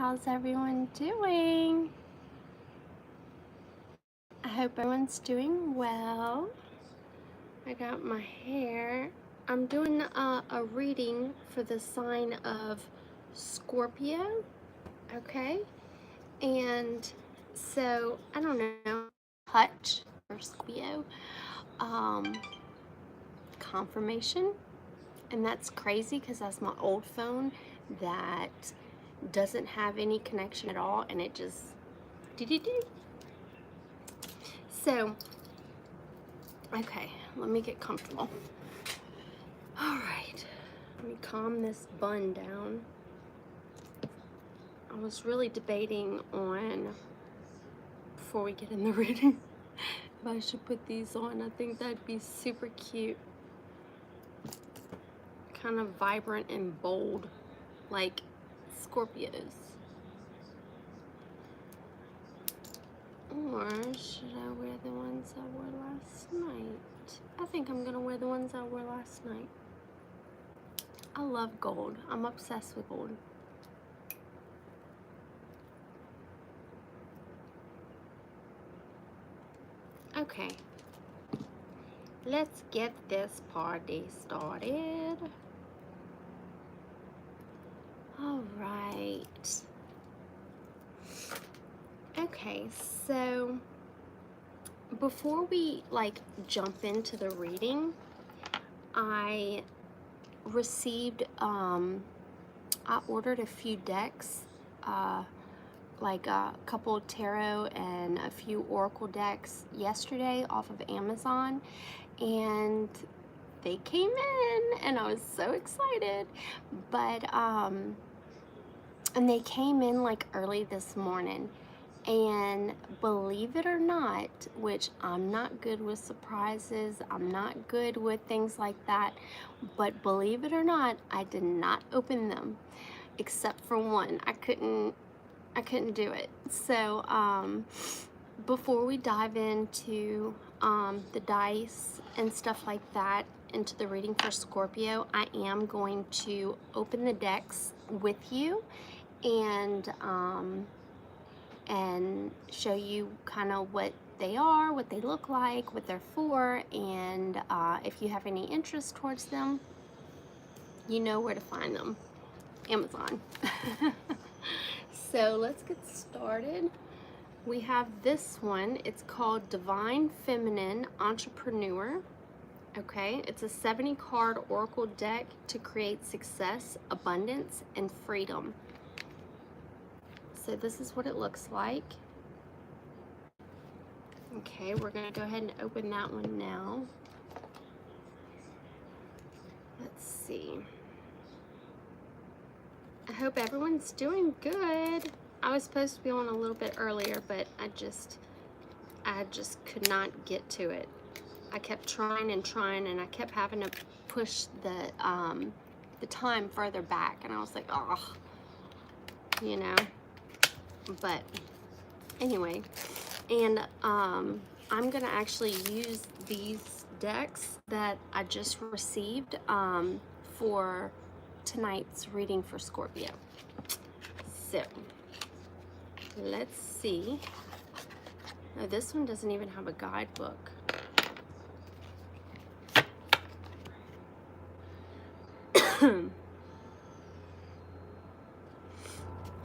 how's everyone doing? I hope everyone's doing well. I got my hair. I'm doing a reading for the sign of Scorpio, okay? And so, I don't know, Hutch or Scorpio, confirmation. And that's crazy because that's my old phone that doesn't have any connection at all, and it just dee-dee-dee. So, okay, let me get comfortable. All right, let me calm this bun down. I was really debating on, before we get in the reading, if I should put these on. I think that'd be super cute. Kind of vibrant and bold, like Scorpios. Or should I wear the ones I wore last night? I think I'm gonna wear the ones I wore last night. I love gold. I'm obsessed with gold. Okay. Let's get this party started. All right. Okay, so before we jump into the reading, I received I ordered a few decks, like a couple of tarot and a few oracle decks yesterday off of Amazon, and they came in and I was so excited. But and they came in early this morning. And believe it or not, which I'm not good with surprises, I'm not good with things like that, but believe it or not, I did not open them except for one. I couldn't do it. So before we dive into the dice and stuff like that, into the reading for Scorpio, I am going to open the decks with you and show you kind of what they are, what they look like, what they're for, and if you have any interest towards them, you know where to find them. Amazon. So let's get started. We have this one. It's called Divine Feminine Entrepreneur. Okay, it's a 70 card oracle deck to create success, abundance, and freedom. So this is what it looks like. Okay, we're going to go ahead and open that one now. Let's see. I hope everyone's doing good. I was supposed to be on a little bit earlier, but I just could not get to it. I kept trying and trying, and I kept having to push the time further back, and I was like, oh, you know. But anyway, and I'm gonna actually use these decks that I just received for tonight's reading for Scorpio. So let's see. Now this one doesn't even have a guidebook.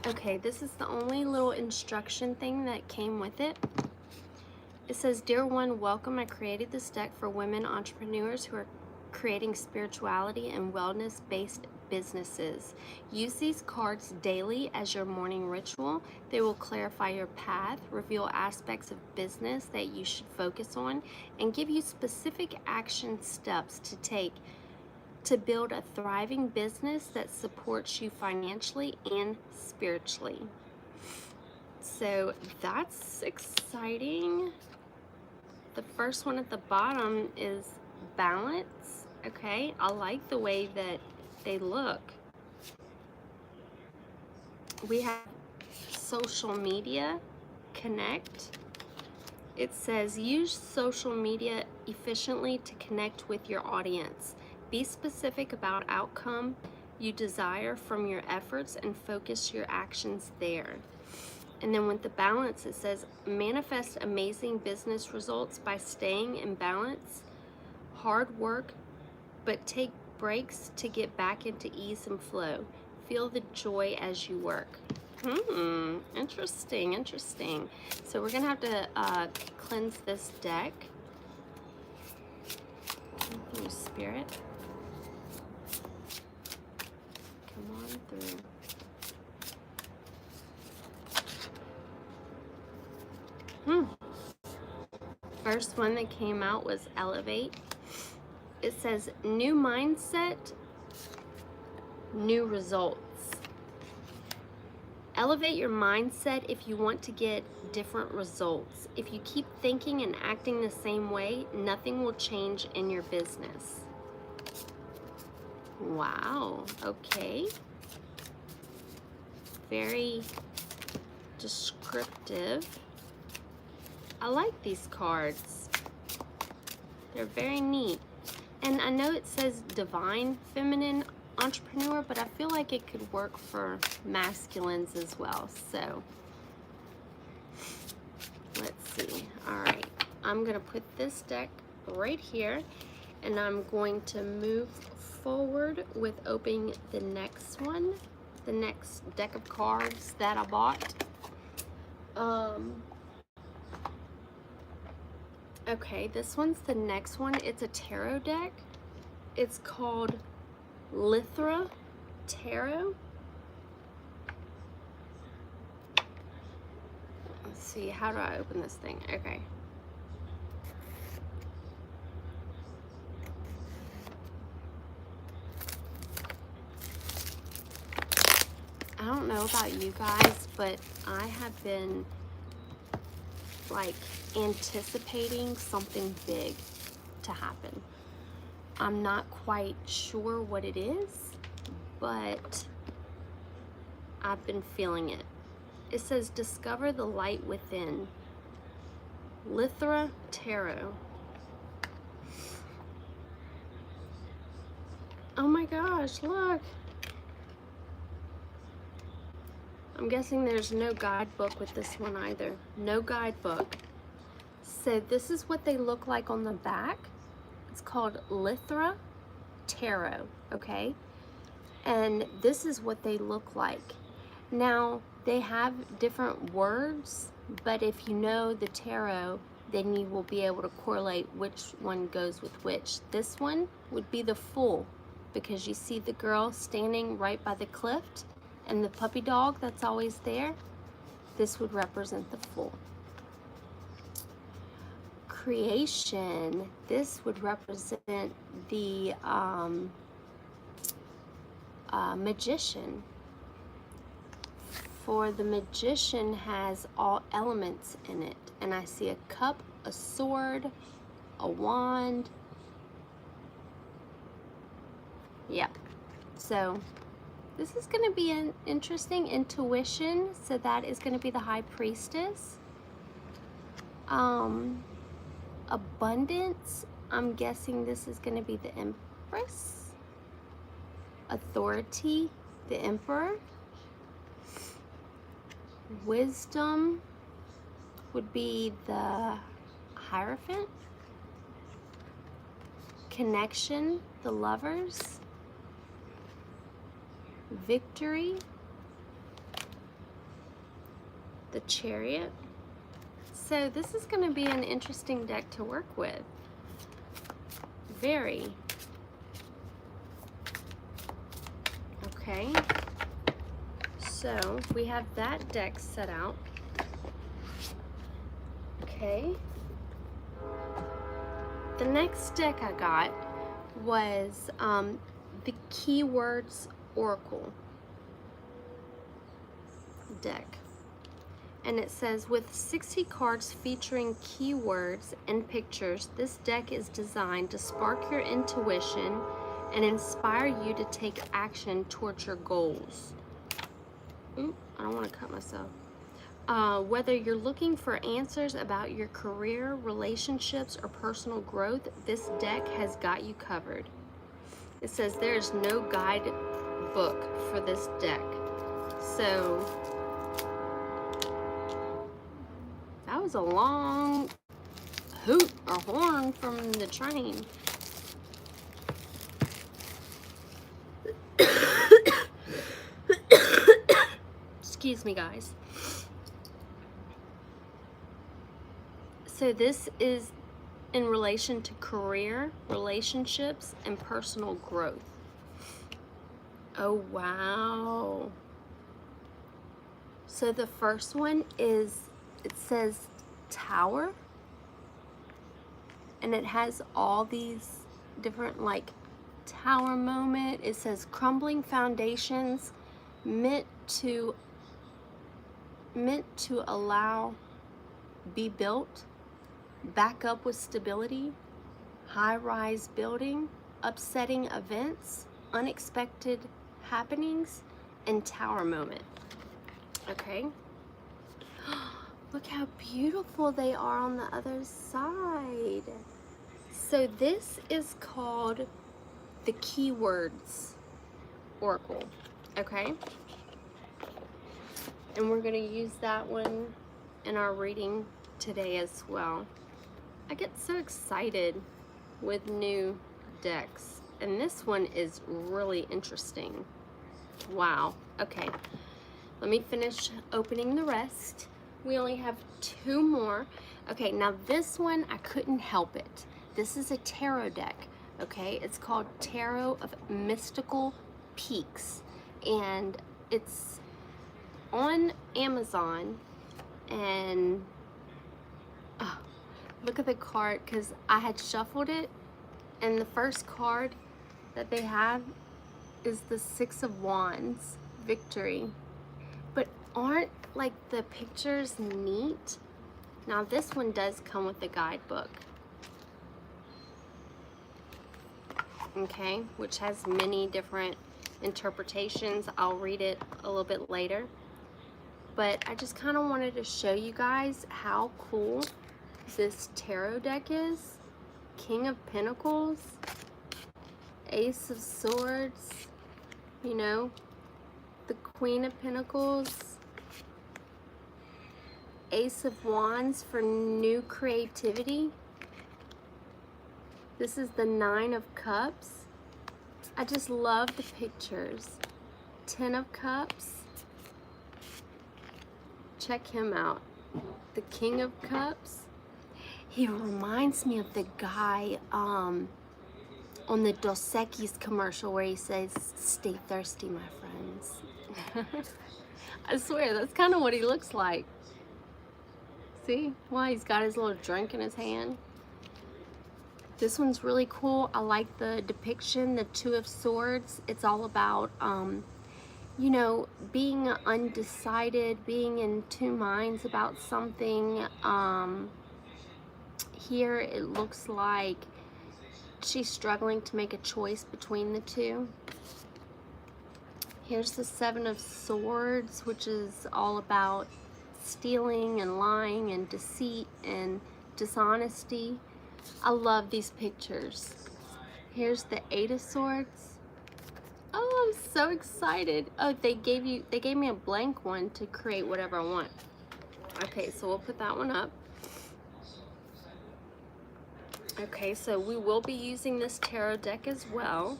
Okay, this is the only little instruction thing that came with it. It says, Dear one, welcome. I created this deck for women entrepreneurs who are creating spirituality and wellness-based businesses. Use these cards daily as your morning ritual. They will clarify your path, reveal aspects of business that you should focus on, and give you specific action steps to take to build a thriving business that supports you financially and spiritually. So that's exciting. The first one at the bottom is balance. Okay, I like the way that they look. We have social media, connect. It says use social media efficiently to connect with your audience. Be specific about outcome you desire from your efforts and focus your actions there. And then with the balance, it says, manifest amazing business results by staying in balance, hard work, but take breaks to get back into ease and flow. Feel the joy as you work. Interesting, interesting. So we're gonna have to cleanse this deck. Thank you, Spirit. Come on through. First one that came out was Elevate. It says, new mindset, new results. Elevate your mindset if you want to get different results. If you keep thinking and acting the same way, nothing will change in your business. Wow, okay. Very descriptive. I like these cards. They're very neat. And I know it says divine feminine entrepreneur, but I feel like it could work for masculines as well. So let's see. All right, I'm gonna put this deck right here, and I'm going to move forward with opening the next one, the next deck of cards that I bought. Okay, this one's the next one. It's a tarot deck. It's called Lithra Tarot. Let's see, how do I open this thing? Okay. I don't know about you guys, but I have been like anticipating something big to happen. I'm not quite sure what it is, but I've been feeling it. It says, discover the light within. Lithra Tarot. Oh my gosh, look. I'm guessing there's no guidebook with this one either. No guidebook. So this is what they look like on the back. It's called Lithra Tarot, okay? And this is what they look like. Now, they have different words, but if you know the tarot, then you will be able to correlate which one goes with which. This one would be the Fool, because you see the girl standing right by the cliff and the puppy dog that's always there. This would represent the Fool. Creation, this would represent the Magician. For the Magician has all elements in it, and I see a cup, a sword, a wand. Yep. So this is going to be an interesting intuition. So that is going to be the High Priestess. Abundance, I'm guessing this is going to be the Empress. Authority, the Emperor. Wisdom would be the Hierophant. Connection, the Lovers. Victory, the Chariot. So this is going to be an interesting deck to work with. Very. Okay. So we have that deck set out. Okay. The next deck I got was the Keywords Oracle deck. And it says, with 60 cards featuring keywords and pictures, this deck is designed to spark your intuition and inspire you to take action towards your goals. Ooh, I don't want to cut myself. Whether you're looking for answers about your career, relationships, or personal growth, this deck has got you covered. It says there is no guide book for this deck. So that was a long hoot or horn from the train. Excuse me, guys. So this is in relation to career, relationships, and personal growth. Oh, wow. So the first one is, it says tower, and it has all these different like tower moment. It says crumbling foundations meant to allow be built back up with stability, high-rise building, upsetting events, unexpected happenings, and tower moment. Okay. Look how beautiful they are on the other side. So this is called the Keywords Oracle. Okay. And we're going to use that one in our reading today as well. I get so excited with new decks, and this one is really interesting. Wow. Okay, let me finish opening the rest. We only have 2 more. Okay, now this one, I couldn't help it. This is a tarot deck. Okay, it's called Tarot of Mystical Peaks, and it's on Amazon. And look at the card, because I had shuffled it, and the first card that they have is the 6 of Wands, Victory. But aren't like the pictures neat? Now this one does come with the guidebook, okay, which has many different interpretations. I'll read it a little bit later, but I just kind of wanted to show you guys how cool this tarot deck is. King of Pentacles, Ace of Swords, you know, the Queen of Pentacles, Ace of Wands for new creativity. This is the 9 of Cups. I just love the pictures. 10 of Cups. Check him out. The King of Cups. He reminds me of the guy on the Dos Equis commercial where he says, "Stay thirsty, my friends." I swear, that's kind of what he looks like. See? Well, he's got his little drink in his hand. This one's really cool. I like the depiction, the 2 of Swords. It's all about, you know, being undecided, being in 2 minds about something. Here it looks like she's struggling to make a choice between the 2. Here's the 7 of Swords, which is all about stealing and lying and deceit and dishonesty. I love these pictures. Here's the 8 of Swords. Oh, I'm so excited. Oh, they gave me a blank one to create whatever I want. Okay, so we'll put that one up. Okay, so we will be using this tarot deck as well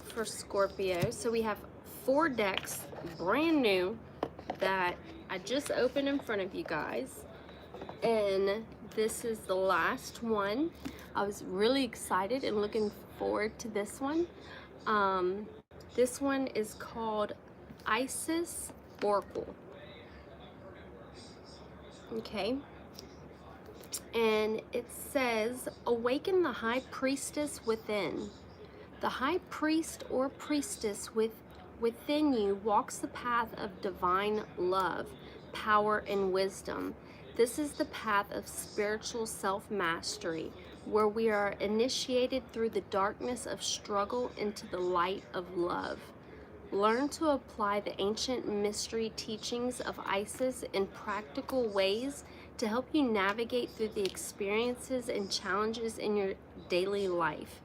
for Scorpio. So we have 4 decks, brand new, that I just opened in front of you guys. And this is the last one. I was really excited and looking forward to this one. This one is called Isis Oracle. Okay. And it says, awaken the high priestess within. The high priest or priestess within you walks the path of divine love, power, and wisdom. This is the path of spiritual self-mastery, where we are initiated through the darkness of struggle into the light of love. Learn to apply the ancient mystery teachings of Isis in practical ways to help you navigate through the experiences and challenges in your daily life.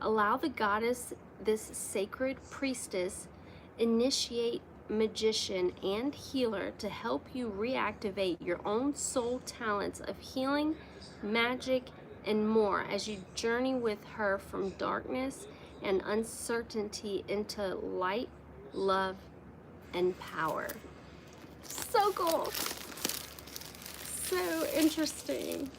Allow the goddess, this sacred priestess, initiate magician and healer to help you reactivate your own soul talents of healing, magic, and more as you journey with her from darkness and uncertainty into light, love, and power. So cool. So interesting.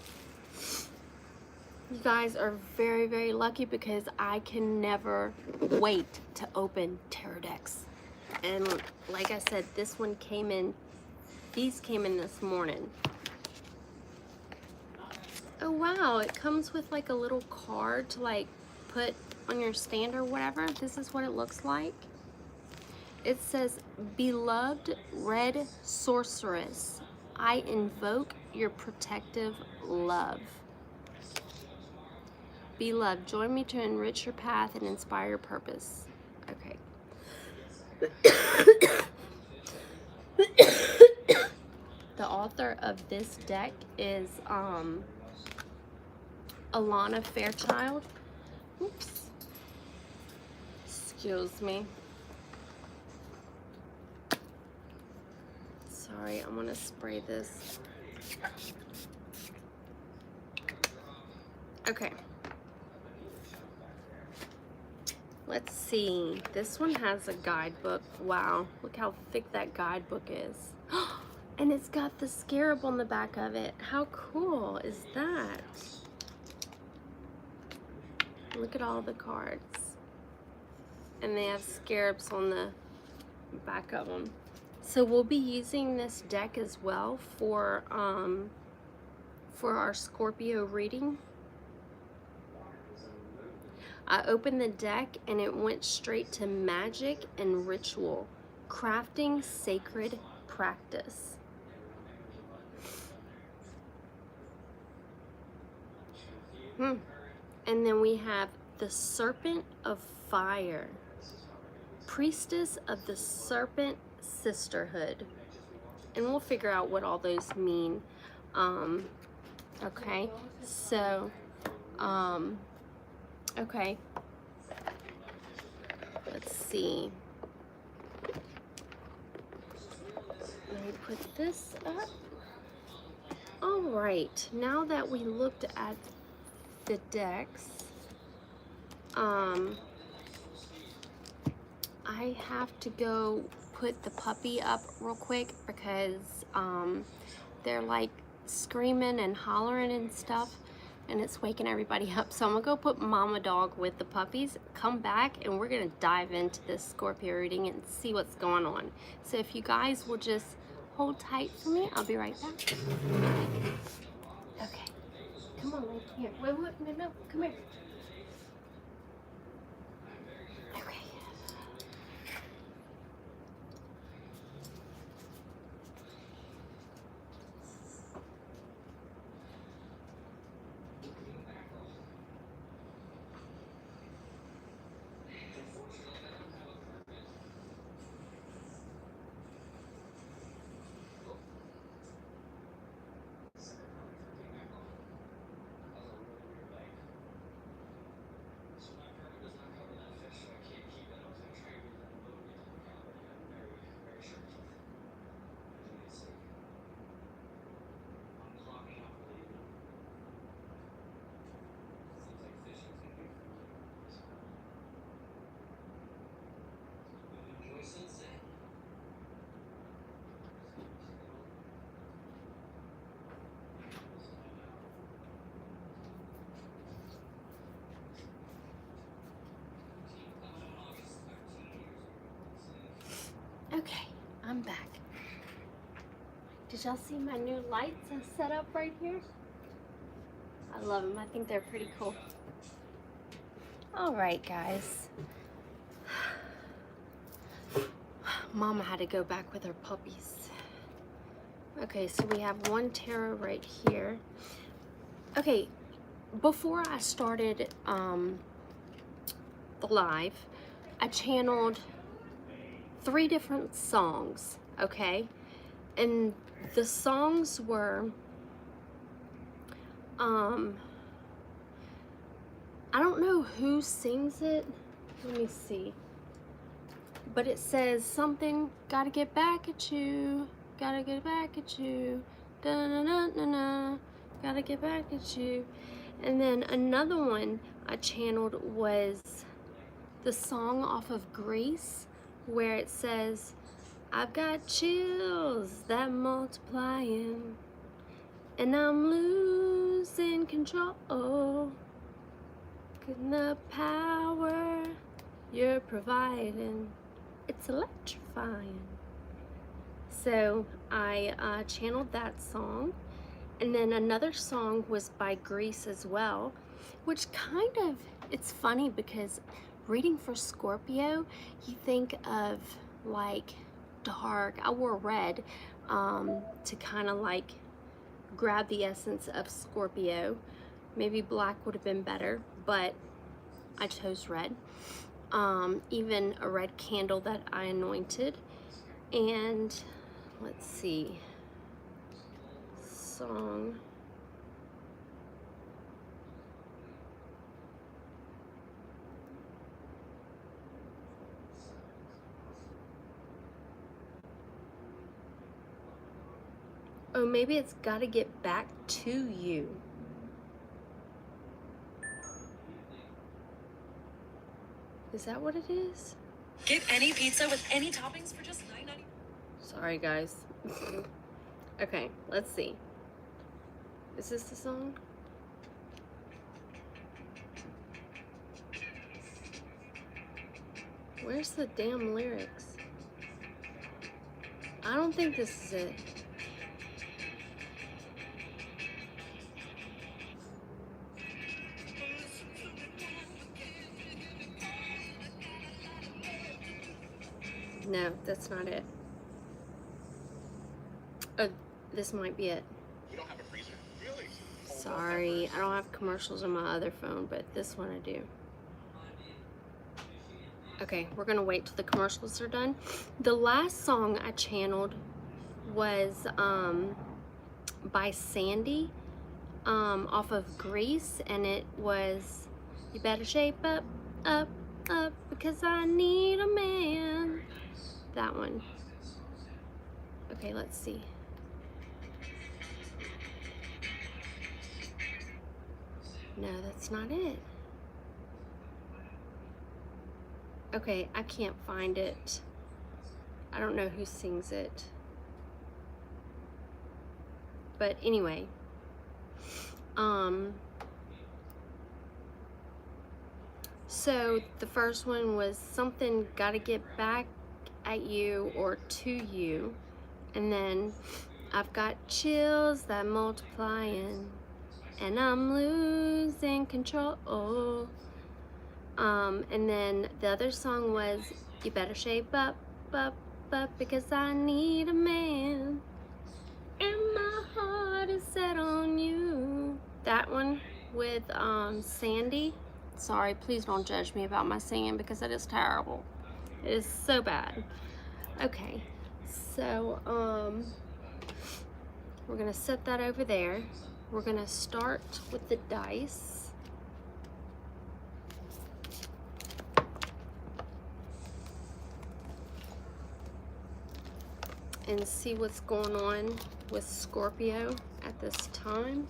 You guys are very, very lucky because I can never wait to open tarot decks. And like I said, this one came in, these came in this morning. Oh wow, it comes with like a little card to like put on your stand or whatever. This is what it looks like. It says, "Beloved red sorceress, I invoke your protective love. Beloved, join me to enrich your path and inspire your purpose." Okay. The author of this deck is Alana Fairchild. Oops. Excuse me. Sorry, I'm gonna spray this. Okay. Let's see. This one has a guidebook. Wow, look how thick that guidebook is. And it's got the scarab on the back of it. How cool is that? Look at all the cards. And they have scarabs on the back of them. So we'll be using this deck as well for our Scorpio reading. I opened the deck and it went straight to magic and ritual, crafting sacred practice. And then we have the Serpent of Fire, priestess of the Serpent Sisterhood. And we'll figure out what all those mean. Okay, so, okay. Let's see. Let me put this up. All right, now that we looked at the decks, I have to go put the puppy up real quick because they're like screaming and hollering and stuff, and it's waking everybody up. So I'm gonna go put mama dog with the puppies, come back, and we're gonna dive into this Scorpio reading and see what's going on. So if you guys will just hold tight for me, I'll be right back. Okay, come on, right here. Wait, no, come here. Okay. Okay, I'm back. Did y'all see my new lights I set up right here? I love them. I think they're pretty cool. All right, guys. Mama had to go back with her puppies. Okay, so we have one tarot right here. Okay, before I started the live, I channeled 3 different songs, okay? And the songs were, I don't know who sings it. Let me see. but it says something, gotta get back at you, gotta get back at you, da-na-na-na-na, gotta get back at you. And then another one I channeled was the song off of Grease, where it says, I've got chills that multiplying, and I'm losing control, 'cause the power you're providing, it's electrifying. So I channeled that song. And then another song was by Grease as well, which kind of, it's funny because reading for Scorpio, you think of like dark, I wore red to kind of like grab the essence of Scorpio. Maybe black would have been better, but I chose red. Even a red candle that I anointed. And let's see, song. Oh, maybe it's gotta get back to you. Is that what it is? Get any pizza with any toppings for just $9.99. Sorry, guys. Okay, let's see. Is this the song? Where's the damn lyrics? I don't think this is it. No, that's not it. Oh, this might be it. We don't have a freezer. Really? Sorry, I don't have commercials on my other phone, but this one I do. Okay, we're gonna wait till the commercials are done. The last song I channeled was by Sandy off of Grease, and it was, you better shape up, up, up, because I need a man. That one. Okay, let's see. No, that's not it. Okay, I can't find it. I don't know who sings it. But anyway, so the first one was something gotta get back at you or to you. And then I've got chills that multiplying, and I'm losing control. And then the other song was, you better shape up, up, up, because I need a man, and my heart is set on you. That one with Sandy. Sorry, please don't judge me about my singing because it is terrible. It is so bad. Okay, so we're gonna set that over there. We're gonna start with the dice. And see what's going on with Scorpio at this time.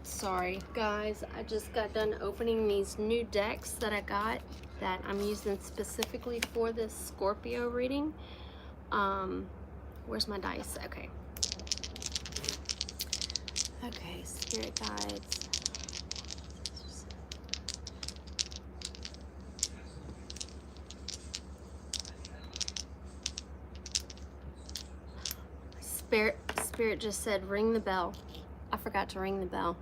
Sorry guys, I just got done opening these new decks that I got that I'm using specifically for this Scorpio reading. Where's my dice? Okay. Okay, spirit guides. Spirit just said ring the bell. I forgot to ring the bell.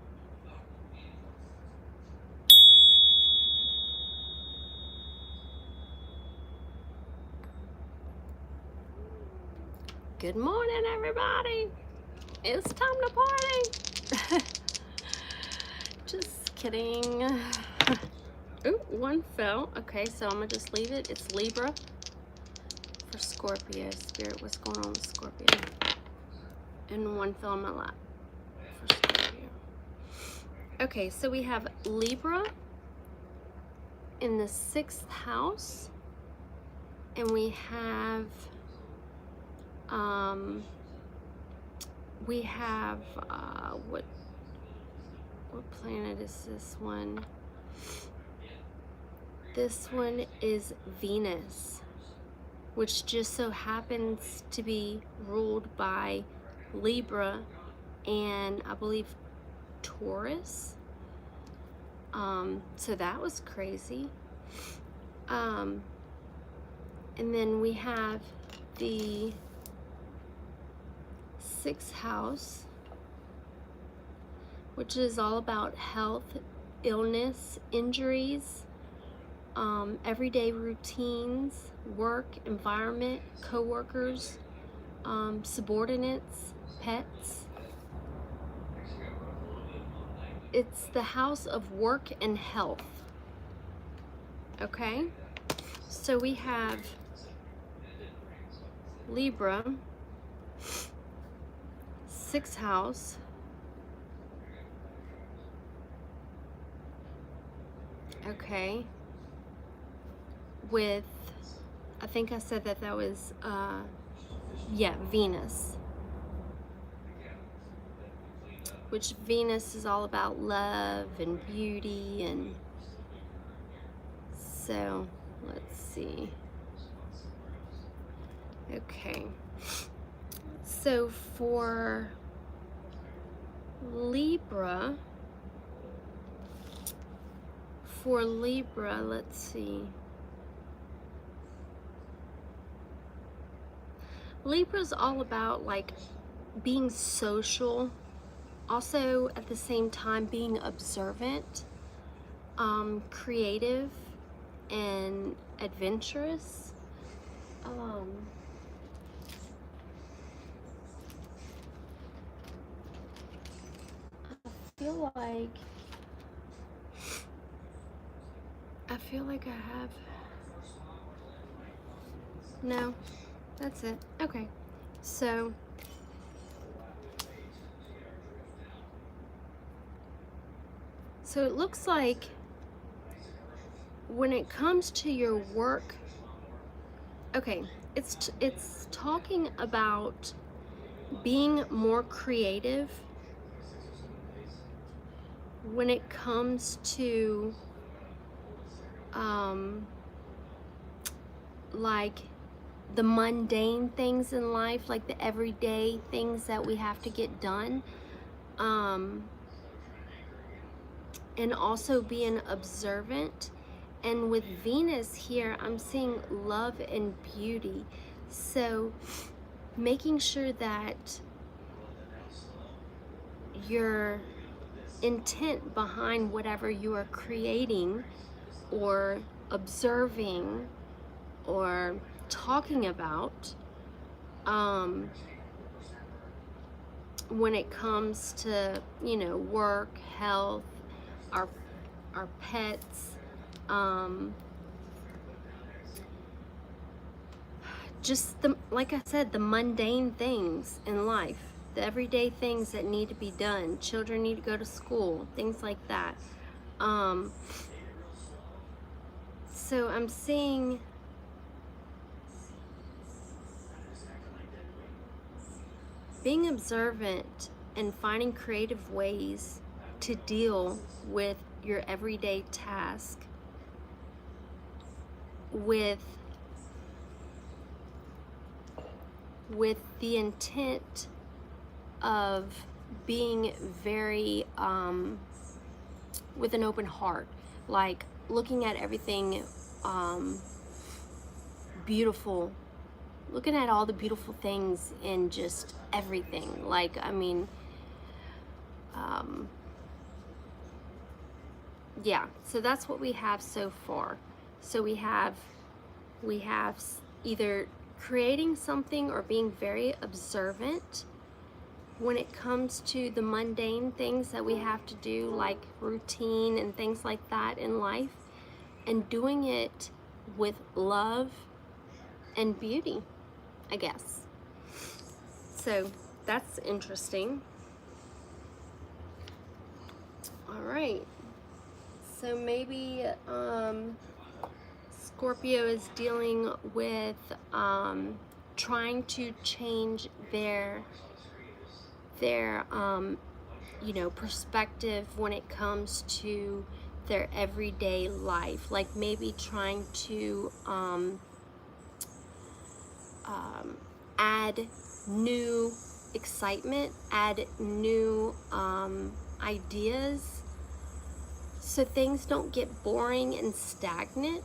Good morning, everybody. It's time to party. Just kidding. Ooh, one fell. Okay, so I'm gonna just leave it. It's Libra for Scorpio. Spirit, what's going on with Scorpio? And one fell in my lap for Scorpio. Okay, so we have Libra, in the 6th house, and we have what planet is this one? This one is Venus, which just so happens to be ruled by Libra and I believe Taurus. So that was crazy. And then we have the 6th house, which is all about health, illness, injuries, everyday routines, work, environment, co-workers, subordinates, pets. It's the house of work and health. Okay? So we have Libra, 6th house, okay, with, I think I said that was, Venus, which Venus is all about love and beauty, and so, let's see. Okay, so for Libra, let's see. Libra's all about like being social, also at the same time being observant, creative, and adventurous. I feel like I have, no, that's it. Okay, so it looks like when it comes to your work, okay, it's talking about being more creative when it comes to like the mundane things in life, like the everyday things that we have to get done, and also being observant. And with Venus here, I'm seeing love and beauty. So making sure that your intent behind whatever you are creating or observing or talking about, when it comes to, you know, work, health, our pets, just the, like I said, the mundane things in life, the everyday things that need to be done. Children need to go to school, things like that. So I'm seeing being observant and finding creative ways to deal with your everyday task with the intent of being very with an open heart, like looking at everything beautiful, looking at all the beautiful things in just everything. Like, I mean, yeah, so that's what we have so far. So we have either creating something or being very observant when it comes to the mundane things that we have to do, like routine and things like that in life, and doing it with love and beauty, I guess. So that's interesting. All right, So maybe Scorpio is dealing with trying to change their you know, perspective when it comes to their everyday life, like maybe trying to add new excitement, add new ideas, so things don't get boring and stagnant.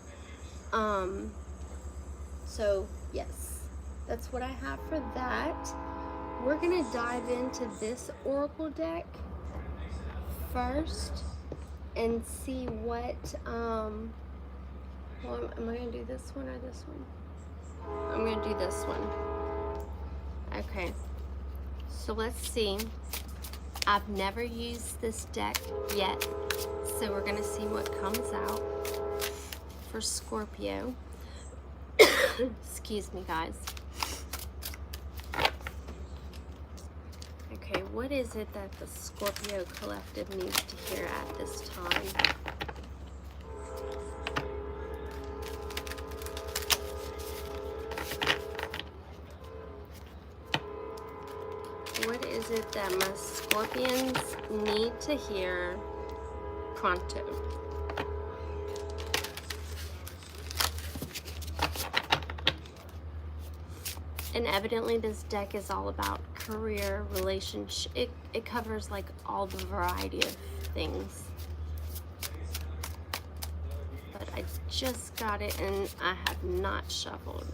So yes, that's what I have for that. We're gonna dive into this oracle deck first and see what well, am I gonna do this one or this one? I'm gonna do this one. Okay, so let's see. I've never used this deck yet, so we're gonna see what comes out for Scorpio. Excuse me, guys. Okay, what is it that the Scorpio collective needs to hear at this time? What is it that my Scorpions need to hear pronto? And evidently this deck is all about career, relationship. It covers like all the variety of things. But I just got it and I have not shuffled.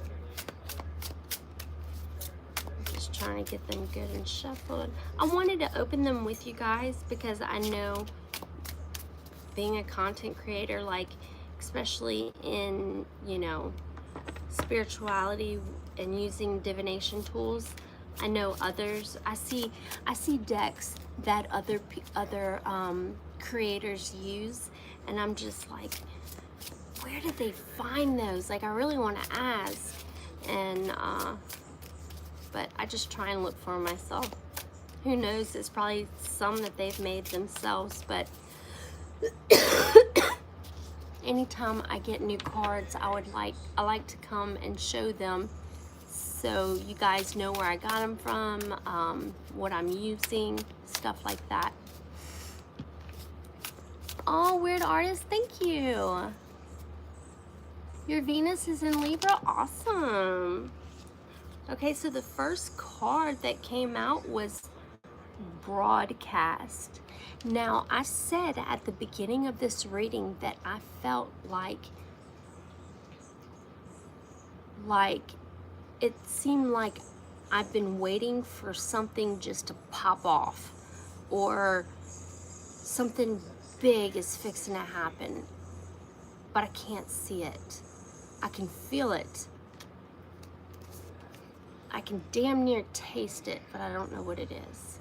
I'm just trying to get them good and shuffled. I wanted to open them with you guys because I know being a content creator, like especially in, you know, spirituality and using divination tools, I know others, I see decks that other creators use, and I'm just like, where did they find those? Like, I really want to ask, and but I just try and look for myself. Who knows, it's probably some that they've made themselves, but anytime I get new cards, I like to come and show them so you guys know where I got them from, what I'm using, stuff like that. Oh, Weird Artist, thank you. Your Venus is in Libra, awesome. Okay, so the first card that came out was Broadcast. Now, I said at the beginning of this reading that I felt like it seemed like I've been waiting for something just to pop off, or something big is fixing to happen, but I can't see it. I can feel it. I can damn near taste it, but I don't know what it is.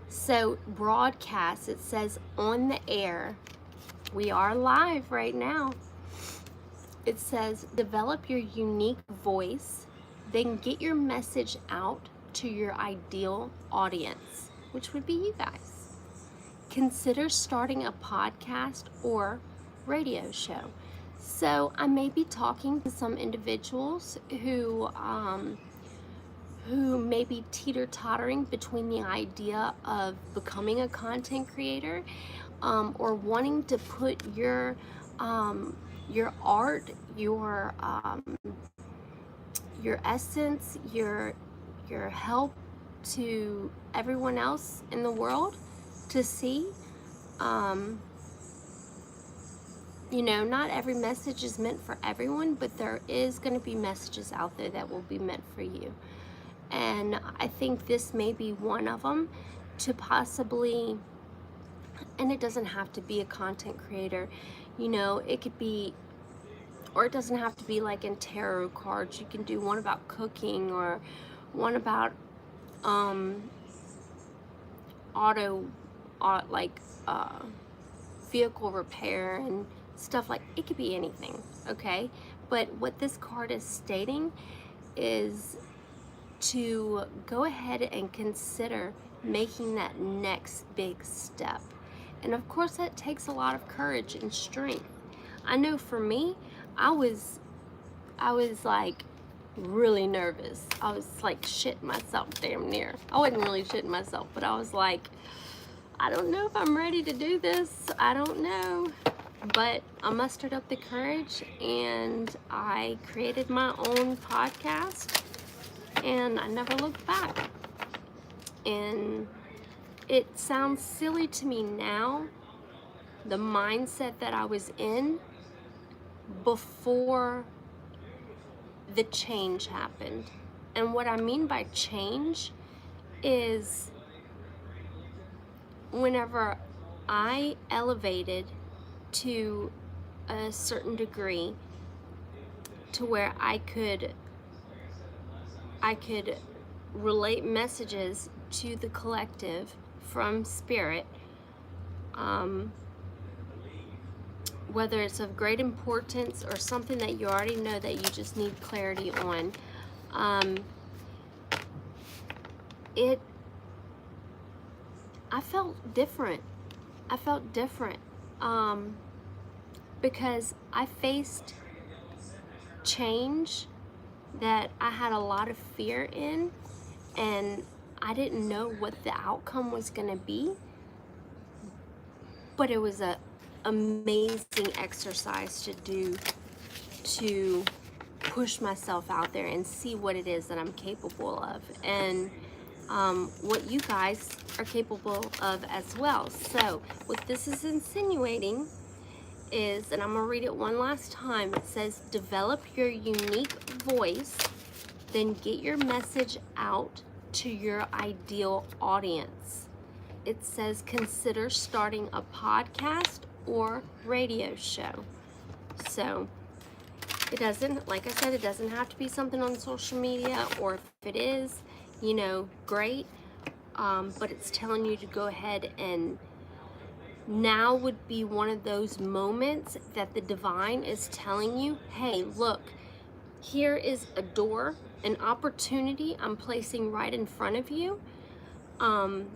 So Broadcast, it says on the air. We are live right now. It says develop your unique voice, then get your message out to your ideal audience, which would be you guys. Consider starting a podcast or radio show. So I may be talking to some individuals who may be teeter-tottering between the idea of becoming a content creator, or wanting to put your art, your essence, your help to everyone else in the world to see. You know, not every message is meant for everyone, but there is going to be messages out there that will be meant for you. And I think this may be one of them, to possibly, and it doesn't have to be a content creator, you know, it could be, or it doesn't have to be like in tarot cards. You can do one about cooking, or one about vehicle repair and stuff. Like, it could be anything, okay? But what this card is stating is to go ahead and consider making that next big step. And of course that takes a lot of courage and strength. I know for me, I was like really nervous. I was like shitting myself damn near. I wasn't really shitting myself, but I was like, I don't know if I'm ready to do this. I don't know. But I mustered up the courage and I created my own podcast and I never looked back. And it sounds silly to me now, the mindset that I was in before the change happened. And what I mean by change is whenever I elevated to a certain degree to where I could relate messages to the collective from spirit, whether it's of great importance or something that you already know that you just need clarity on. I felt different. Because I faced change that I had a lot of fear in, and I didn't know what the outcome was going to be, but it was a amazing exercise to do, to push myself out there and see what it is that I'm capable of, and what you guys are capable of as well. So what this is insinuating is, and I'm gonna read it one last time, it says, develop your unique voice, then get your message out to your ideal audience. It says, consider starting a podcast or radio show. So it doesn't, like I said, it doesn't have to be something on social media, or if it is, you know, great, but it's telling you to go ahead, and now would be one of those moments that the divine is telling you, hey, look, here is a door, an opportunity I'm placing right in front of you. And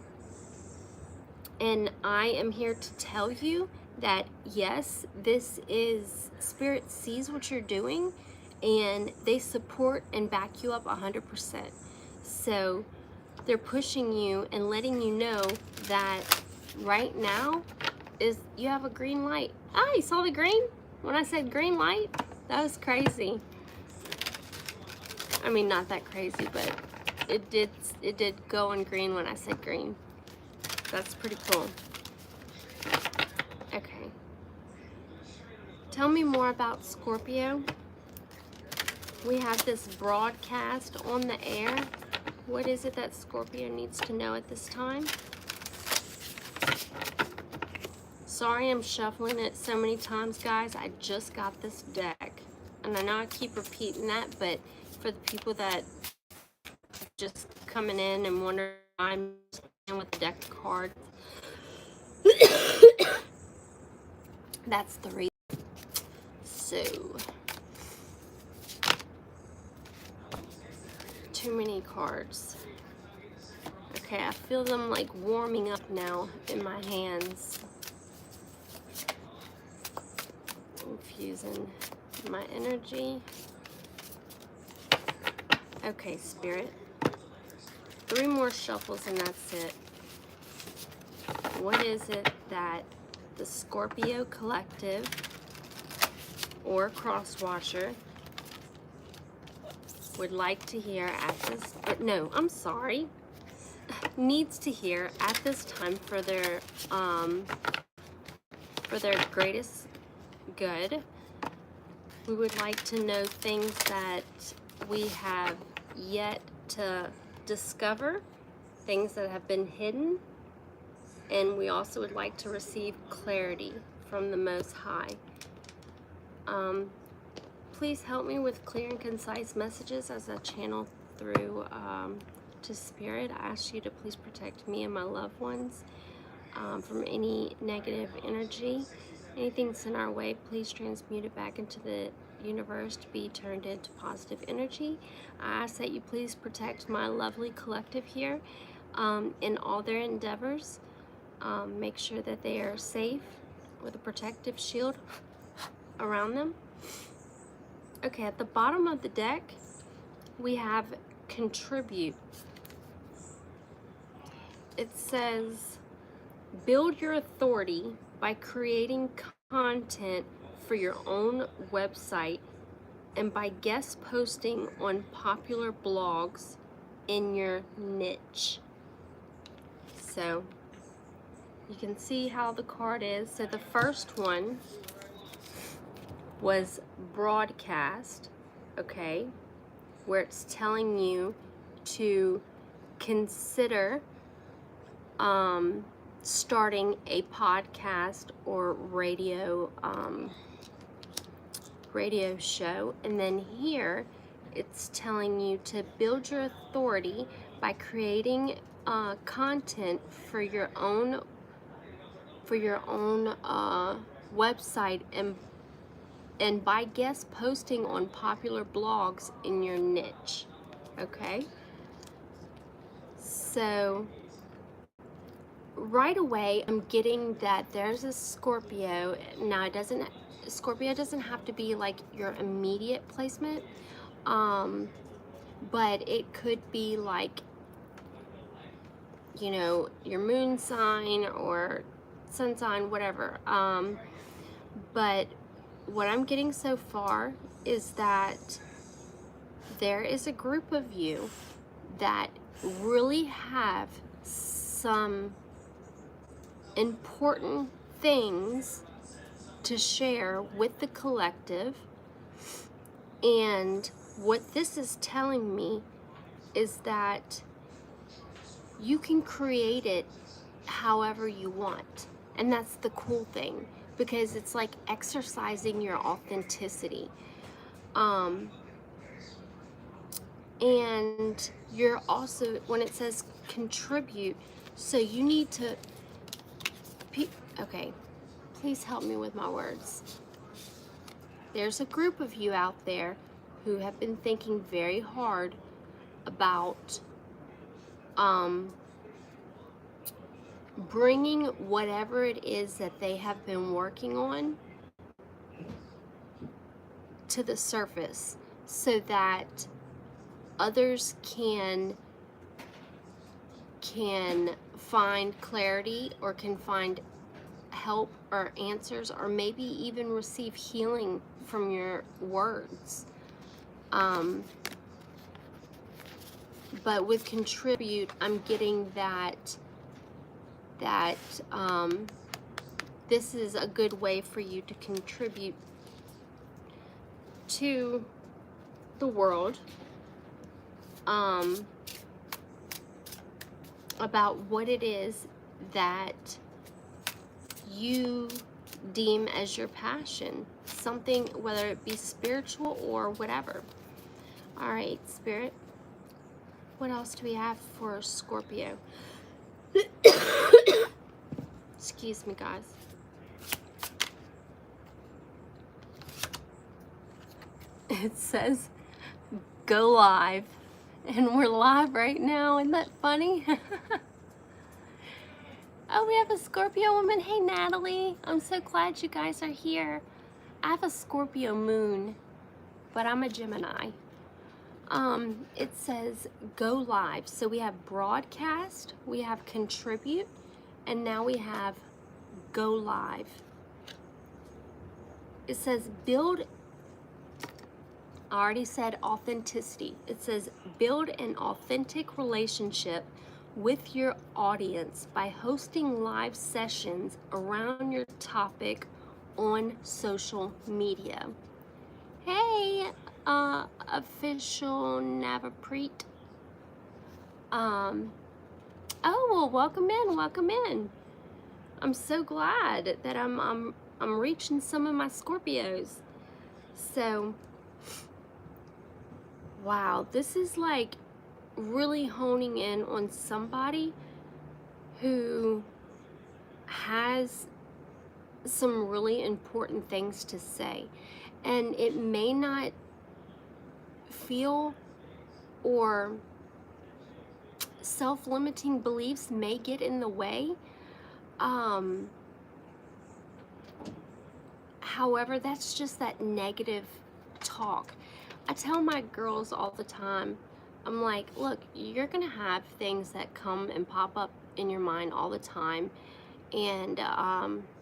I am here to tell you that, yes, this is, Spirit sees what you're doing and they support and back you up 100%. So they're pushing you and letting you know that right now is, you have a green light. Ah, you saw the green? When I said green light, that was crazy. I mean, not that crazy, but it did go on green when I said green. That's pretty cool. Okay. Tell me more about Scorpio. We have this broadcast on the air. What is it that Scorpio needs to know at this time? Sorry I'm shuffling it so many times, guys. I just got this deck. And I know I keep repeating that, but for the people that just coming in and wondering why I'm just playing with the deck of cards, that's the reason. So, too many cards. Okay, I feel them like warming up now in my hands. Infusing my energy. Okay, Spirit. 3 more shuffles and that's it. What is it that the Scorpio collective or crosswatcher would like to hear at this, no, I'm sorry, needs to hear at this time for their greatest good? We would like to know things that we have yet to discover, things that have been hidden, and we also would like to receive clarity from the Most High. Please help me with clear and concise messages as I channel through to Spirit. I ask you to please protect me and my loved ones from any negative energy. Anything sent our way, please transmute it back into the universe to be turned into positive energy. I ask that you please protect my lovely collective here in all their endeavors. make sure that they are safe with a protective shield around them. Okay, at the bottom of the deck, we have contribute. It says, build your authority by creating content for your own website and by guest posting on popular blogs in your niche. So you can see how the card is. So the first one was broadcast, okay, where it's telling you to consider starting a podcast or radio show. And then here it's telling you to build your authority by creating content for your own website and by guest posting on popular blogs in your niche. Okay, so right away I'm getting that there's a Scorpio. Now Scorpio doesn't have to be like your immediate placement, but it could be like, you know, your moon sign or sun sign, whatever. But what I'm getting so far is that there is a group of you that really have some important things to share with the collective. And what this is telling me is that you can create it however you want. And that's the cool thing, because it's like exercising your authenticity. And you're also, when it says contribute, so you need to, okay, please help me with my words. There's a group of you out there who have been thinking very hard about bringing whatever it is that they have been working on to the surface so that others can find clarity or can find help or answers, or maybe even receive healing from your words. But with contribute, I'm getting that this is a good way for you to contribute to the world about what it is that you deem as your passion, something, whether it be spiritual or whatever. All right, Spirit, what else do we have for Scorpio? Excuse me, guys. It says go live, and we're live right now. Isn't that funny? Oh, we have a Scorpio woman. Hey, Natalie. I'm so glad you guys are here. I have a Scorpio moon, but I'm a Gemini. It says go live. So we have broadcast, we have contribute, and now we have go live. It says build, I already said authenticity. It says build an authentic relationship with your audience by hosting live sessions around your topic on social media. Hey, official Navapreet. Oh, well, welcome in. I'm so glad that I'm reaching some of my Scorpios. So, wow, this is like really honing in on somebody who has some really important things to say, and it may not feel, or self-limiting beliefs may get in the way, However, that's just that negative talk. I tell my girls all the time, I'm like, look, you're gonna have things that come and pop up in your mind all the time, and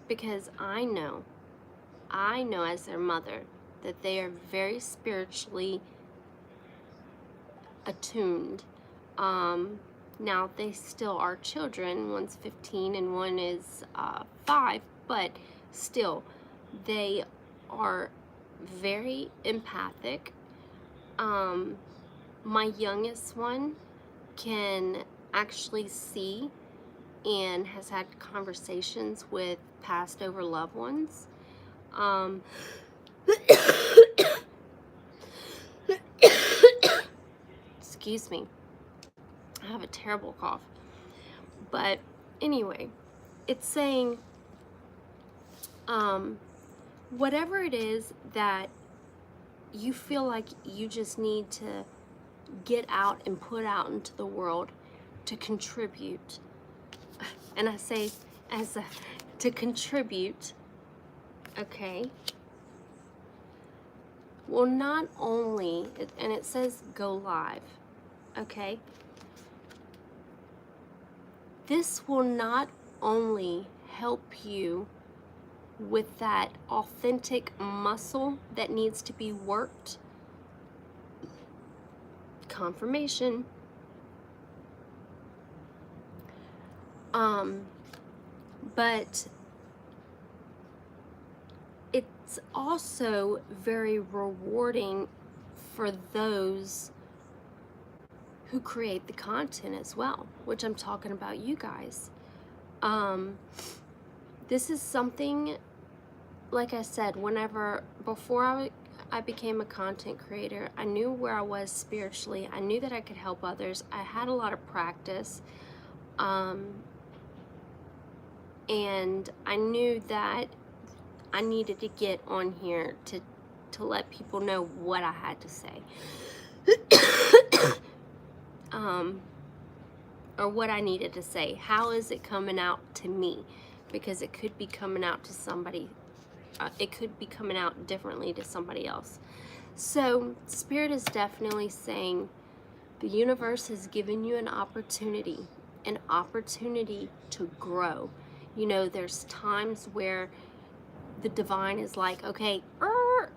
because I know as their mother that they are very spiritually attuned. Now they still are children. One's 15 and one is 5, but still, they are very empathic. My youngest one can actually see and has had conversations with passed over loved ones. Excuse me. I have a terrible cough. But anyway, it's saying whatever it is that you feel like you just need to get out and put out into the world to contribute. And I say to contribute, okay? Well, not only, and it says go live, okay? This will not only help you with that authentic muscle that needs to be worked, confirmation, but it's also very rewarding for those who create the content as well, which I'm talking about you guys. This is something, like I said, before I became a content creator, I knew where I was spiritually. I knew that I could help others. I had a lot of practice. And I knew that I needed to get on here to let people know what I had to say. Or what I needed to say. How is it coming out to me? Because it could be coming out to somebody. It could be coming out differently to somebody else. So Spirit is definitely saying the universe has given you an opportunity to grow. You know, there's times where the divine is like, okay,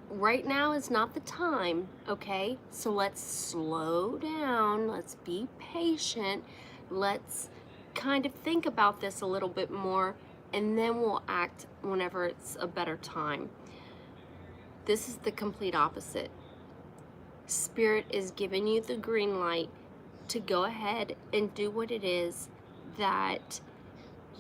right now is not the time, okay? So let's slow down, let's be patient, let's kind of think about this a little bit more, and then we'll act whenever it's a better time. This is the complete opposite. Spirit is giving you the green light to go ahead and do what it is that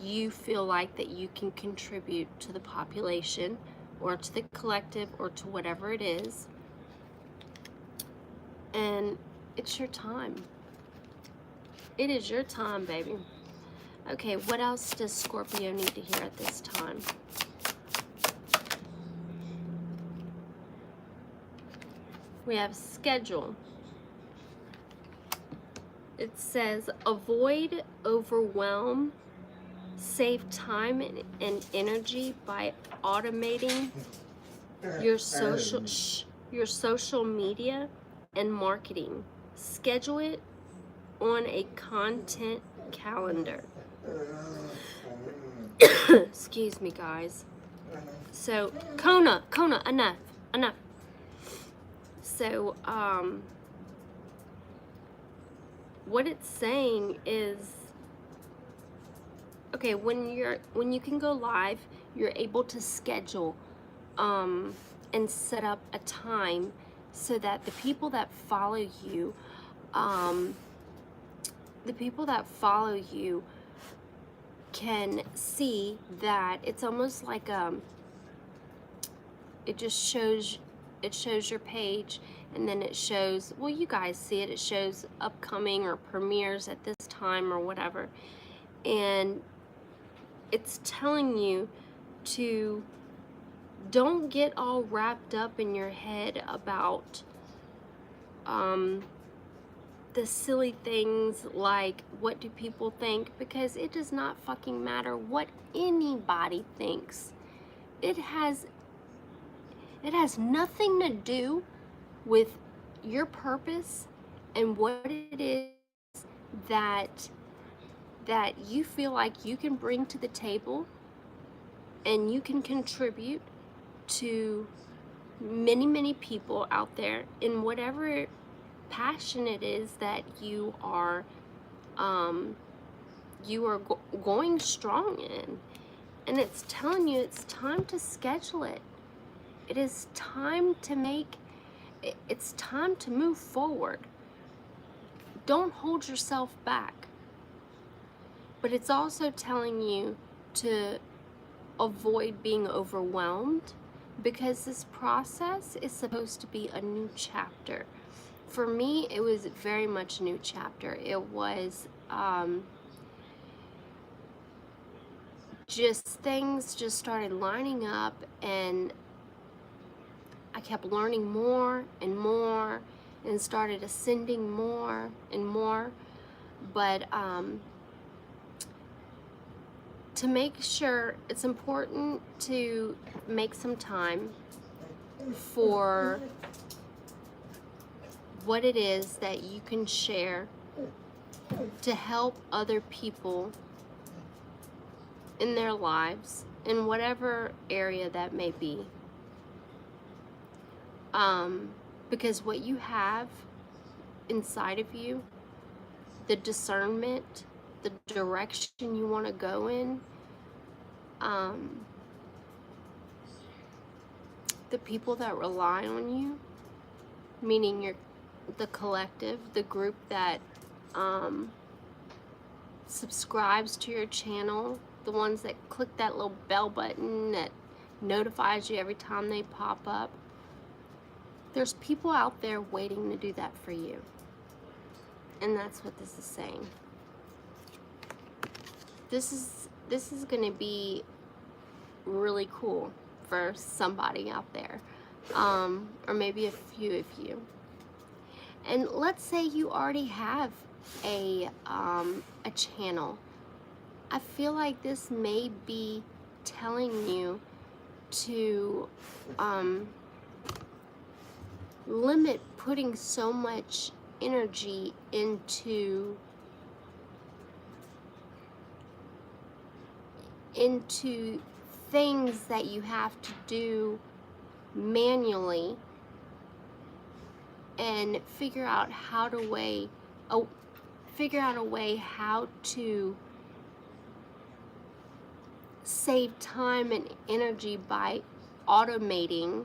you feel like that you can contribute to the population or to the collective or to whatever it is. And it's your time. It is your time, baby. Okay, what else does Scorpio need to hear at this time? We have schedule. It says avoid overwhelm, save time and energy by automating your social media and marketing. Schedule it on a content calendar. Excuse me, guys. So, Kona, enough. So, what it's saying is, okay, when you can go live, you're able to schedule and set up a time so that the people that follow you can see that it's almost like it shows your page, and then it shows, well, you guys see it, it shows upcoming or premieres at this time or whatever, and it's telling you to don't get all wrapped up in your head about the silly things like what do people think, because it does not fucking matter what anybody thinks. It has nothing to do with your purpose and what it is that you feel like you can bring to the table and you can contribute to many people out there in whatever passion it is that you are going strong in. And it's telling you it's time to schedule it. It is time to it's time to move forward. Don't hold yourself back. But it's also telling you to avoid being overwhelmed, because this process is supposed to be a new chapter. For me, it was very much a new chapter. It was just things just started lining up, and I kept learning more and more and started ascending more and more. But to make sure, it's important to make some time for what it is that you can share to help other people in their lives, in whatever area that may be. Because what you have inside of you, the discernment, the direction you want to go in, the people that rely on you, meaning the collective, the group that subscribes to your channel, the ones that click that little bell button that notifies you every time they pop up. There's people out there waiting to do that for you. And that's what this is saying. This is going to be really cool for somebody out there, or maybe a few of you. And let's say you already have a channel. I feel like this may be telling you to limit putting so much energy into things that you have to do manually, and figure out a way how to save time and energy by automating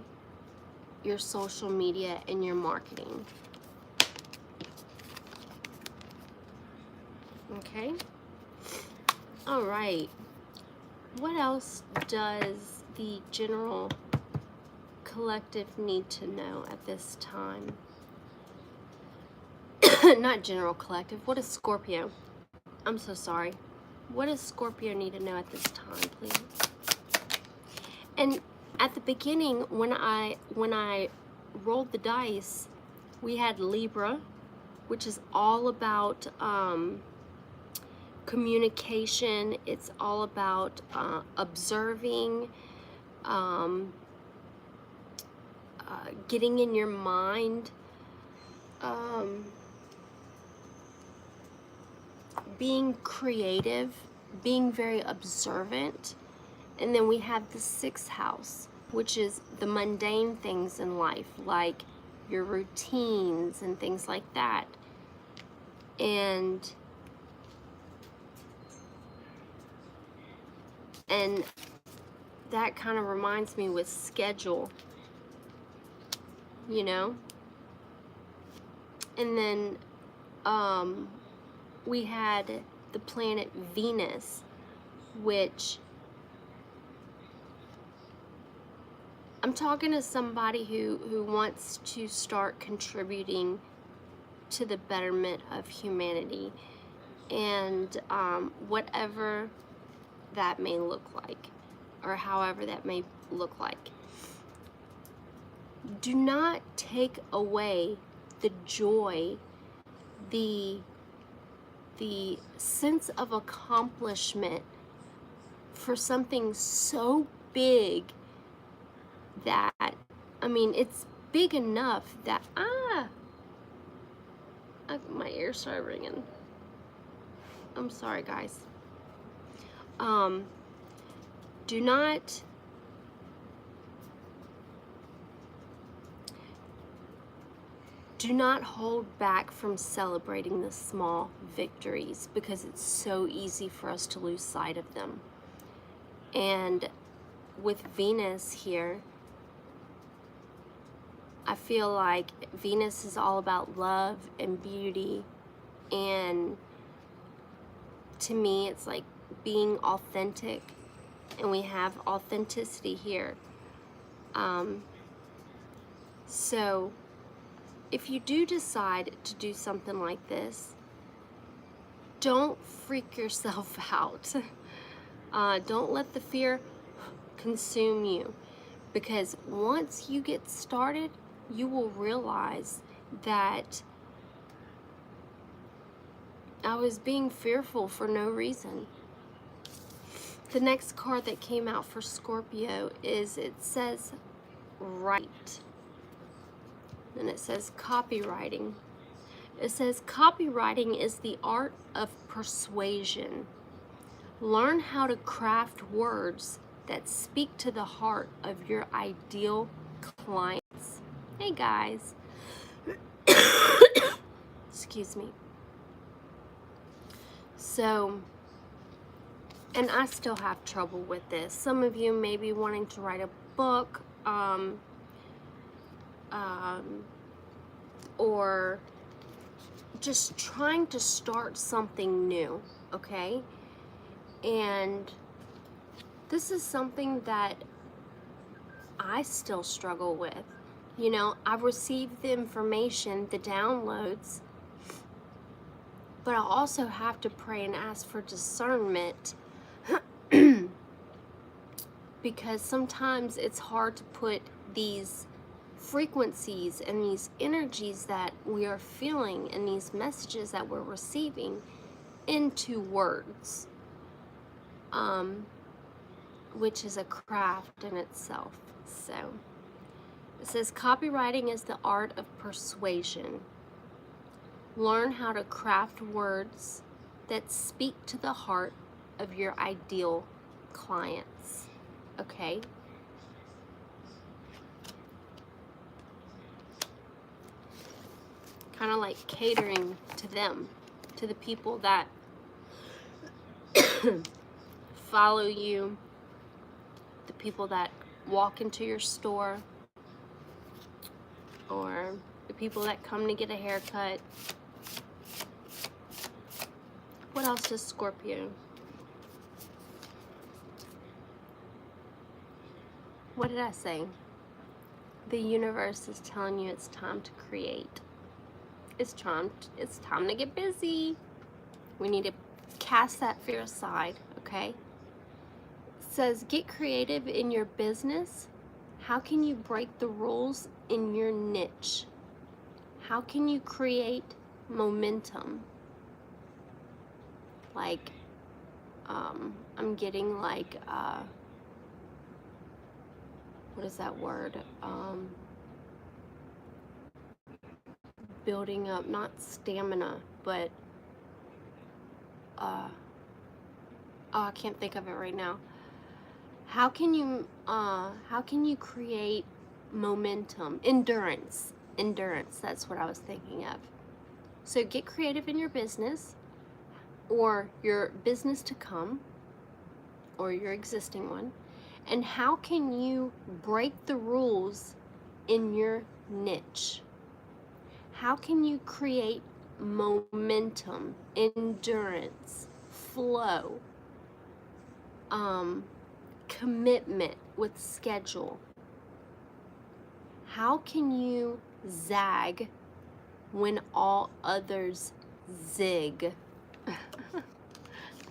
your social media and your marketing. Okay? All right. What else does the general collective need to know at this time? Not general collective. What is Scorpio? I'm so sorry. What does Scorpio need to know at this time, please? And at the beginning, when I rolled the dice, we had Libra, which is all about communication. It's all about observing, getting in your mind, being creative, being very observant. And then we have the 6th house, which is the mundane things in life, like your routines and things like that. And that kind of reminds me with schedule, you know? And then we had the planet Venus, which I'm talking to somebody who wants to start contributing to the betterment of humanity, and whatever that may look like, or however that may look like. Do not take away the joy the sense of accomplishment for something so big that, I mean, it's big enough that, my ears started ringing. I'm sorry, guys. Do not hold back from celebrating the small victories, because it's so easy for us to lose sight of them. And with Venus here, I feel like Venus is all about love and beauty, and to me it's like being authentic, and we have authenticity here. So if you do decide to do something like this, don't freak yourself out. Don't let the fear consume you, because once you get started, you will realize that I was being fearful for no reason. The next card that came out for Scorpio is, it says write, and it says copywriting. It says copywriting is the art of persuasion. Learn how to craft words that speak to the heart of your ideal clients. Hey guys. Excuse me. So, and I still have trouble with this. Some of you may be wanting to write a book, or just trying to start something new, okay? And this is something that I still struggle with. You know, I've received the information, the downloads, but I also have to pray and ask for discernment because sometimes it's hard to put these frequencies and these energies that we are feeling and these messages that we're receiving into words, which is a craft in itself. So it says copywriting is the art of persuasion. Learn how to craft words that speak to the heart of your ideal clients. Okay? Kind of like catering to them, to the people that follow you, the people that walk into your store, or the people that come to get a haircut. What else is Scorpio? What did I say? The universe is telling you it's time to create. It's time to get busy. We need to cast that fear aside, okay? It says, get creative in your business. How can you break the rules in your niche? How can you create momentum? Like, I'm getting like, what is that word? Building up, not stamina, but, I can't think of it right now. How can you create momentum? Endurance, that's what I was thinking of. So get creative in your business, or your business to come, or your existing one. And how can you break the rules in your niche? How can you create momentum, endurance, flow, commitment with schedule? How can you zag when all others zig?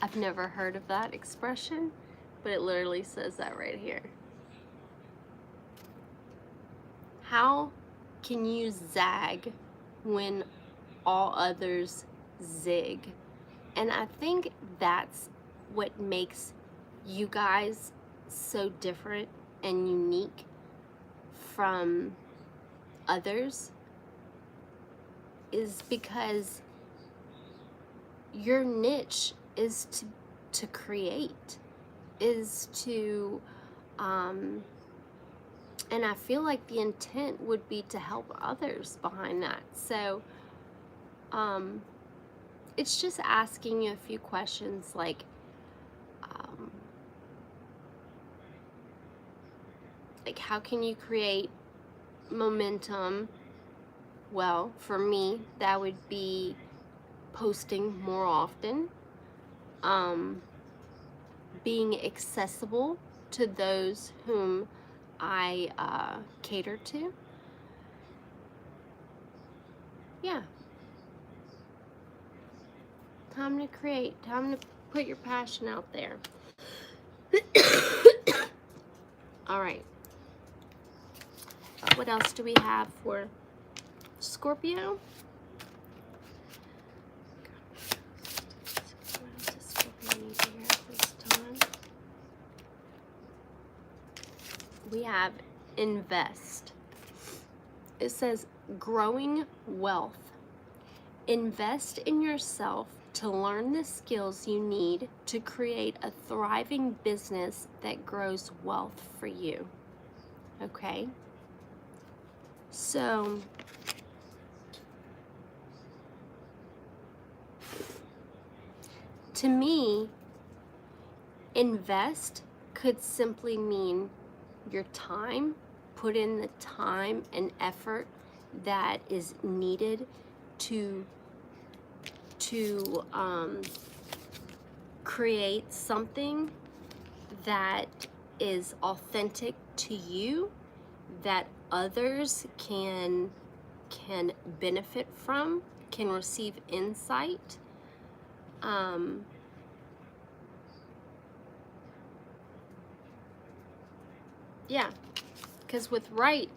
I've never heard of that expression, but it literally says that right here. How can you zag when all others zig. And I think that's what makes you guys so different and unique from others, is because your niche is to create, is to and I feel like the intent would be to help others behind that. So it's just asking you a few questions like how can you create momentum? Well, for me, that would be posting more often, being accessible to those whom I cater to. Yeah. Time to create, time to put your passion out there. All right. What else do we have for Scorpio? What does Scorpio need to hear at this time? We have invest. It says growing wealth. Invest in yourself to learn the skills you need to create a thriving business that grows wealth for you. Okay? So, to me, invest could simply mean your time. Put in the time and effort that is needed to create something that is authentic to you, that others can benefit from, can receive insight. Yeah, because with right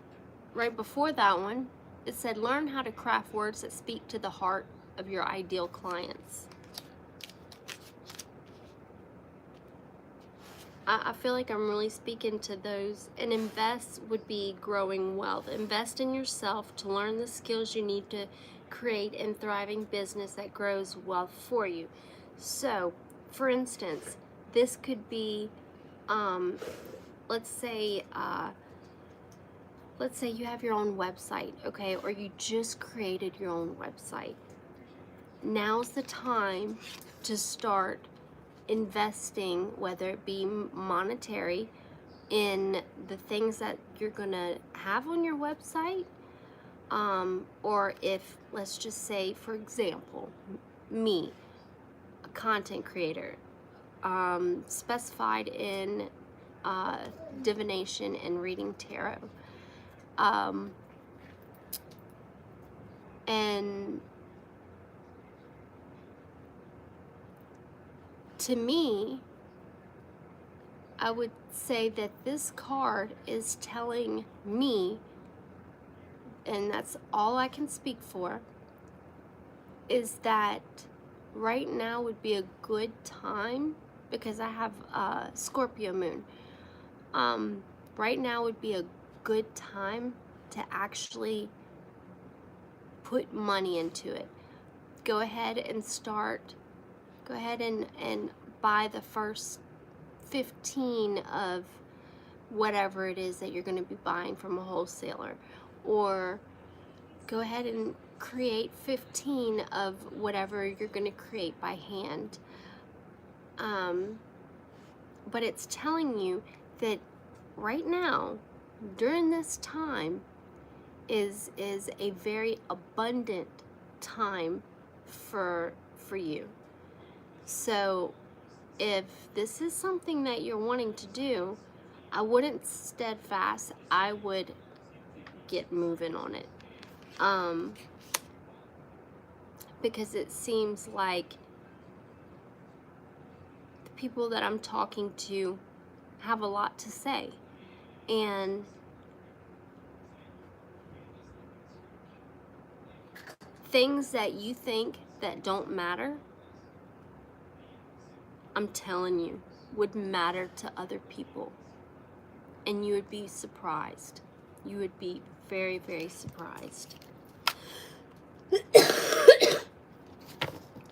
before that one, it said learn how to craft words that speak to the heart of your ideal clients. I feel like I'm really speaking to those. And invest would be growing wealth. Invest in yourself to learn the skills you need to create a thriving business that grows wealth for you. So, for instance, this could be, let's say you have your own website, okay, or you just created your own website. Now's the time to start investing, whether it be monetary, in the things that you're gonna have on your website, or if, let's just say, for example, me, a content creator, specified in divination and reading tarot, and to me, I would say that this card is telling me, and that's all I can speak for, is that right now would be a good time, because I have Scorpio moon. Right now would be a good time to actually put money into it. Go ahead and buy the first 15 of whatever it is that you're going to be buying from a wholesaler, or go ahead and create 15 of whatever you're going to create by hand. But it's telling you that right now, during this time, is a very abundant time for you. So if this is something that you're wanting to do, I wouldn't steadfast, I would get moving on it. Because it seems like the people that I'm talking to have a lot to say. And things that you think that don't matter, I'm telling you, would matter to other people. And you would be surprised. You would be very, very surprised.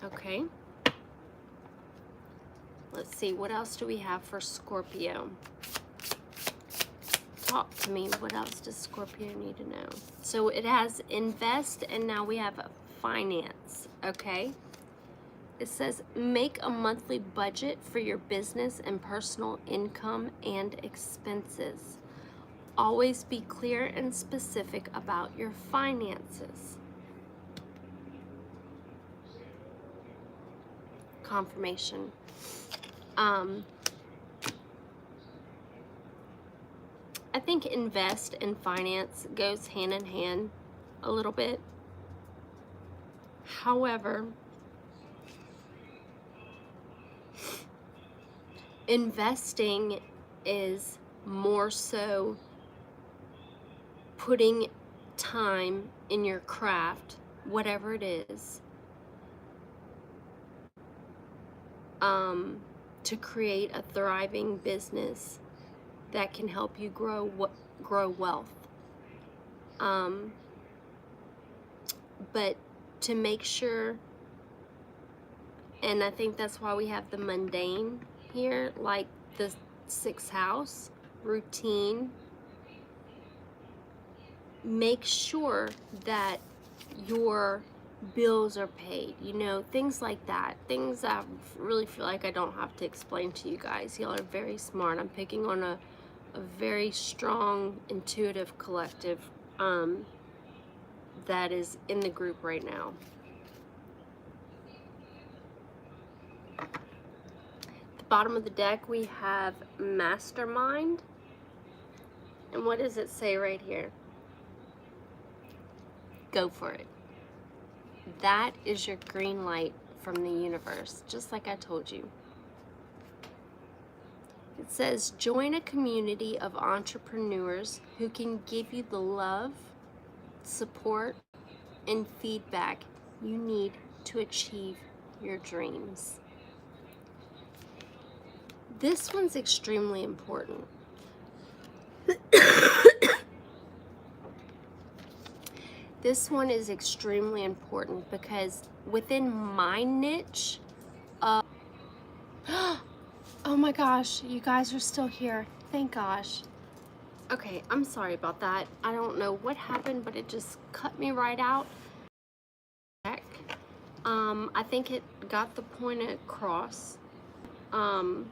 Okay. Let's see, what else do we have for Scorpio? Talk to me. What else does Scorpio need to know? So it has invest, and now we have finance, okay? It says make a monthly budget for your business and personal income and expenses. Always be clear and specific about your finances. Confirmation. I think invest and finance goes hand in hand a little bit. However, investing is more so putting time in your craft, whatever it is, to create a thriving business that can help you grow wealth. But to make sure, and I think that's why we have the mundane here, like the 6th house, routine. Make sure that your bills are paid, you know, things like that. Things that I really feel like I don't have to explain to you guys. Y'all are very smart. I'm picking on a very strong, intuitive collective that is in the group right now. At the bottom of the deck, we have mastermind. And what does it say right here? Go for it. That is your green light from the universe, just like I told you. It says, join a community of entrepreneurs who can give you the love, support, and feedback you need to achieve your dreams. This one's extremely important. This one is extremely important because within my niche, oh my gosh, you guys are still here. Thank gosh. Okay, I'm sorry about that. I don't know what happened, but it just cut me right out. I think it got the point across. At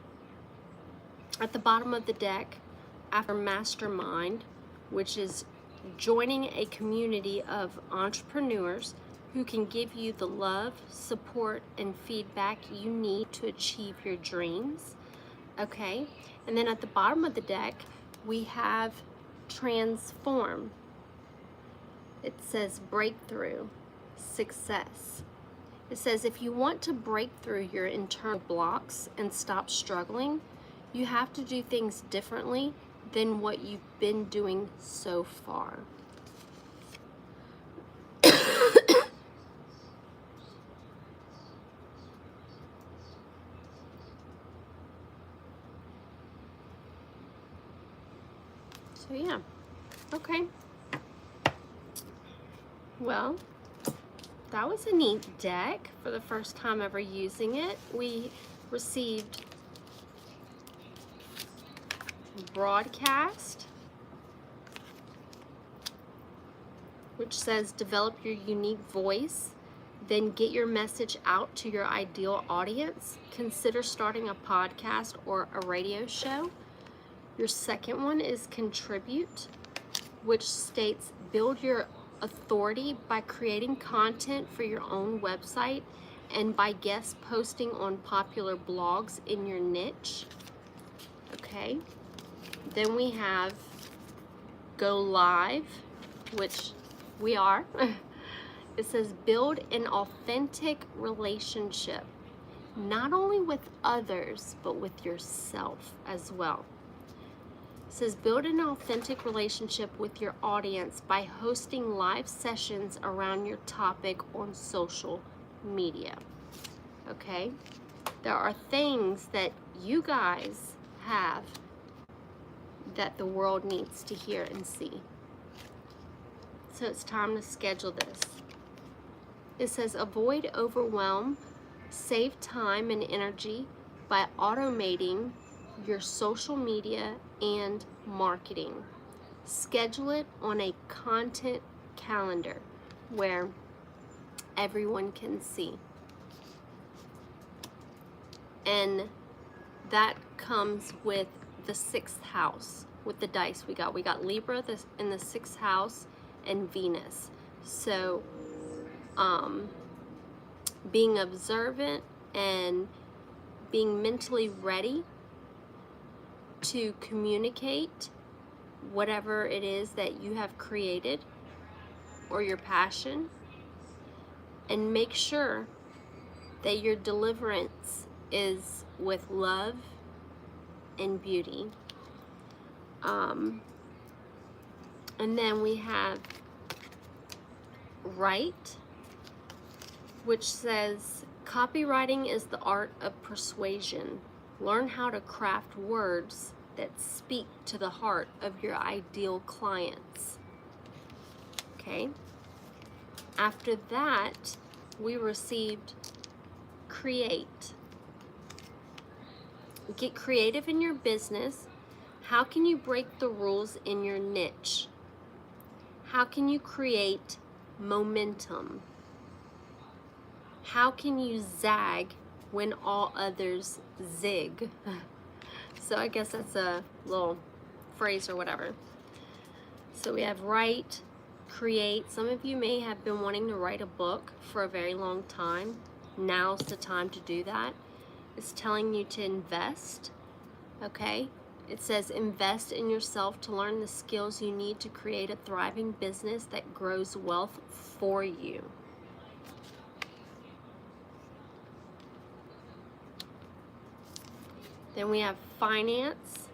the bottom of the deck, after mastermind, which is joining a community of entrepreneurs who can give you the love, support, and feedback you need to achieve your dreams. Okay, and then at the bottom of the deck, we have transform. It says breakthrough, success. It says if you want to break through your internal blocks and stop struggling, you have to do things differently than what you've been doing so far. So yeah, okay. Well, that was a neat deck for the first time ever using it. We received broadcast, which says develop your unique voice, then get your message out to your ideal audience. Consider starting a podcast or a radio show. Your second one is contribute, which states build your authority by creating content for your own website and by guest posting on popular blogs in your niche. Okay. Then we have go live, which we are. It says build an authentic relationship, not only with others, but with yourself as well. says build an authentic relationship with your audience by hosting live sessions around your topic on social media. Okay? There are things that you guys have that the world needs to hear and see. So it's time to schedule this. It says avoid overwhelm, save time and energy by automating your social media and marketing. Schedule it on a content calendar where everyone can see. And that comes with the 6th house with the dice we got. We got Libra in the 6th house and Venus. So being observant and being mentally ready to communicate whatever it is that you have created or your passion, and make sure that your deliverance is with love and beauty. And then we have write, which says copywriting is the art of persuasion. Learn how to craft words that speak to the heart of your ideal clients. Okay. After that, we received create. Get creative in your business. How can you break the rules in your niche? How can you create momentum? How can you zag when all others zig? So I guess that's a little phrase or whatever. So we have write, create. Some of you may have been wanting to write a book for a very long time. Now's the time to do that. It's telling you to invest, okay? It says invest in yourself to learn the skills you need to create a thriving business that grows wealth for you. Then we have finance,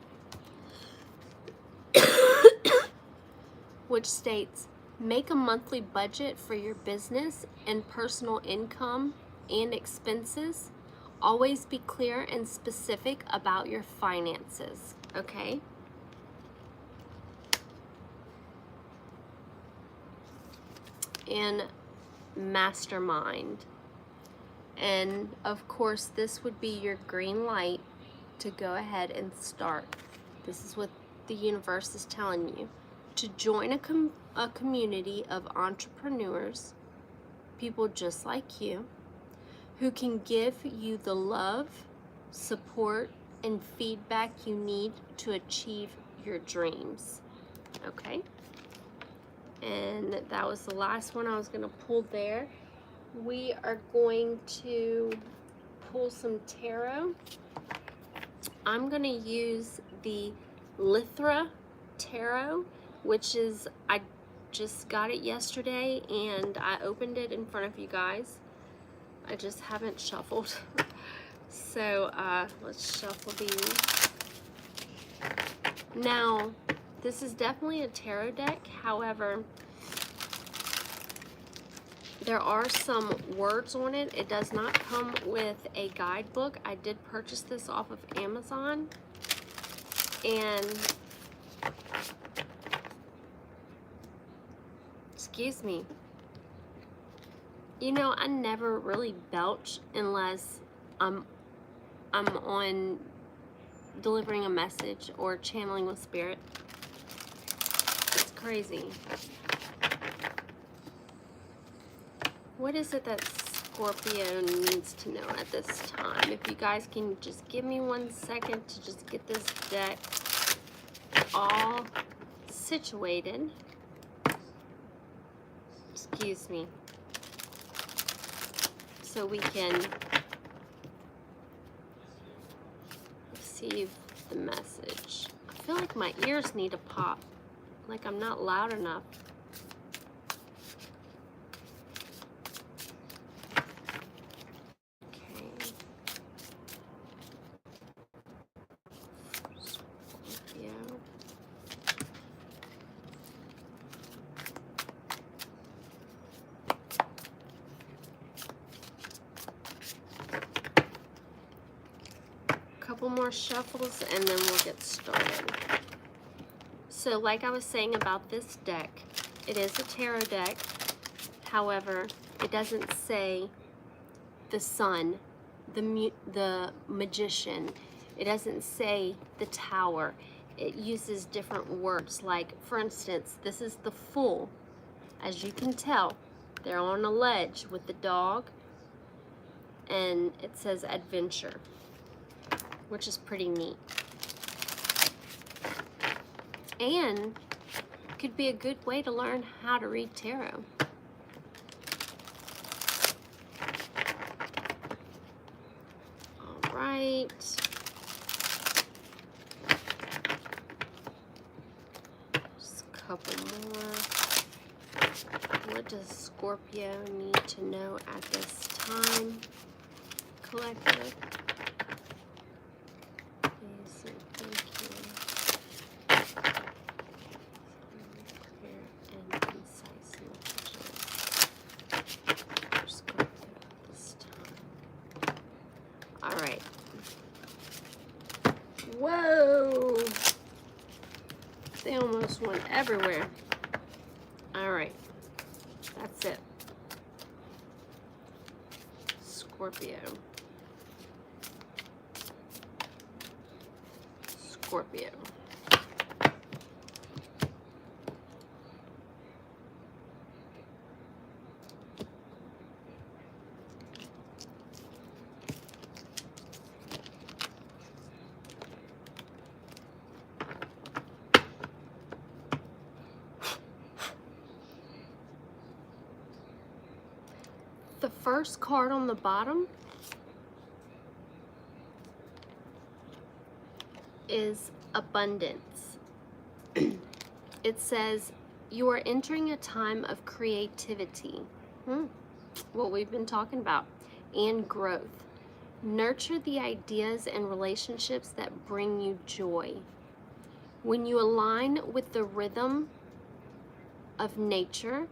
which states make a monthly budget for your business and personal income and expenses. Always be clear and specific about your finances, okay? And mastermind. And of course, this would be your green light to go ahead and start. This is what the universe is telling you. To join a community of entrepreneurs, people just like you, who can give you the love, support, and feedback you need to achieve your dreams. Okay? And that was the last one I was going to pull there. We are going to pull some tarot. I'm going to use the Lithra tarot, which is, I just got it yesterday and I opened it in front of you guys. I just haven't shuffled. So let's shuffle these. Now, this is definitely a tarot deck. However, there are some words on it. It does not come with a guidebook. I did purchase this off of Amazon. And, excuse me. You know, I never really belch unless I'm on delivering a message or channeling with spirit. It's crazy. What is it that Scorpio needs to know at this time? If you guys can just give me 1 second to just get this deck all situated. Excuse me. So we can receive the message. I feel like my ears need to pop. Like I'm not loud enough. Okay. Scorpio. couple more shuffles and then we'll get started. So like I was saying about this deck, it is a tarot deck. However, it doesn't say the sun, the magician. It doesn't say the tower. It uses different words. Like, for instance, this is the Fool. As you can tell, they're on a ledge with the dog, and it says adventure, which is pretty neat. And could be a good way to learn how to read tarot. All right. Just a couple more. What does Scorpio need to know at this time? Collective. Please and thank you. Clear and concise messages for Scorpio at this time. All right. Whoa! They almost went everywhere. All right. That's it. Scorpio. Scorpio. The first card on the bottom is abundance. It says, you are entering a time of creativity. What we've been talking about. And growth. Nurture the ideas and relationships that bring you joy. When you align with the rhythm of nature,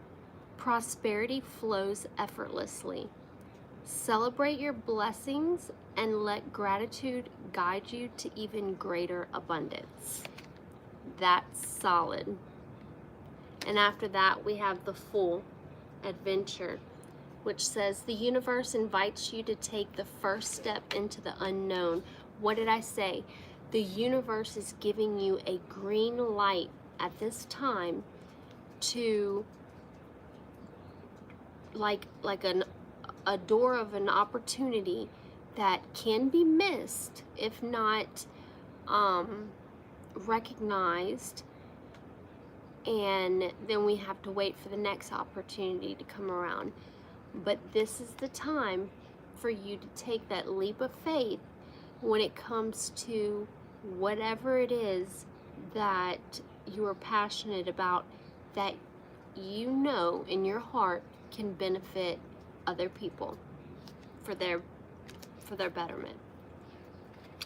prosperity flows effortlessly. Celebrate your blessings and let gratitude guide you to even greater abundance. That's solid. And after that, we have the Fool, adventure, which says the universe invites you to take the first step into the unknown. What did I say? The universe is giving you a green light at this time to like a door of an opportunity that can be missed if not recognized, and then we have to wait for the next opportunity to come around. But this is the time for you to take that leap of faith when it comes to whatever it is that you are passionate about, that you know in your heart can benefit other people for their betterment.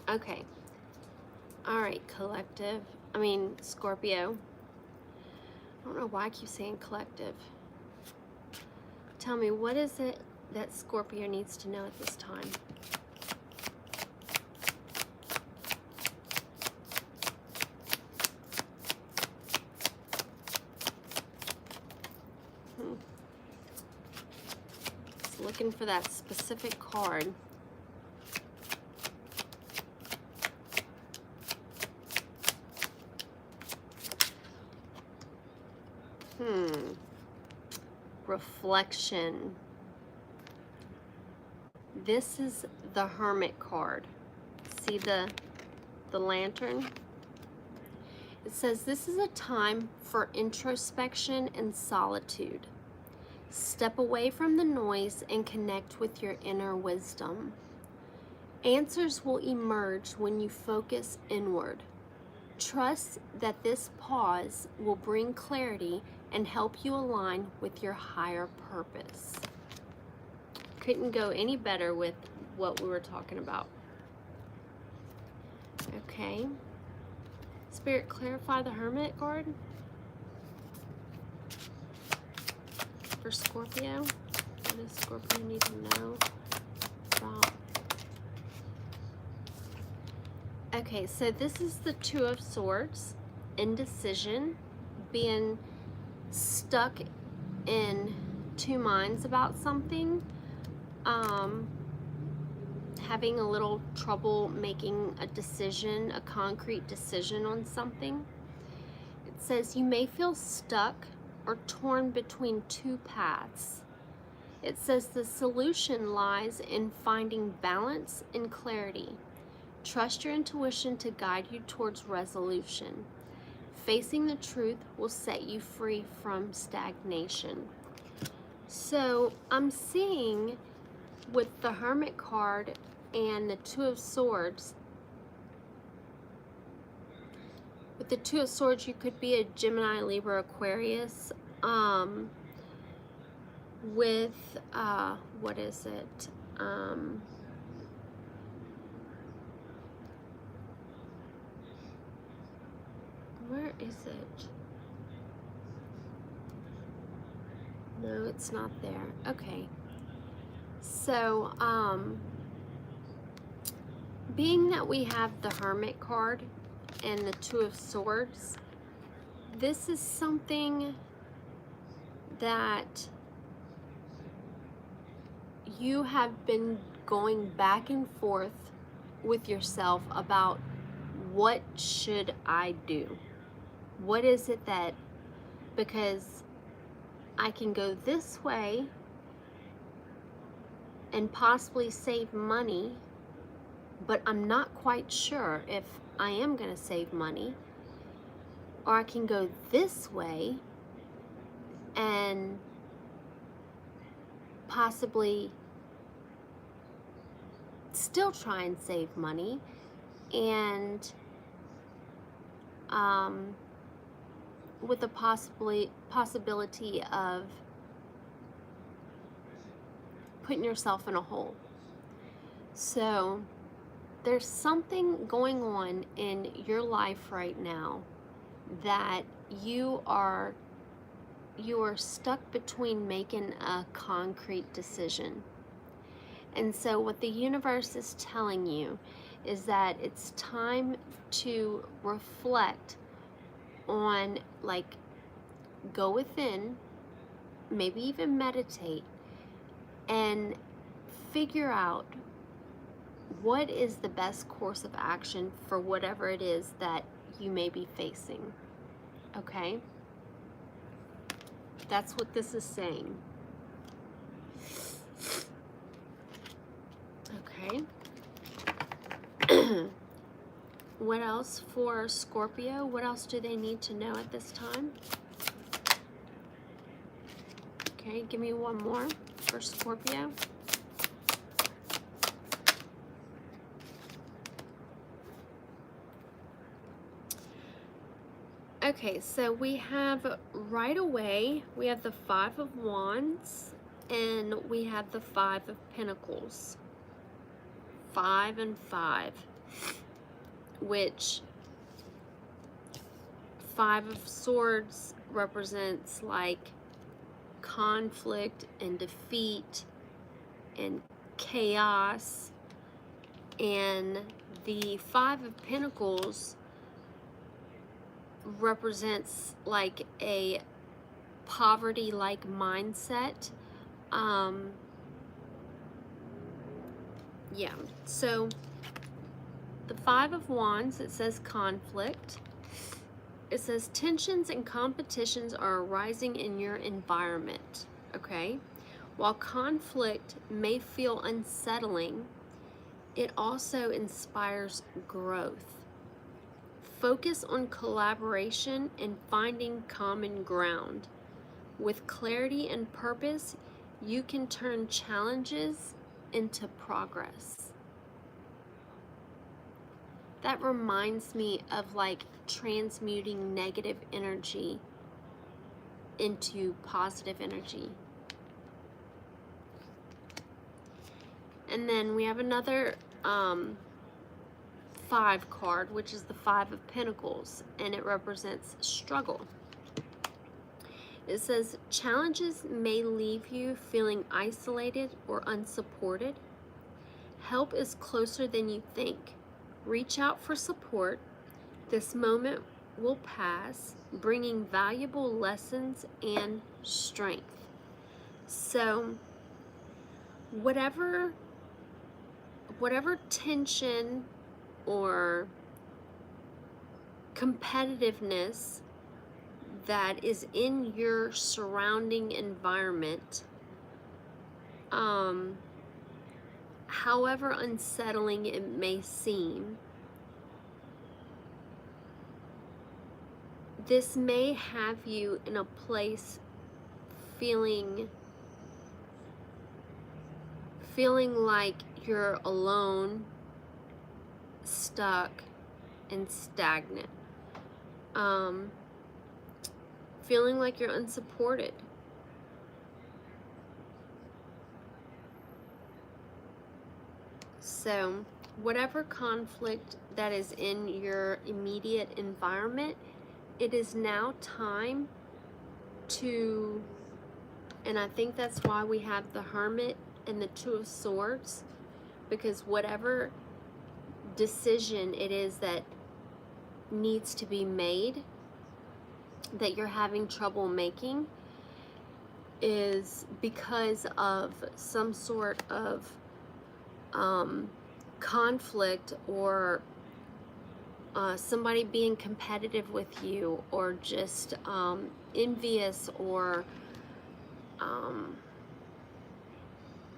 Okay. All right, collective. Scorpio. I don't know why I keep saying collective. Tell me, what is it that Scorpio needs to know at this time? Looking for that specific card. Reflection. This is the Hermit card. See the lantern? It says this is a time for introspection and solitude. Step away from the noise and connect with your inner wisdom. Answers will emerge when you focus inward. Trust that this pause will bring clarity and help you align with your higher purpose. Couldn't go any better with what we were talking about. Okay. Spirit, clarify the Hermit card for Scorpio. What does Scorpio need to know about Okay, so this is the Two of Swords, indecision, being stuck in two minds about something, having a little trouble making a decision, a concrete decision on something. It says you may feel stuck or torn between two paths. It says the solution lies in finding balance and clarity. Trust your intuition to guide you towards resolution. Facing the truth will set you free from stagnation. So I'm seeing with the Hermit card and the Two of Swords, with the Two of Swords, you could be a Gemini, Libra, Aquarius. With, what is it? Where is it? No, it's not there. Okay. So, being that we have the Hermit card and the Two of Swords, this is something that you have been going back and forth with yourself about, what should I do? What is it that, because I can go this way and possibly save money, but I'm not quite sure if I am going to save money, or I can go this way and possibly still try and save money, and with the possibility of putting yourself in a hole. So there's something going on in your life right now that you are stuck between making a concrete decision. And so what the universe is telling you is that it's time to reflect on, like, go within, maybe even meditate, and figure out what is the best course of action for whatever it is that you may be facing. Okay? That's what this is saying. Okay. What else for Scorpio? What else do they need to know at this time? Okay, give me one more for Scorpio. Okay, so we have right away, we have the Five of Wands and we have the Five of Pentacles. 5 and 5, which Five of Swords represents like conflict and defeat and chaos, and the Five of Pentacles represents like a poverty-like mindset. Yeah, so the Five of Wands, it says conflict. It says tensions and competitions are arising in your environment, okay? While conflict may feel unsettling, it also inspires growth. Focus on collaboration and finding common ground. With clarity and purpose, you can turn challenges into progress. That reminds me of like transmuting negative energy into positive energy. And then we have another 5 card, which is the Five of Pentacles, and it represents struggle. It says, challenges may leave you feeling isolated or unsupported. Help is closer than you think. Reach out for support. This moment will pass, bringing valuable lessons and strength. So whatever tension or competitiveness that is in your surrounding environment, however unsettling it may seem, this may have you in a place feeling like you're alone, stuck, and stagnant. Feeling like you're unsupported. So, whatever conflict that is in your immediate environment, it is now time to, and I think that's why we have the Hermit and the Two of Swords, because whatever decision it is that needs to be made, that you're having trouble making, is because of some sort of conflict, or somebody being competitive with you, or just envious, or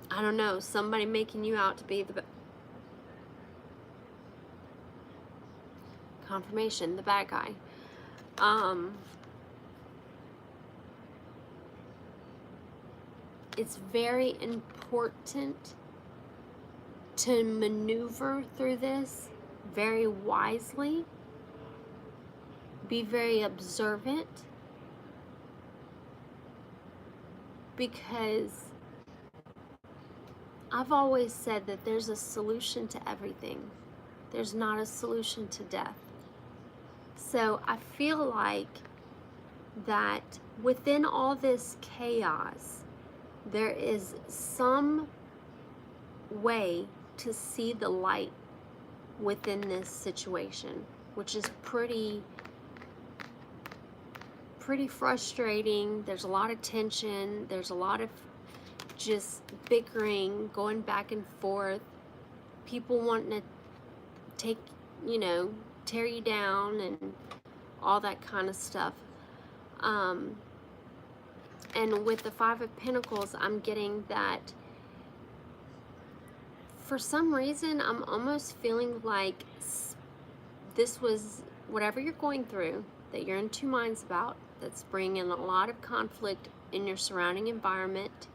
I don't know, somebody making you out to be the confirmation, the bad guy. It's very important to maneuver through this very wisely. Be very observant, because I've always said that there's a solution to everything. There's not a solution to death. So I feel like that within all this chaos, there is some way to see the light within this situation, which is pretty frustrating. There's a lot of tension. There's a lot of just bickering, going back and forth. People wanting to tear you down and all that kind of stuff. And with the Five of Pentacles, I'm getting that for some reason, I'm almost feeling like this was whatever you're going through, that you're in two minds about, that's bringing a lot of conflict in your surrounding environment,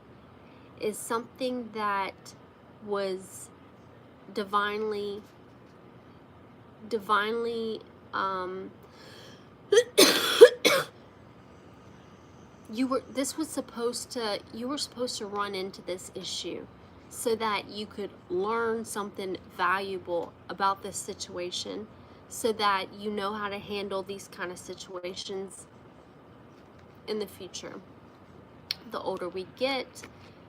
is something that was divinely you were supposed to run into this issue so that you could learn something valuable about this situation, so that you know how to handle these kind of situations in the future. The older we get,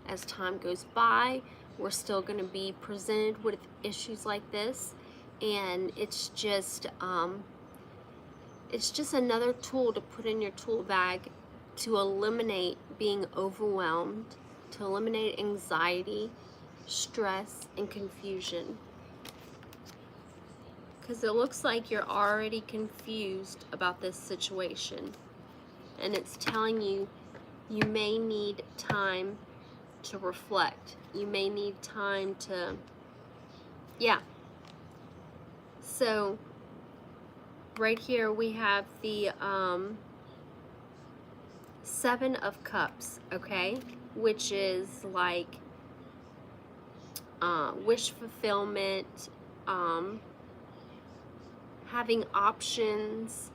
as time goes by, we're still going to be presented with issues like this, and it's just another tool to put in your tool bag to eliminate being overwhelmed, to eliminate anxiety, stress, and confusion. Because it looks like you're already confused about this situation, and it's telling you you may need time to reflect. You may need time to, So right here we have the Seven of Cups, okay, which is like wish fulfillment, having options,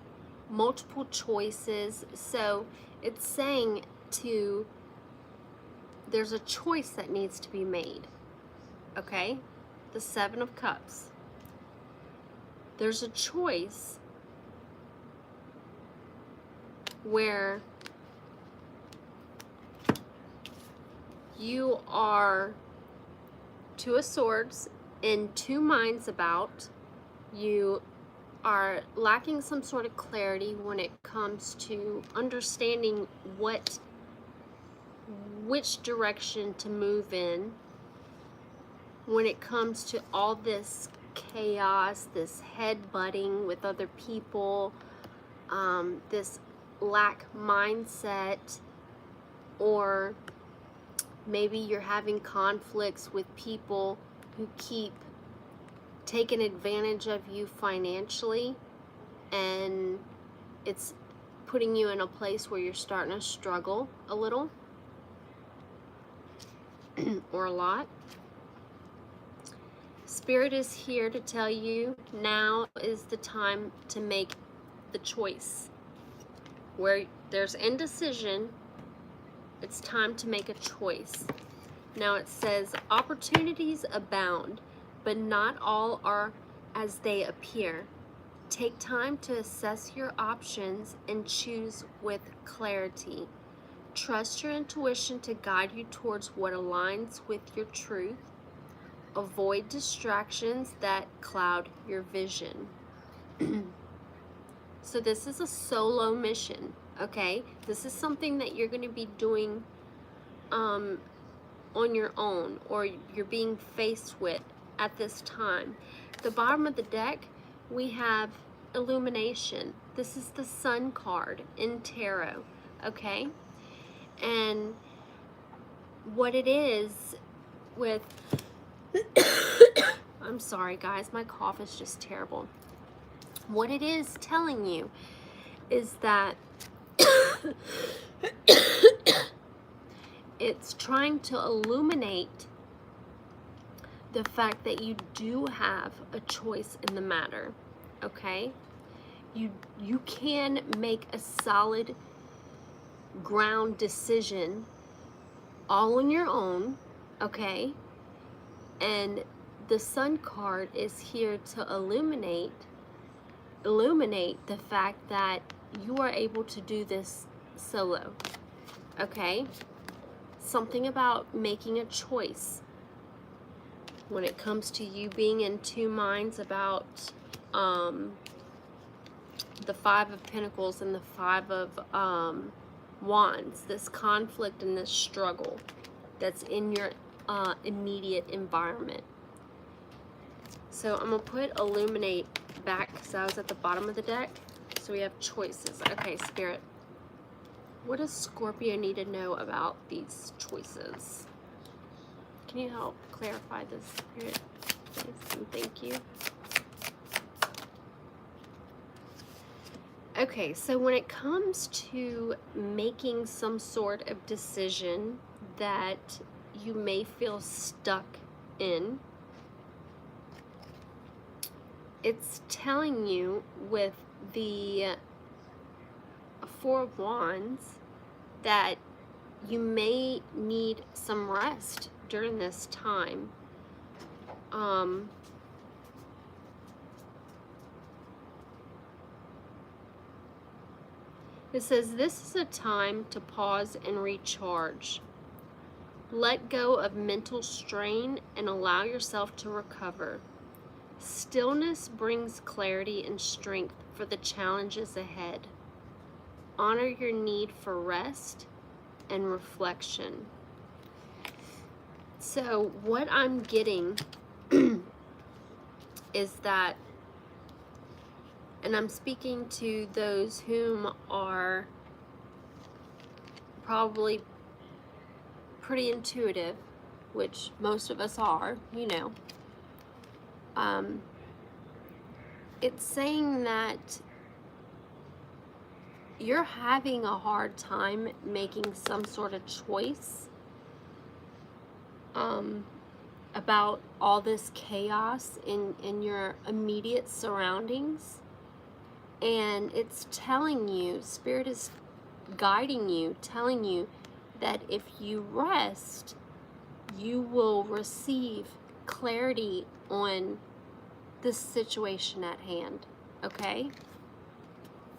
multiple choices. So it's saying there's a choice that needs to be made, okay? The Seven of Cups. There's a choice where you are Two of Swords in two minds about, You are lacking some sort of clarity when it comes to understanding which direction to move in when it comes to all this chaos, this head-butting with other people, this lack mindset, or maybe you're having conflicts with people who keep taking advantage of you financially, and it's putting you in a place where you're starting to struggle a little or a lot. Spirit is here to tell you now is the time to make the choice. Where there's indecision, it's time to make a choice. Now it says opportunities abound, but not all are as they appear. Take time to assess your options and choose with clarity. Trust your intuition to guide you towards what aligns with your truth. Avoid distractions that cloud your vision. So this is a solo mission, okay? This is something that you're going to be doing on your own, or you're being faced with at this time. At the bottom of the deck, we have illumination. This is the Sun card in tarot, okay? And what it is with I'm sorry guys, my cough is just terrible. What it is telling you is that it's trying to illuminate the fact that you do have a choice in the matter, okay? You can make a solid ground decision all on your own, okay? And the Sun card is here to illuminate the fact that you are able to do this solo, okay? Something about making a choice when it comes to you being in two minds about the Five of Pentacles and the Five of Wands, this conflict and this struggle that's in your immediate environment. So I'm going to put illuminate back because I was at the bottom of the deck. So we have choices. Okay, Spirit. What does Scorpio need to know about these choices? Can you help clarify this, Spirit, please? And thank you. Okay, so when it comes to making some sort of decision that you may feel stuck in, it's telling you with the Four of Wands that you may need some rest during this time. It says this is a time to pause and recharge. Let go of mental strain and allow yourself to recover. Stillness brings clarity and strength for the challenges ahead. Honor your need for rest and reflection. So what I'm getting is that, and I'm speaking to those whom are probably pretty intuitive, which most of us are, you know. It's saying that you're having a hard time making some sort of choice about all this chaos in your immediate surroundings. And it's telling you, Spirit is guiding you, telling you that if you rest, you will receive clarity on this situation at hand, okay?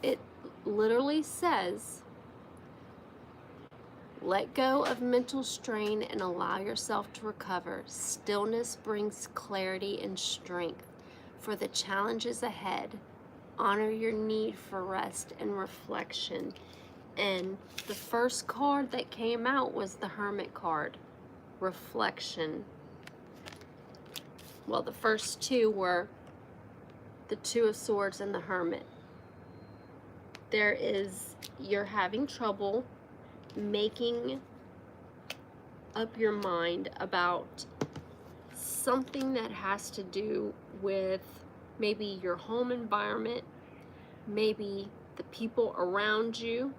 It literally says, let go of mental strain and allow yourself to recover. Stillness brings clarity and strength for the challenges ahead. Honor your need for rest and reflection. And the first card that came out was the Hermit card, reflection. Well, the first two were the Two of Swords and the Hermit. You're having trouble making up your mind about something that has to do with maybe your home environment, maybe the people around you,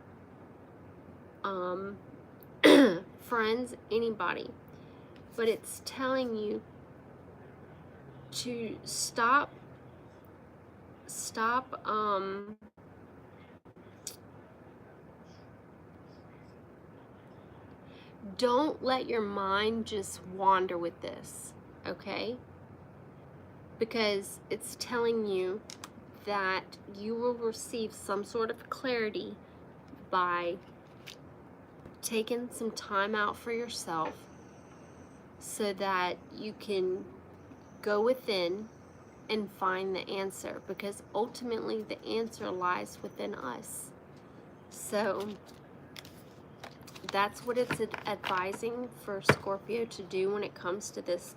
friends, anybody. But it's telling you to stop don't let your mind just wander with this, okay? Because it's telling you that you will receive some sort of clarity by taking some time out for yourself so that you can go within and find the answer, because ultimately the answer lies within us. So that's what it's advising for Scorpio to do when it comes to this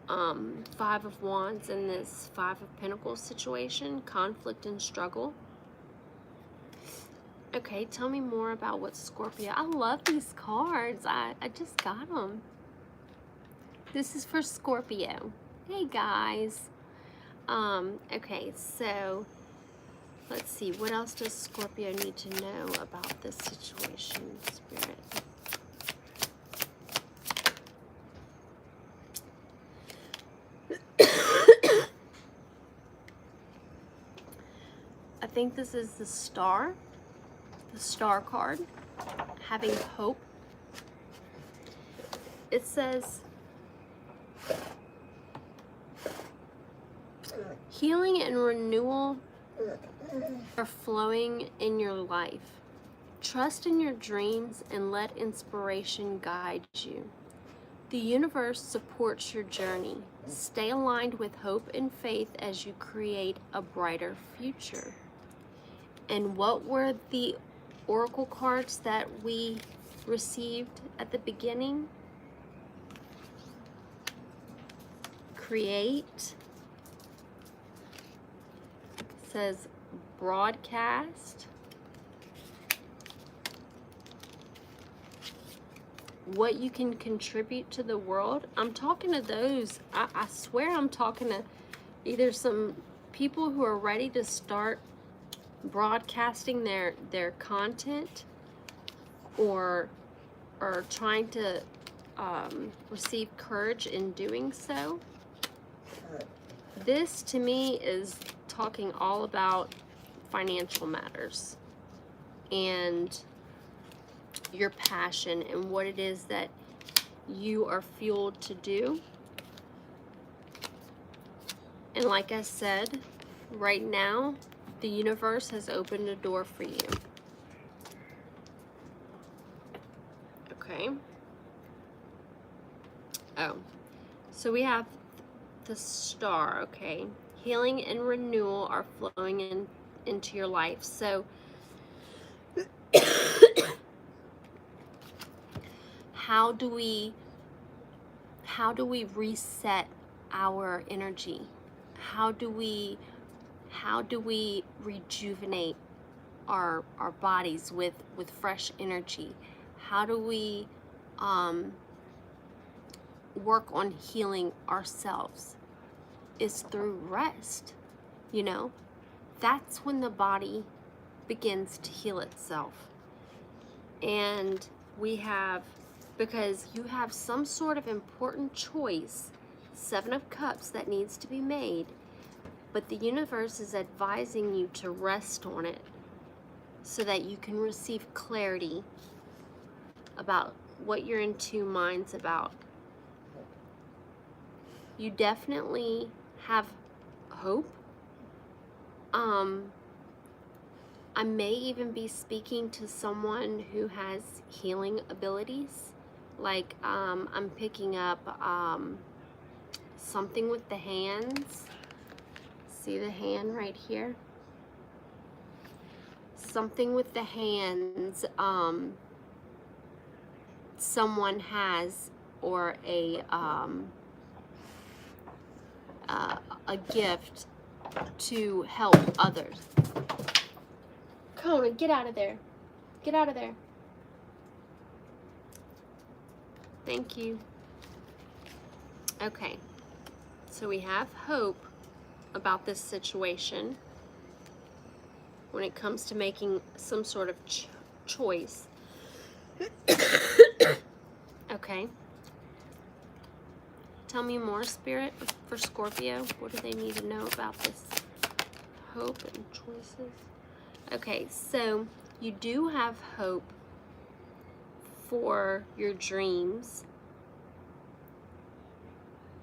Five of Wands and this Five of Pentacles situation, conflict and struggle. Okay, tell me more about what Scorpio. I love these cards. I just got them. This is for Scorpio. Hey guys. Okay, so let's see. What else does Scorpio need to know about this situation, Spirit? I think this is the Star card, having hope. It says, healing and renewal are flowing in your life. Trust in your dreams and let inspiration guide you. The universe supports your journey. Stay aligned with hope and faith as you create a brighter future. And what were the oracle cards that we received at the beginning? Create. It says broadcast. What you can contribute to the world. I'm talking to those. I swear I'm talking to either some people who are ready to start broadcasting their content, or trying to receive courage in doing so. This to me is talking all about financial matters and your passion and what it is that you are fueled to do. And like I said, right now the universe has opened a door for you. Okay. Oh, so we have the Star. Okay, healing and renewal are flowing into your life. So how do we reset our energy? How do we rejuvenate our bodies with fresh energy? How do we work on healing ourselves? Is through rest. You know, that's when the body begins to heal itself. And we have, because you have some sort of important choice, Seven of Cups, that needs to be made, but the universe is advising you to rest on it so that you can receive clarity about what you're in two minds about. You definitely have hope. I may even be speaking to someone who has healing abilities. Like, I'm picking up something with the hands. See the hand right here? Something with the hands, someone has, or a gift to help others. Kona, get out of there. Get out of there. Thank you. Okay, so we have hope about this situation when it comes to making some sort of choice. Okay. Tell me more, Spirit, for Scorpio. What do they need to know about this hope and choices? Okay, so you do have hope for your dreams.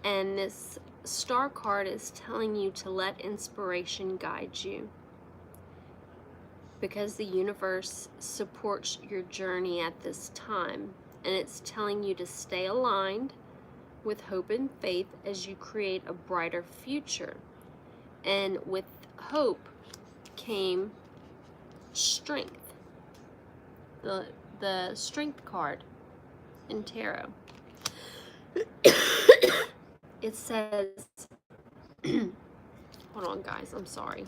And this star card is telling you to let inspiration guide you, because the universe supports your journey at this time, and it's telling you to stay aligned with hope and faith as you create a brighter future. And with hope came strength, the strength card in tarot. It says, hold on guys, I'm sorry.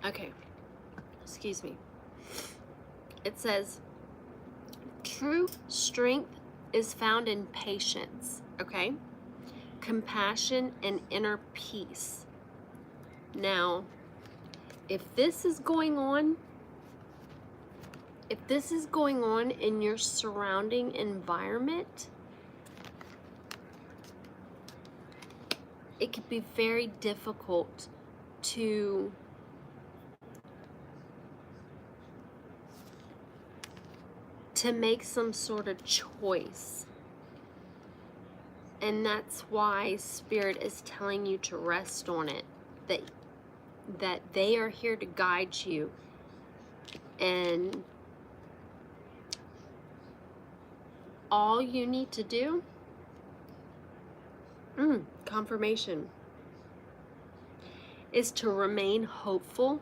Okay, excuse me. It says, true strength is found in patience, okay? Compassion and inner peace. Now, if this is going on in your surrounding environment, it could be very difficult to make some sort of choice. And that's why Spirit is telling you to rest on it, that they are here to guide you, and all you need to do, confirmation, is to remain hopeful.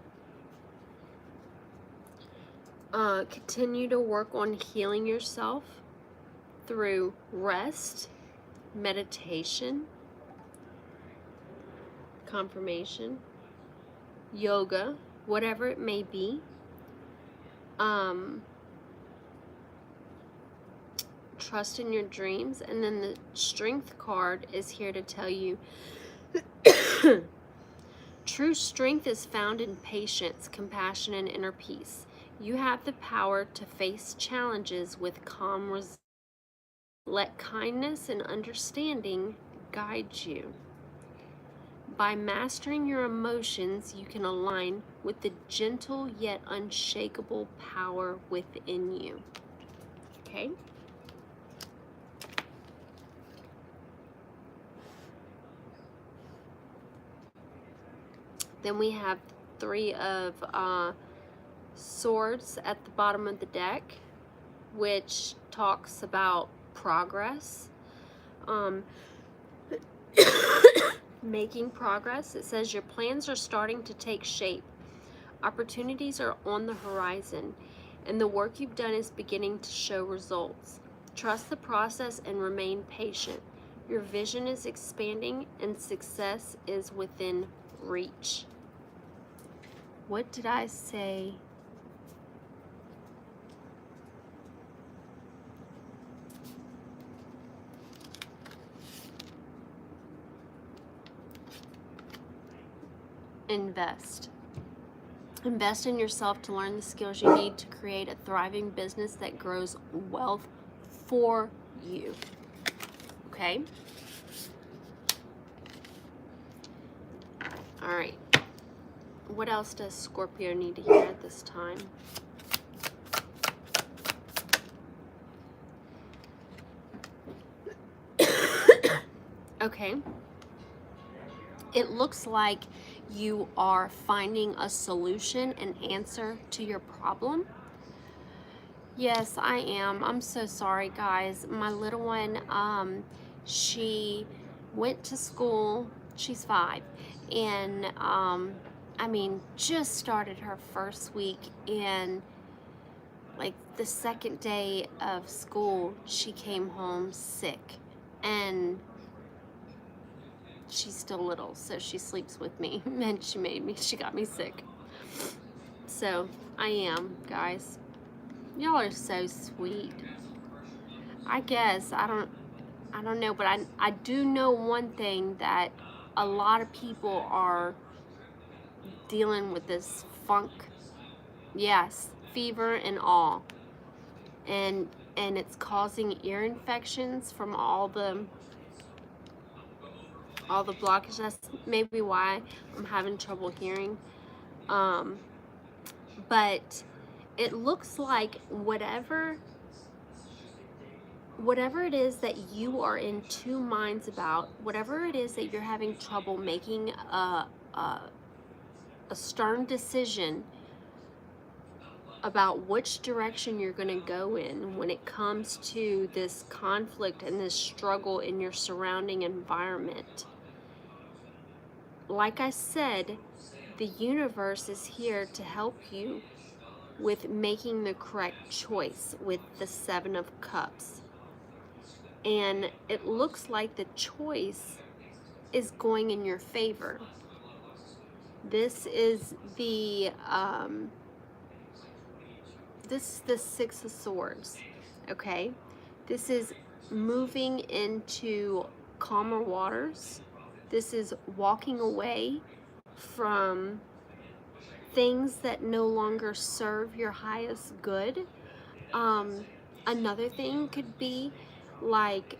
Continue to work on healing yourself through rest, meditation, confirmation, yoga, whatever it may be. Trust in your dreams. And then the strength card is here to tell you true strength is found in patience, compassion, and inner peace. You have the power to face challenges with calm resilience. Let kindness and understanding guide you. By mastering your emotions, you can align with the gentle yet unshakable power within you. Okay? Then we have 3 of Swords at the bottom of the deck, which talks about progress, making progress. It says your plans are starting to take shape. Opportunities are on the horizon, and the work you've done is beginning to show results. Trust the process and remain patient. Your vision is expanding and success is within reach. What did I say? Invest. Invest in yourself to learn the skills you need to create a thriving business that grows wealth for you. Okay? All right. What else does Scorpio need to hear at this time? Okay. It looks like you are finding a solution, an answer to your problem. Yes, I am. I'm so sorry, guys. My little one, she went to school. She's 5, and I mean, just started her first week, and like the second day of school, she came home sick, and she's still little, so she sleeps with me, and she got me sick. So I am, guys. Y'all are so sweet. I guess I don't know, but I do know one thing, that a lot of people are dealing with this funk. Yes, fever and all. And it's causing ear infections from all the blockage. That's maybe why I'm having trouble hearing. But it looks like whatever it is that you are in two minds about, whatever it is that you're having trouble making a stern decision about which direction you're going to go in when it comes to this conflict and this struggle in your surrounding environment. Like I said, the universe is here to help you with making the correct choice with the 7 of Cups. And it looks like the choice is going in your favor. This is the 6 of Swords, okay? This is moving into calmer waters. This is walking away from things that no longer serve your highest good. Another thing could be like,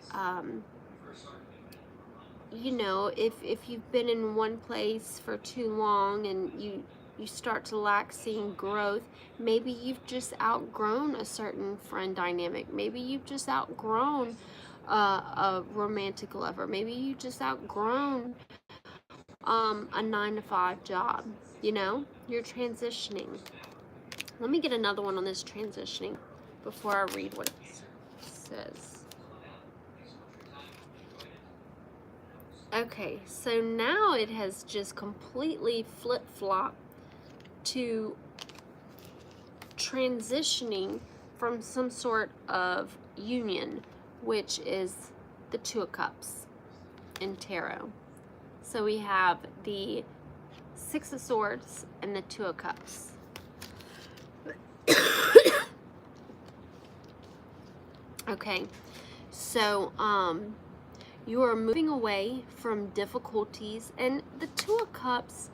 you know, if you've been in one place for too long and you start to lack seeing growth, maybe you've just outgrown a certain friend dynamic. Maybe you've just outgrown a romantic lover. Maybe you just outgrown a 9-to-5 job. You know, you're transitioning. Let me get another one on this transitioning before I read what it says. Okay, so now it has just completely flip-flopped to transitioning from some sort of union, which is the 2 of Cups in tarot. So we have the 6 of Swords and the 2 of Cups. Okay, so you are moving away from difficulties, and the 2 of Cups,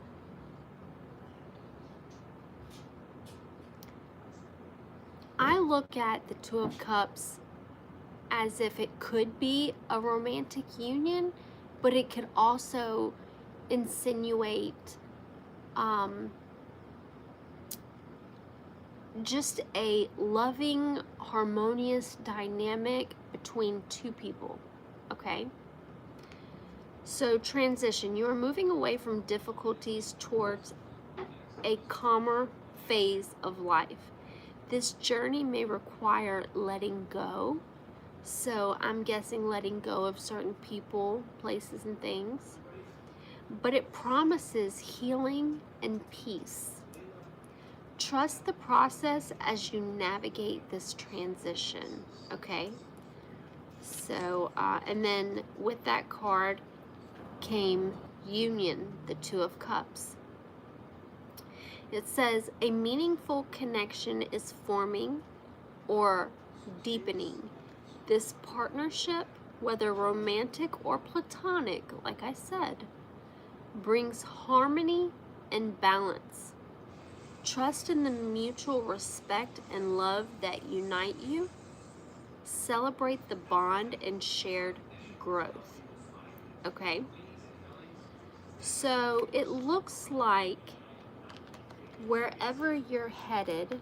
I look at the 2 of Cups as if it could be a romantic union, but it could also insinuate just a loving, harmonious dynamic between two people, okay? So transition, you are moving away from difficulties towards a calmer phase of life. This journey may require letting go. So I'm guessing letting go of certain people, places, and things. But it promises healing and peace. Trust the process as you navigate this transition, okay? So, and then with that card came union, the 2 of Cups. It says a meaningful connection is forming or deepening. This partnership, whether romantic or platonic, like I said, brings harmony and balance. Trust in the mutual respect and love that unite you. Celebrate the bond and shared growth. Okay? So it looks like wherever you're headed,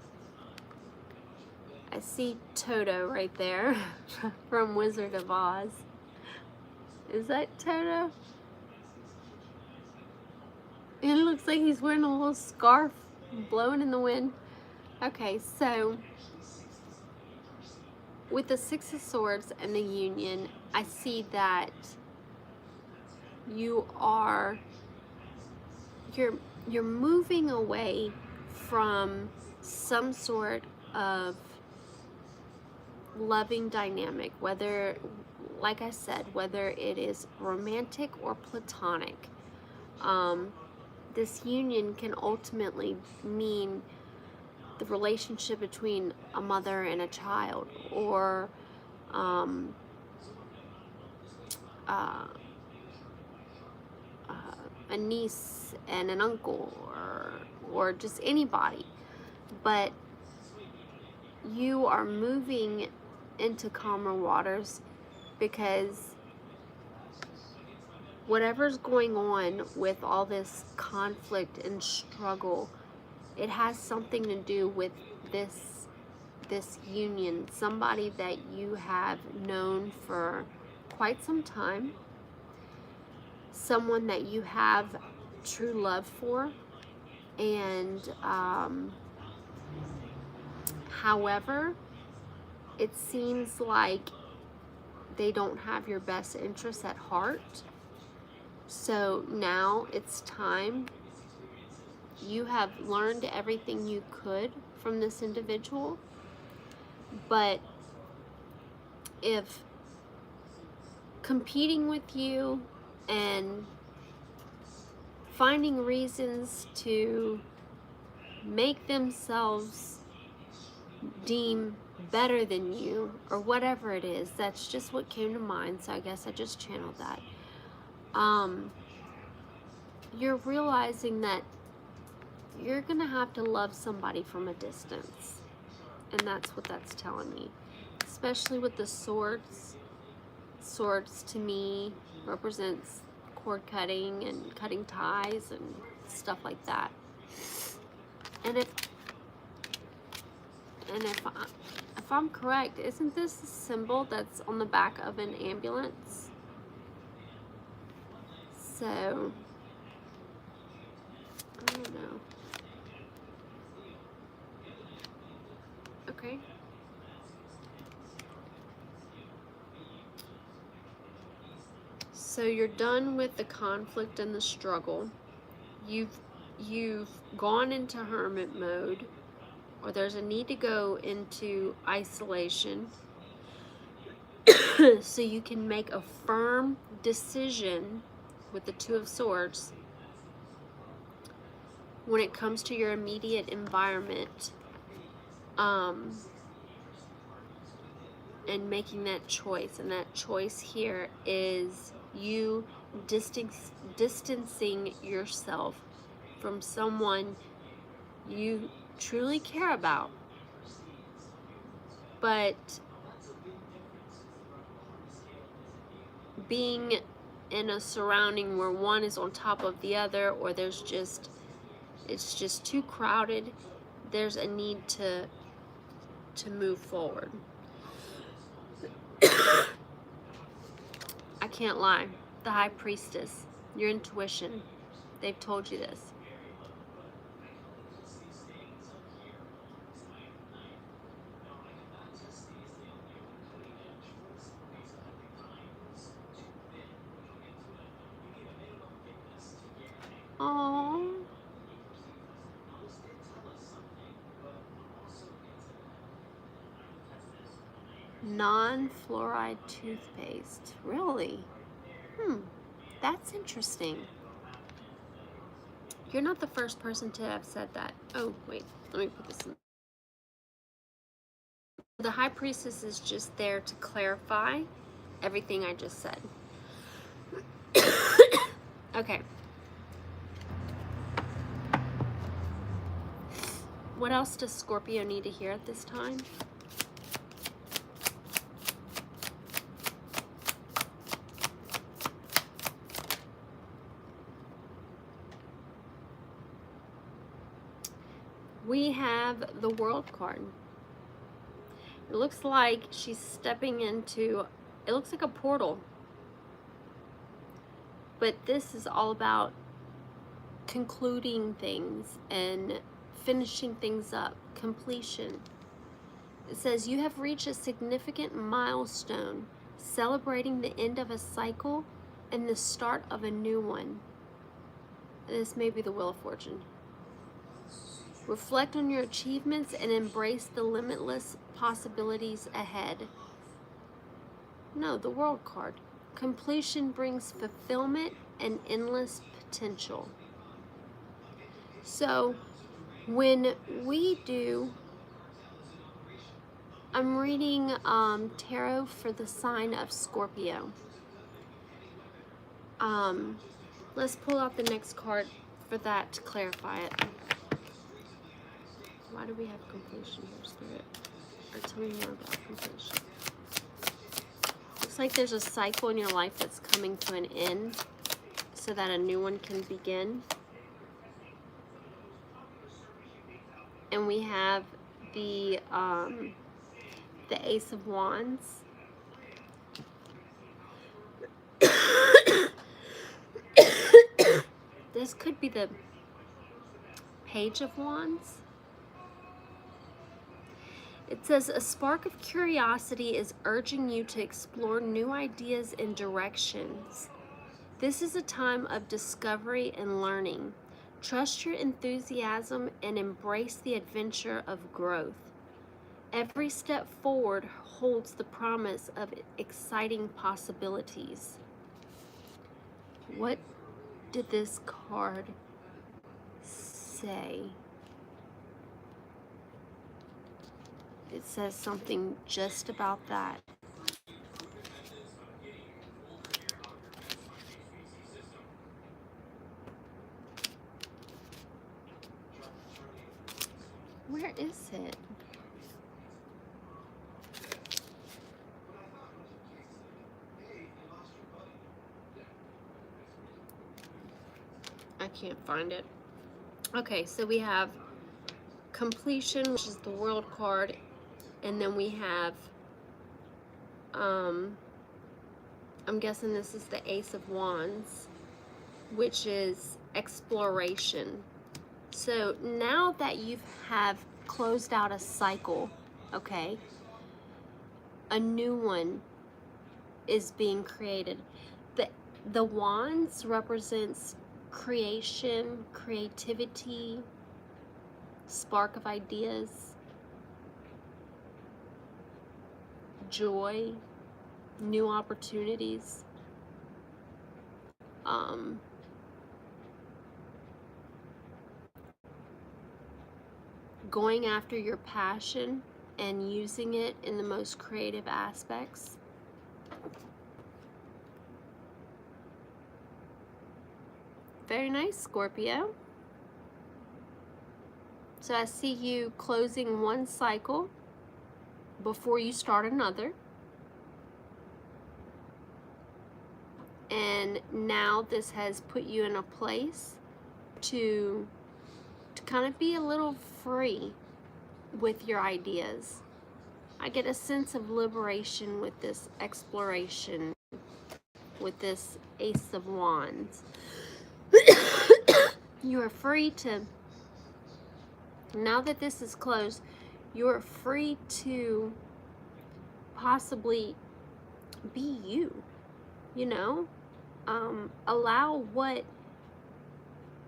I see Toto right there from Wizard of Oz. Is that Toto? It looks like he's wearing a little scarf blowing in the wind. Okay, so with the Six of Swords and the Union, I see that you're moving away from some sort of loving dynamic, whether, like I said, whether it is romantic or platonic. This union can ultimately mean the relationship between a mother and a child, or a niece and an uncle, or just anybody. But you are moving into calmer waters because whatever's going on with all this conflict and struggle, it has something to do with this union, somebody that you have known for quite some time, someone that you have true love for, and however, it seems like they don't have your best interests at heart. So now it's time. You have learned everything you could from this individual, but if competing with you and finding reasons to make themselves deem better than you, or whatever it is, that's just what came to mind, so I guess I just channeled that. You're realizing that you're gonna have to love somebody from a distance, and that's what that's telling me, especially with the swords. Swords to me represents cord cutting and cutting ties and stuff like that. And if I'm correct, isn't this a symbol that's on the back of an ambulance? So I don't know. Okay. So you're done with the conflict and the struggle. You've gone into hermit mode, or there's a need to go into isolation so you can make a firm decision with the Two of Swords when it comes to your immediate environment, and making that choice. And that choice here is you distancing yourself from someone you truly care about, but being in a surrounding where one is on top of the other, or it's just too crowded, there's a need to move forward. I can't lie. The High Priestess, your intuition, they've told you this. Aww. Non-fluoride toothpaste. Really? That's interesting. You're not the first person to have said that. Oh, wait. Let me put this in. The High Priestess is just there to clarify everything I just said. Okay. What else does Scorpio need to hear at this time? We have the World card. It looks like she's stepping into, it looks like a portal. But this is all about concluding things and finishing things up, completion. It says, you have reached a significant milestone, celebrating the end of a cycle and the start of a new one. This may be the Wheel of Fortune. Reflect on your achievements and embrace the limitless possibilities ahead. No, the World card. Completion brings fulfillment and endless potential. So, when we do, I'm reading tarot for the sign of Scorpio. Let's pull out the next card for that to clarify it. Why do we have completion here, Spirit? Or tell me more about completion. Looks like there's a cycle in your life that's coming to an end so that a new one can begin. And we have the Ace of Wands. This could be the Page of Wands. It says, a spark of curiosity is urging you to explore new ideas and directions. This is a time of discovery and learning. Trust your enthusiasm and embrace the adventure of growth. Every step forward holds the promise of exciting possibilities. What did this card say? It says something just about that. Where is it? I can't find it. Okay, so we have completion, which is the World card, and then we have, I'm guessing this is the Ace of Wands, which is exploration. So now that you have closed out a cycle, okay, a new one is being created. The wands represents creation, creativity, spark of ideas, joy, new opportunities. Going after your passion and using it in the most creative aspects. Very nice, Scorpio. So I see you closing one cycle before you start another. And now this has put you in a place to kind of be a little free with your ideas. I get a sense of liberation with this exploration, with this Ace of Wands. You are free to, now that this is closed, you are free to possibly be you know? Allow what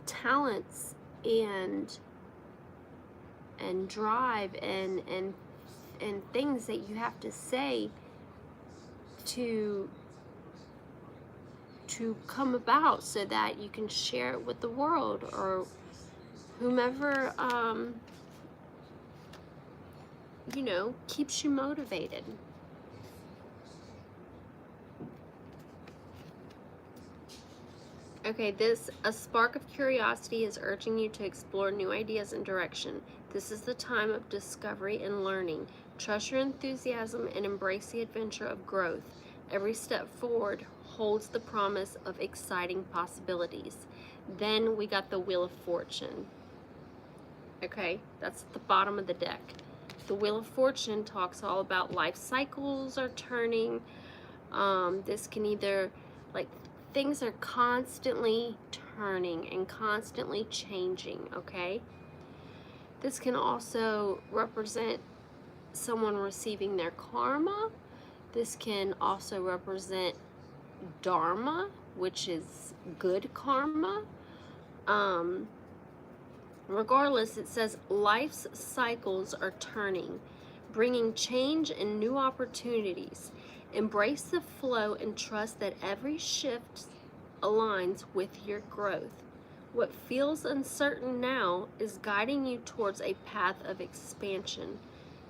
talents and drive and things that you have to say to come about, so that you can share it with the world or whomever you know, keeps you motivated. Okay, a spark of curiosity is urging you to explore new ideas and direction. This is the time of discovery and learning. Trust your enthusiasm and embrace the adventure of growth. Every step forward holds the promise of exciting possibilities. Then we got the Wheel of Fortune. Okay, that's at the bottom of the deck. The Wheel of Fortune talks all about life cycles are turning. This can either, like, things are constantly turning and constantly changing, okay? This can also represent someone receiving their karma. This can also represent dharma, which is good karma. Regardless, it says life's cycles are turning, bringing change and new opportunities. Embrace the flow and trust that every shift aligns with your growth. What feels uncertain now is guiding you towards a path of expansion.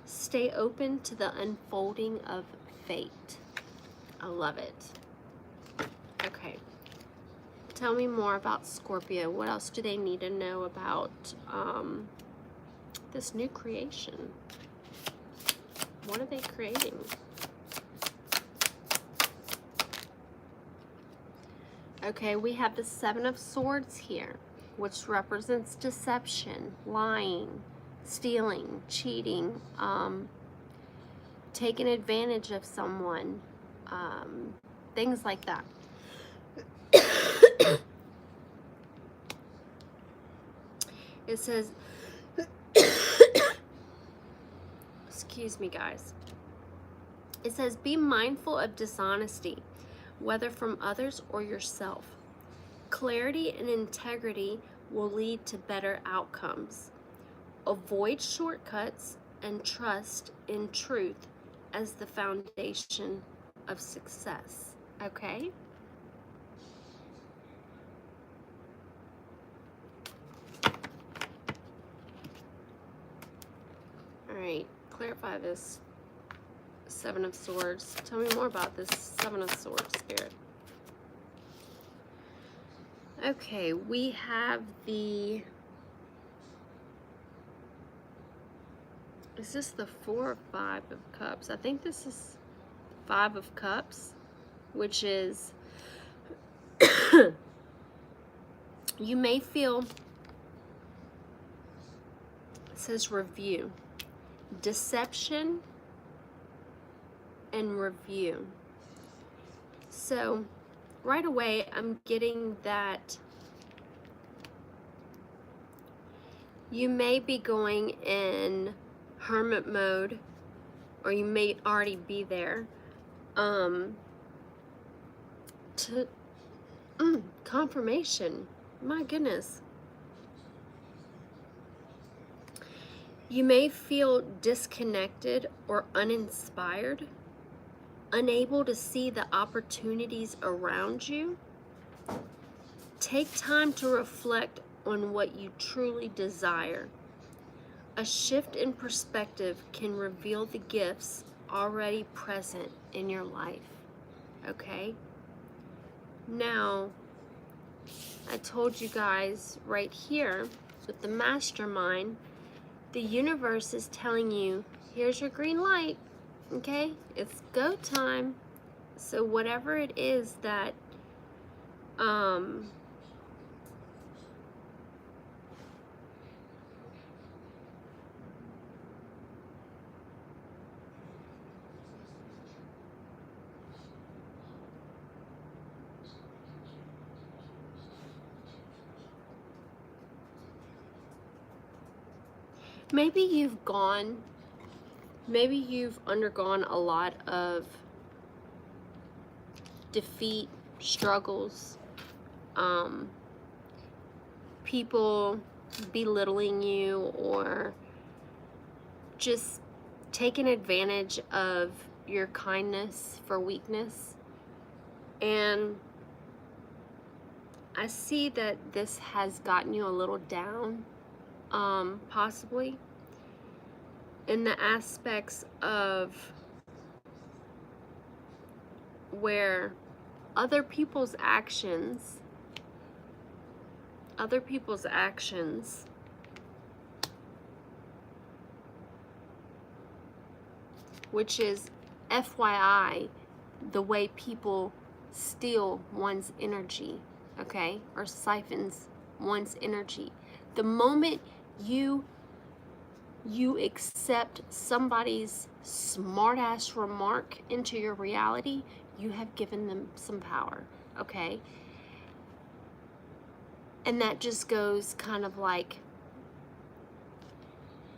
Stay open to the unfolding of fate. I love it. Okay. Tell me more about Scorpio. What else do they need to know about this new creation? What are they creating? Okay, we have the Seven of Swords here, which represents deception, lying, stealing, cheating, taking advantage of someone, things like that. It says, excuse me guys, it says be mindful of dishonesty, whether from others or yourself. Clarity and integrity will lead to better outcomes. Avoid shortcuts and trust in truth as the foundation of success. Okay? Alright, clarify this Seven of Swords. Tell me more about this Seven of Swords, Spirit. Okay, we have the... Is this the 4 or 5 of Cups? I think this is 5 of Cups, which is... you may feel... It says review. Deception and review. So right away I'm getting that you may be going in hermit mode, or you may already be there, to confirmation. My goodness. You may feel disconnected or uninspired, unable to see the opportunities around you. Take time to reflect on what you truly desire. A shift in perspective can reveal the gifts already present in your life. Okay? Now, I told you guys right here with the mastermind, the universe is telling you, here's your green light, okay? It's go time. So whatever it is that, maybe you've undergone a lot of defeat, struggles, people belittling you or just taking advantage of your kindness for weakness. And I see that this has gotten you a little down, possibly in the aspects of where other people's actions, which is FYI, the way people steal one's energy, okay, or siphons one's energy. The moment you accept somebody's smart-ass remark into your reality, you have given them some power, okay? And that just goes kind of like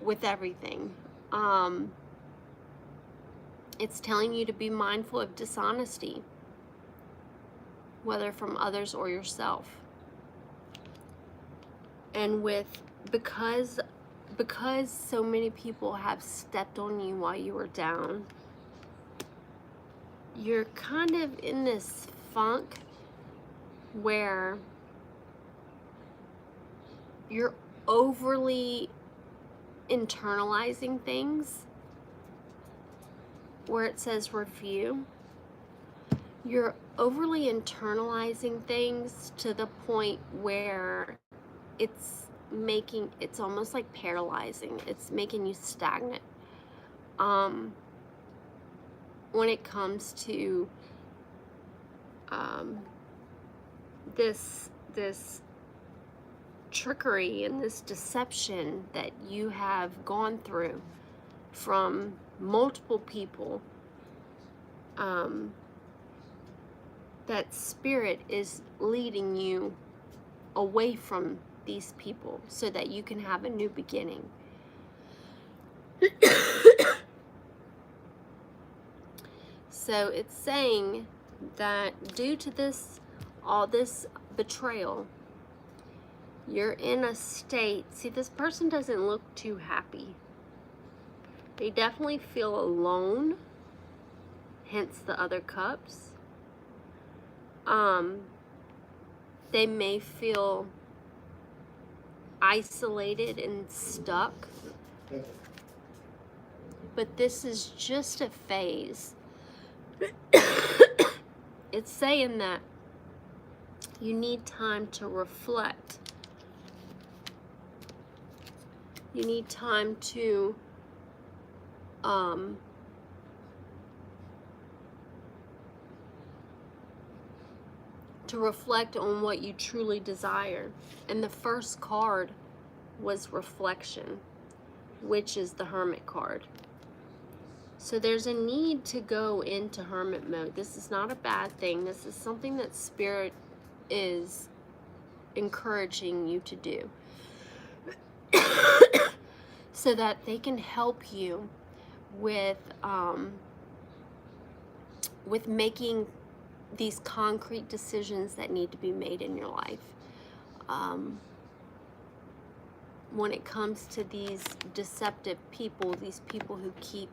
with everything. It's telling you to be mindful of dishonesty, whether from others or yourself. And because so many people have stepped on you while you were down, you're kind of in this funk where you're overly internalizing things. Where it says review, you're overly internalizing things to the point where it's almost like paralyzing. It's making you stagnant. When it comes to this trickery and this deception that you have gone through from multiple people, that spirit is leading you away from these people so that you can have a new beginning. So it's saying that due to all this betrayal, you're in a state. See, this person doesn't look too happy. They definitely feel alone, hence the other cups. They may feel isolated and stuck, but this is just a phase. It's saying that you need time to reflect. You need time to reflect on what you truly desire. And the first card was reflection, which is the Hermit card. So there's a need to go into hermit mode. This is not a bad thing. This is something that Spirit is encouraging you to do. So that they can help you with making these concrete decisions that need to be made in your life. When it comes to these deceptive people, these people who keep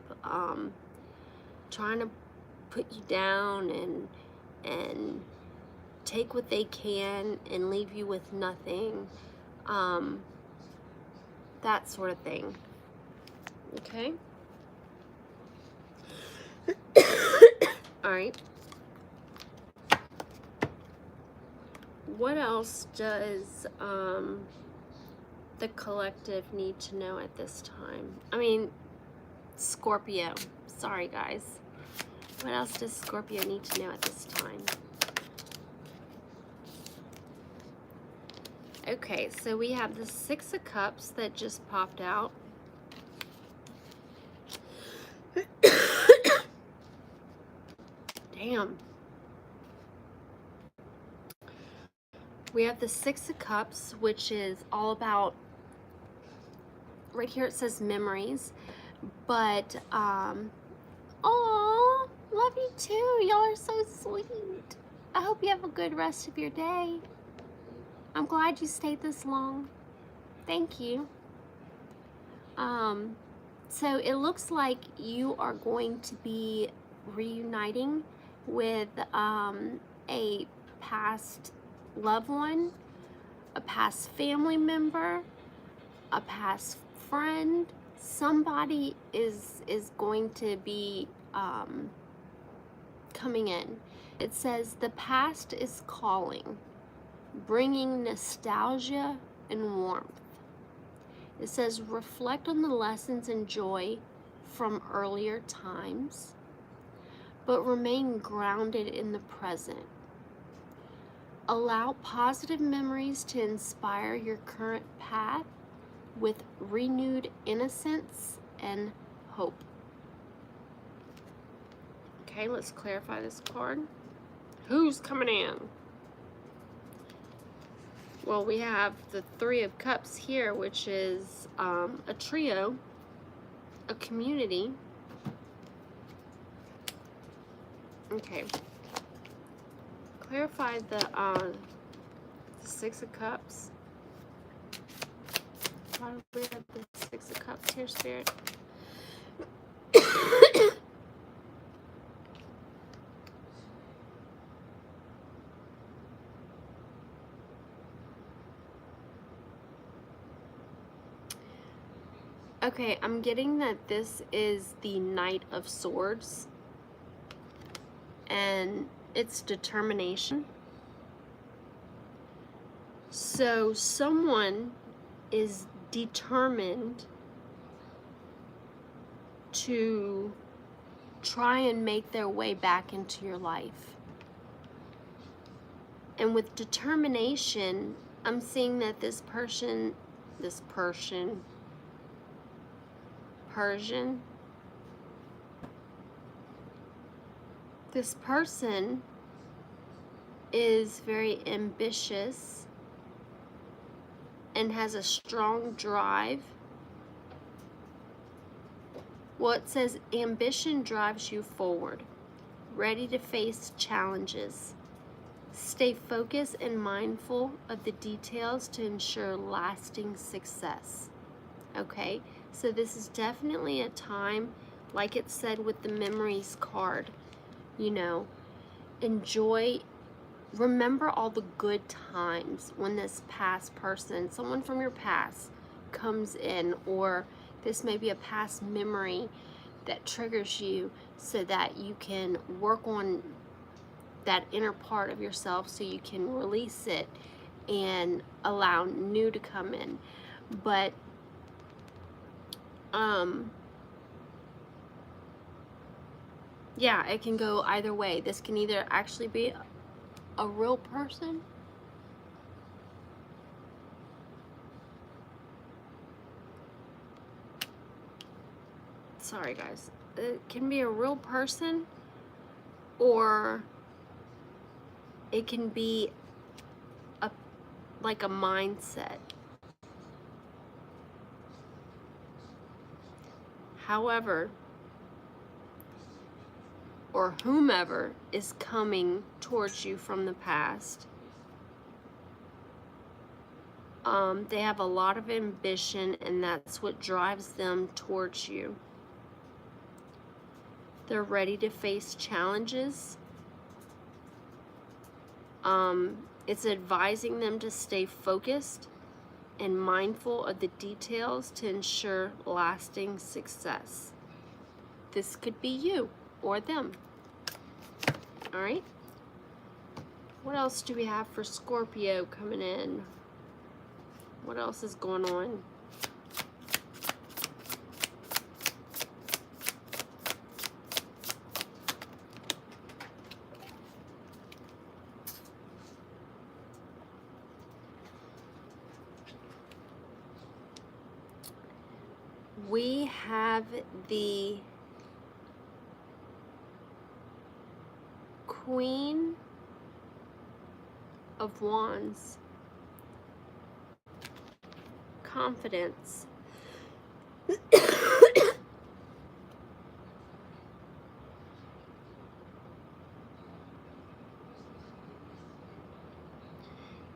trying to put you down and take what they can and leave you with nothing, that sort of thing. Okay? All right. What else does the collective need to know at this time? I mean, Scorpio. Sorry, guys. What else does Scorpio need to know at this time? Okay, so we have the Six of Cups that just popped out. Damn. We have the Six of Cups, which is all about, right here it says memories, but, oh, love you too. Y'all are so sweet. I hope you have a good rest of your day. I'm glad you stayed this long. Thank you. So it looks like you are going to be reuniting with a past loved one, a past family member, a past friend. Somebody is going to be coming in. It says the past is calling, bringing nostalgia and warmth. It says reflect on the lessons and joy from earlier times, but remain grounded in the present. Allow positive memories to inspire your current path with renewed innocence and hope. Okay, let's clarify this card. Who's coming in? Well, we have the Three of Cups here, which is a trio, a community. Okay. Clarify the Six of Cups. Why do we have the Six of Cups here, Spirit? Okay, I'm getting that this is the Knight of Swords, and it's determination. So someone is determined to try and make their way back into your life. And with determination, I'm seeing that this Persian, this person is very ambitious and has a strong drive. Well, it says ambition drives you forward, ready to face challenges. Stay focused and mindful of the details to ensure lasting success. Okay, so this is definitely a time, like it said with the memories card, you know, enjoy, remember all the good times when this past person, someone from your past, comes in, or this may be a past memory that triggers you so that you can work on that inner part of yourself so you can release it and allow new to come in. But yeah, it can go either way. This can either actually be a real person, sorry guys, it can be a real person, or it can be like a mindset. However, or whomever is coming towards you from the past, they have a lot of ambition, and that's what drives them towards you. They're ready to face challenges. It's advising them to stay focused and mindful of the details to ensure lasting success. This could be you or them. All right. What else do we have for Scorpio coming in? What else is going on? We have the Queen of Wands. Confidence.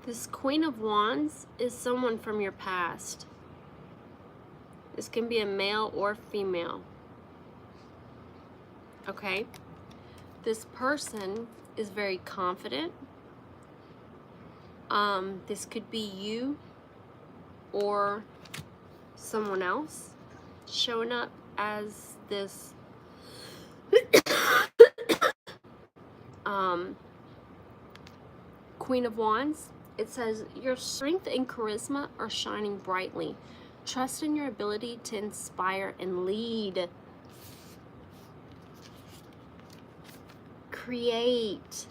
This Queen of Wands is someone from your past. This can be a male or female. Okay? This person is very confident. This could be you or someone else showing up as this Queen of Wands. It says, your strength and charisma are shining brightly. Trust in your ability to inspire and lead. Create.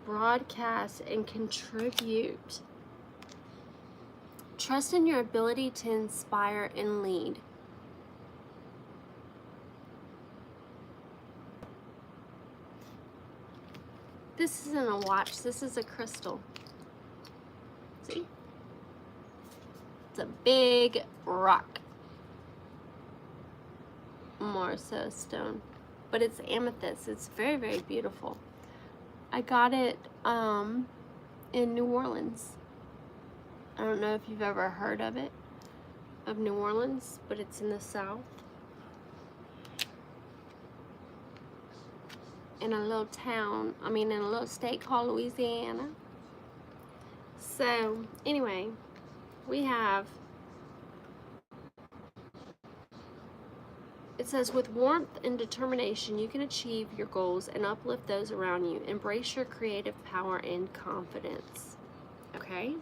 Broadcast and contribute. Trust in your ability to inspire and lead. This isn't a watch, this is a crystal. See? It's a big rock. More so stone. But it's amethyst. It's very, very beautiful. I got it in New Orleans. I don't know if you've ever heard of it, of New Orleans, but it's in the South. In a little town, in a little state called Louisiana. So, anyway, we have, it says, with warmth and determination, you can achieve your goals and uplift those around you. Embrace your creative power and confidence. Okay?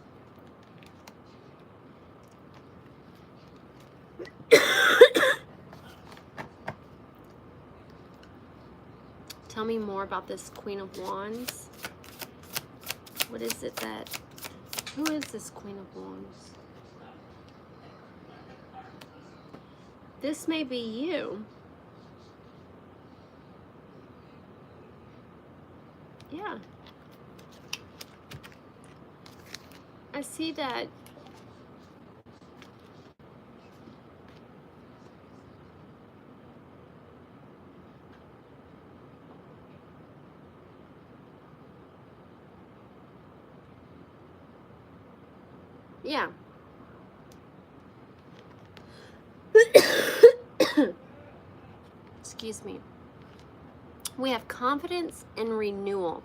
Tell me more about this Queen of Wands. What is it that... Who is this Queen of Wands? This may be you. Yeah. I see that. Yeah. Excuse me. We have confidence and renewal.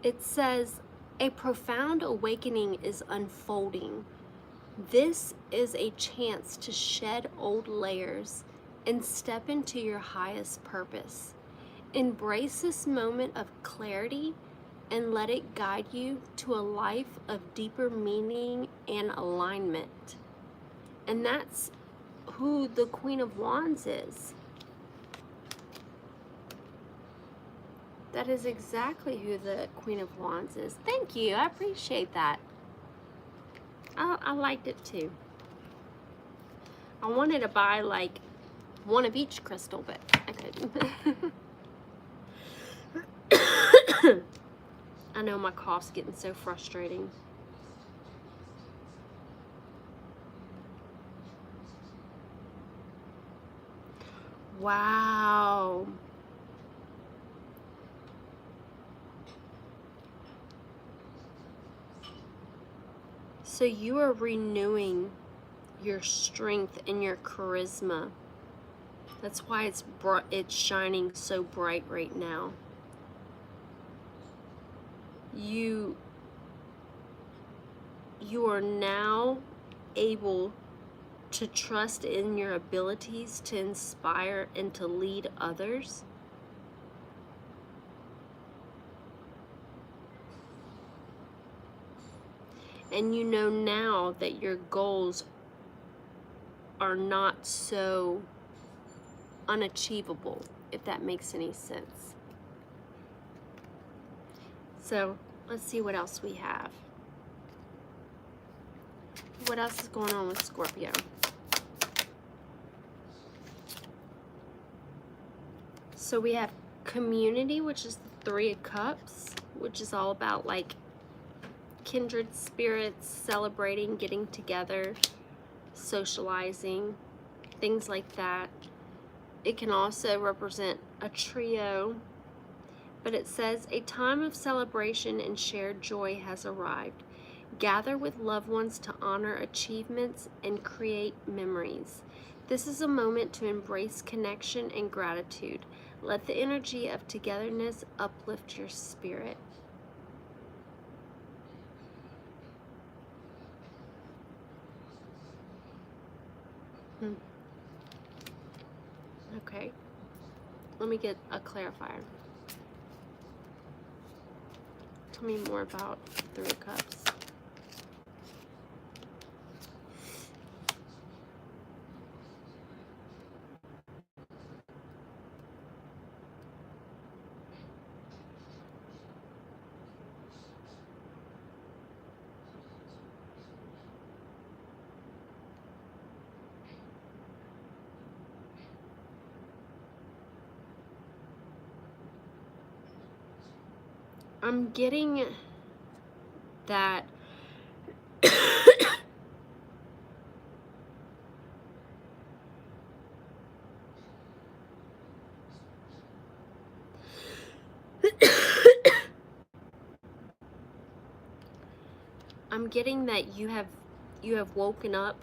It says, a profound awakening is unfolding. This is a chance to shed old layers and step into your highest purpose. Embrace this moment of clarity and let it guide you to a life of deeper meaning and alignment. And that's who the Queen of Wands is. That is exactly who the Queen of Wands is. Thank you. I appreciate that. I liked it too. I wanted to buy like one of each crystal, but I couldn't. I know my cough's getting so frustrating. Wow. So you are renewing your strength and your charisma. That's why it's shining so bright right now. You are now able to trust in your abilities to inspire and to lead others. And you know now that your goals are not so unachievable, if that makes any sense. So let's see what else we have. What else is going on with Scorpio? So we have community, which is the Three of Cups, which is all about like kindred spirits, celebrating, getting together, socializing, things like that. It can also represent a trio, but it says a time of celebration and shared joy has arrived. Gather with loved ones to honor achievements and create memories. This is a moment to embrace connection and gratitude. Let the energy of togetherness uplift your spirit. Okay, let me get a clarifier. Tell me more about Three of Cups. I'm getting that I'm getting that you have woken up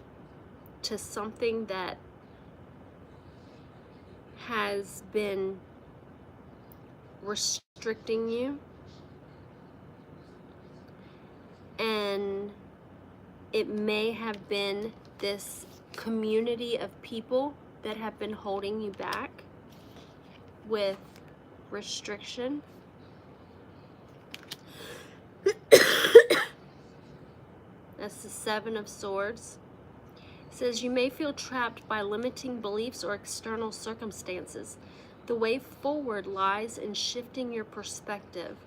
to something that has been restricting you, and it may have been this community of people that have been holding you back with restriction. That's the Seven of Swords. It says you may feel trapped by limiting beliefs or external circumstances. The way forward lies in shifting your perspective.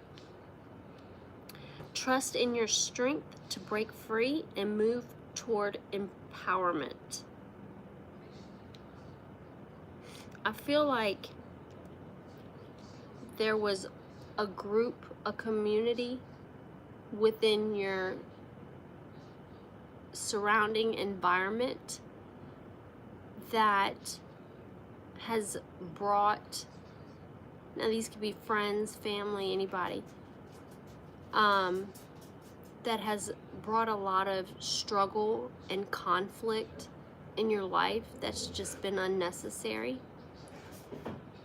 Trust in your strength to break free and move toward empowerment. I feel like there was a group, a community within your surrounding environment that has brought, now these could be friends, family, anybody, that has brought a lot of struggle and conflict in your life that's just been unnecessary.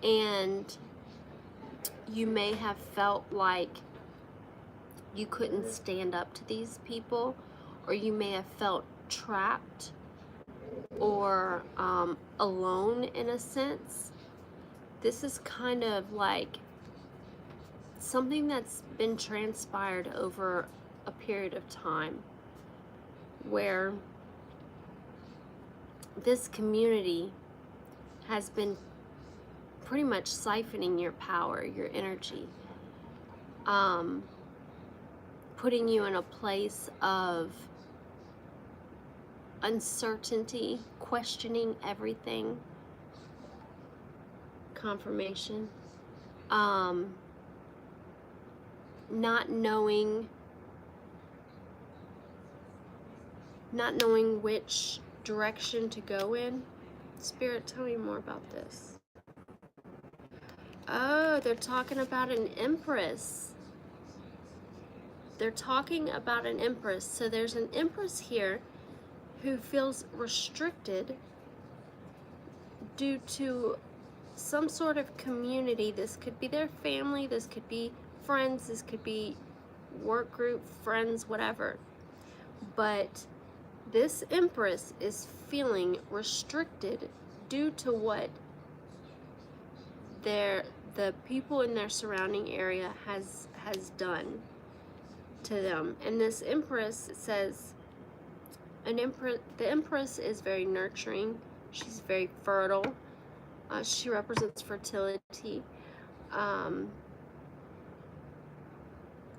And you may have felt like you couldn't stand up to these people, or you may have felt trapped or alone in a sense. This is kind of like something that's been transpired over a period of time where this community has been pretty much siphoning your power, your energy, putting you in a place of uncertainty, questioning everything, confirmation, not knowing which direction to go in. Spirit, tell me more about this. Oh, they're talking about an empress. They're talking about an empress. So there's an empress here who feels restricted due to some sort of community. This could be their family, this could be friends, this could be work group, friends, whatever. But this empress is feeling restricted due to what the people in their surrounding area has done to them. And this empress, it says, the empress is very nurturing. She's very fertile. She represents fertility,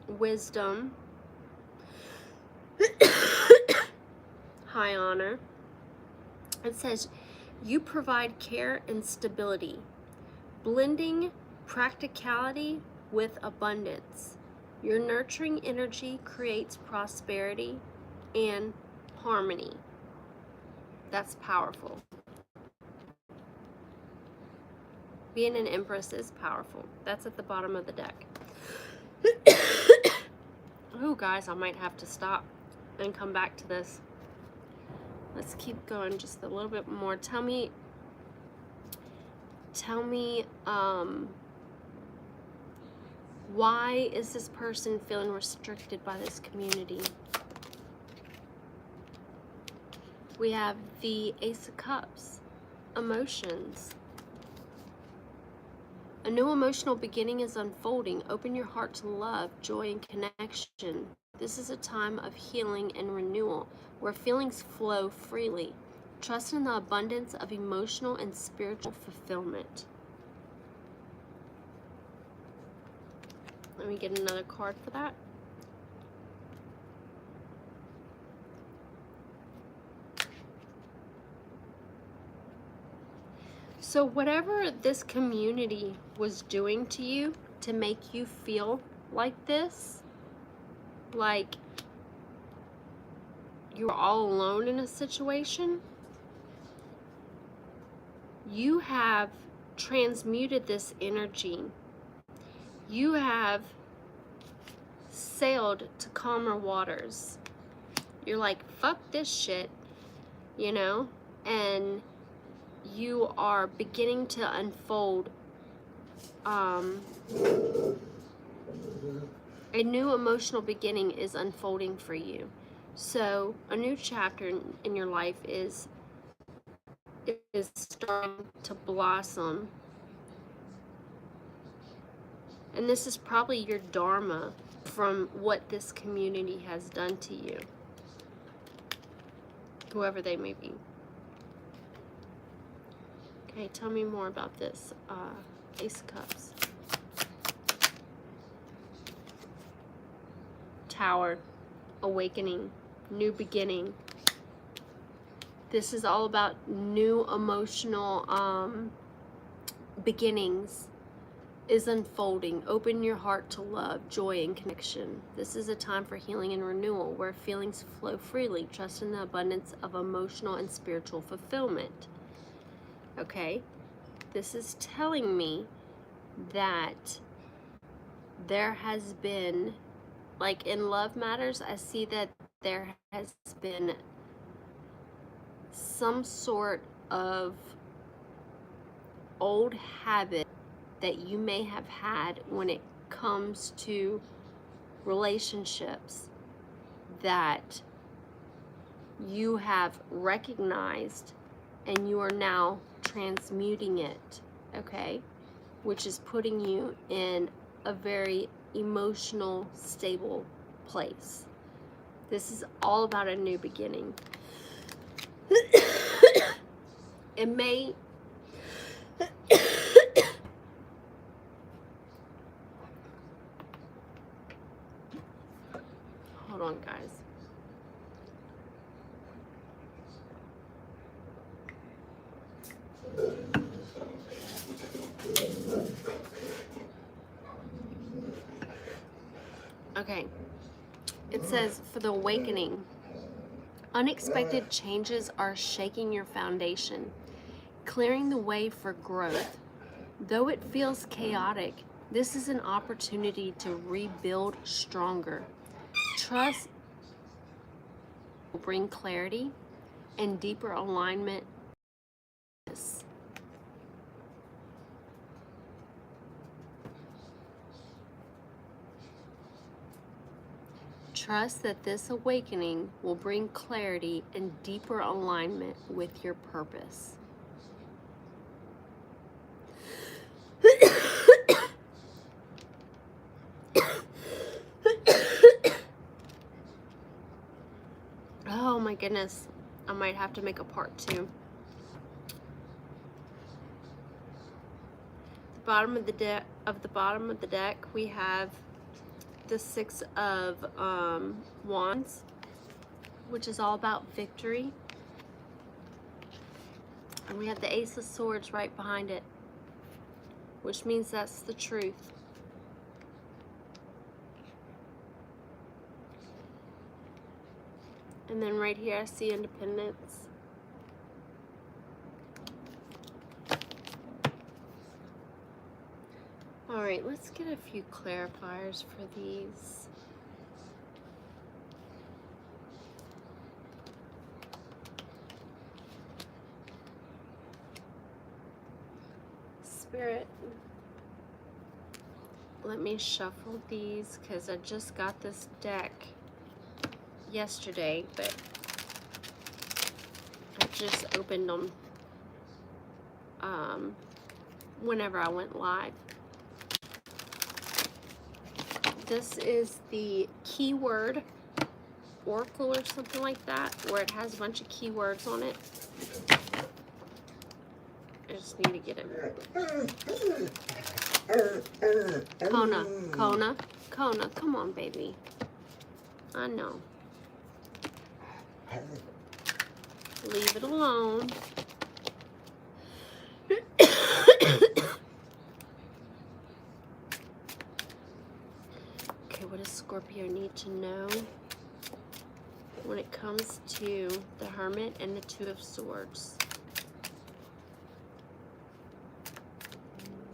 wisdom, high honor. It says, you provide care and stability, blending practicality with abundance. Your nurturing energy creates prosperity and harmony. That's powerful. Being an empress is powerful. That's at the bottom of the deck. Oh, guys, I might have to stop and come back to this. Let's keep going just a little bit more. Tell me, why is this person feeling restricted by this community? We have the Ace of Cups, emotions. A new emotional beginning is unfolding. Open your heart to love, joy, and connection. This is a time of healing and renewal, where feelings flow freely. Trust in the abundance of emotional and spiritual fulfillment. Let me get another card for that. So whatever this community was doing to you to make you feel like this, like you're all alone in a situation, you have transmuted this energy. You have sailed to calmer waters. You're like, fuck this shit, you know? And you are beginning to unfold a new emotional beginning is unfolding for you. So a new chapter in your life is starting to blossom. And this is probably your dharma from what this community has done to you, whoever they may be. Okay, tell me more about this. Ace of Cups. Tower. Awakening. New beginning. This is all about new emotional beginnings is unfolding. Open your heart to love, joy, and connection. This is a time for healing and renewal where feelings flow freely. Trust in the abundance of emotional and spiritual fulfillment. Okay? This is telling me that there has been, like in love matters, I see that there has been some sort of old habit that you may have had when it comes to relationships that you have recognized and you are now transmuting it, okay? Which is putting you in a very emotional, stable place. This is all about a new beginning. It may hold on, guys. Okay. It says, for the awakening, unexpected changes are shaking your foundation, clearing the way for growth. Though it feels chaotic, this is an opportunity to rebuild stronger. Trust will bring clarity and deeper alignment. Trust that this awakening will bring clarity and deeper alignment with your purpose. Oh my goodness, I might have to make a part 2. The bottom of the deck, we have the 6 of Wands, which is all about victory. And we have the Ace of Swords right behind it, which means that's the truth. And then right here I see Independence. Alright, let's get a few clarifiers for these. Spirit, let me shuffle these because I just got this deck yesterday, but I just opened them whenever I went live. This is the keyword oracle or something like that, where it has a bunch of keywords on it. I just need to get it. Kona, come on, baby. I know. Leave it alone. Okay, what does Scorpio need to know when it comes to the Hermit and the 2 of Swords?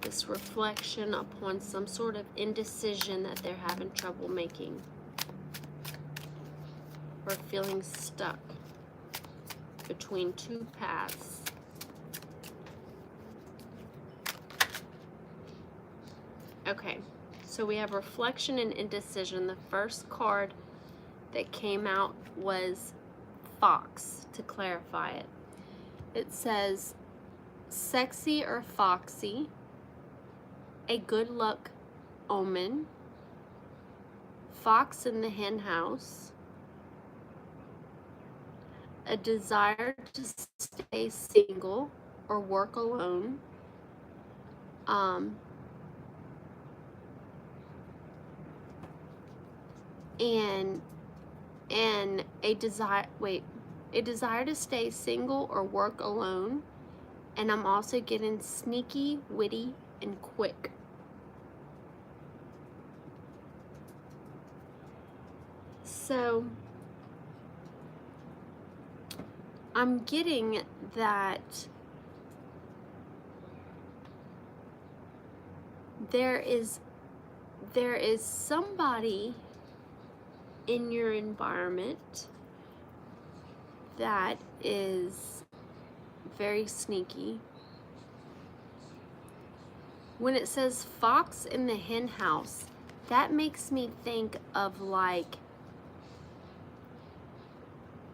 This reflection upon some sort of indecision that they're having trouble making. ever feeling stuck between two paths. Okay, so we have reflection and indecision. The first card that came out was Fox, to clarify it. It says, sexy or foxy, a good luck omen, fox in the hen house, a desire to stay single or work alone, and a desire to stay single or work alone. And I'm also getting sneaky, witty, and quick. So I'm getting that there is somebody in your environment that is very sneaky. When it says fox in the hen house, that makes me think of like,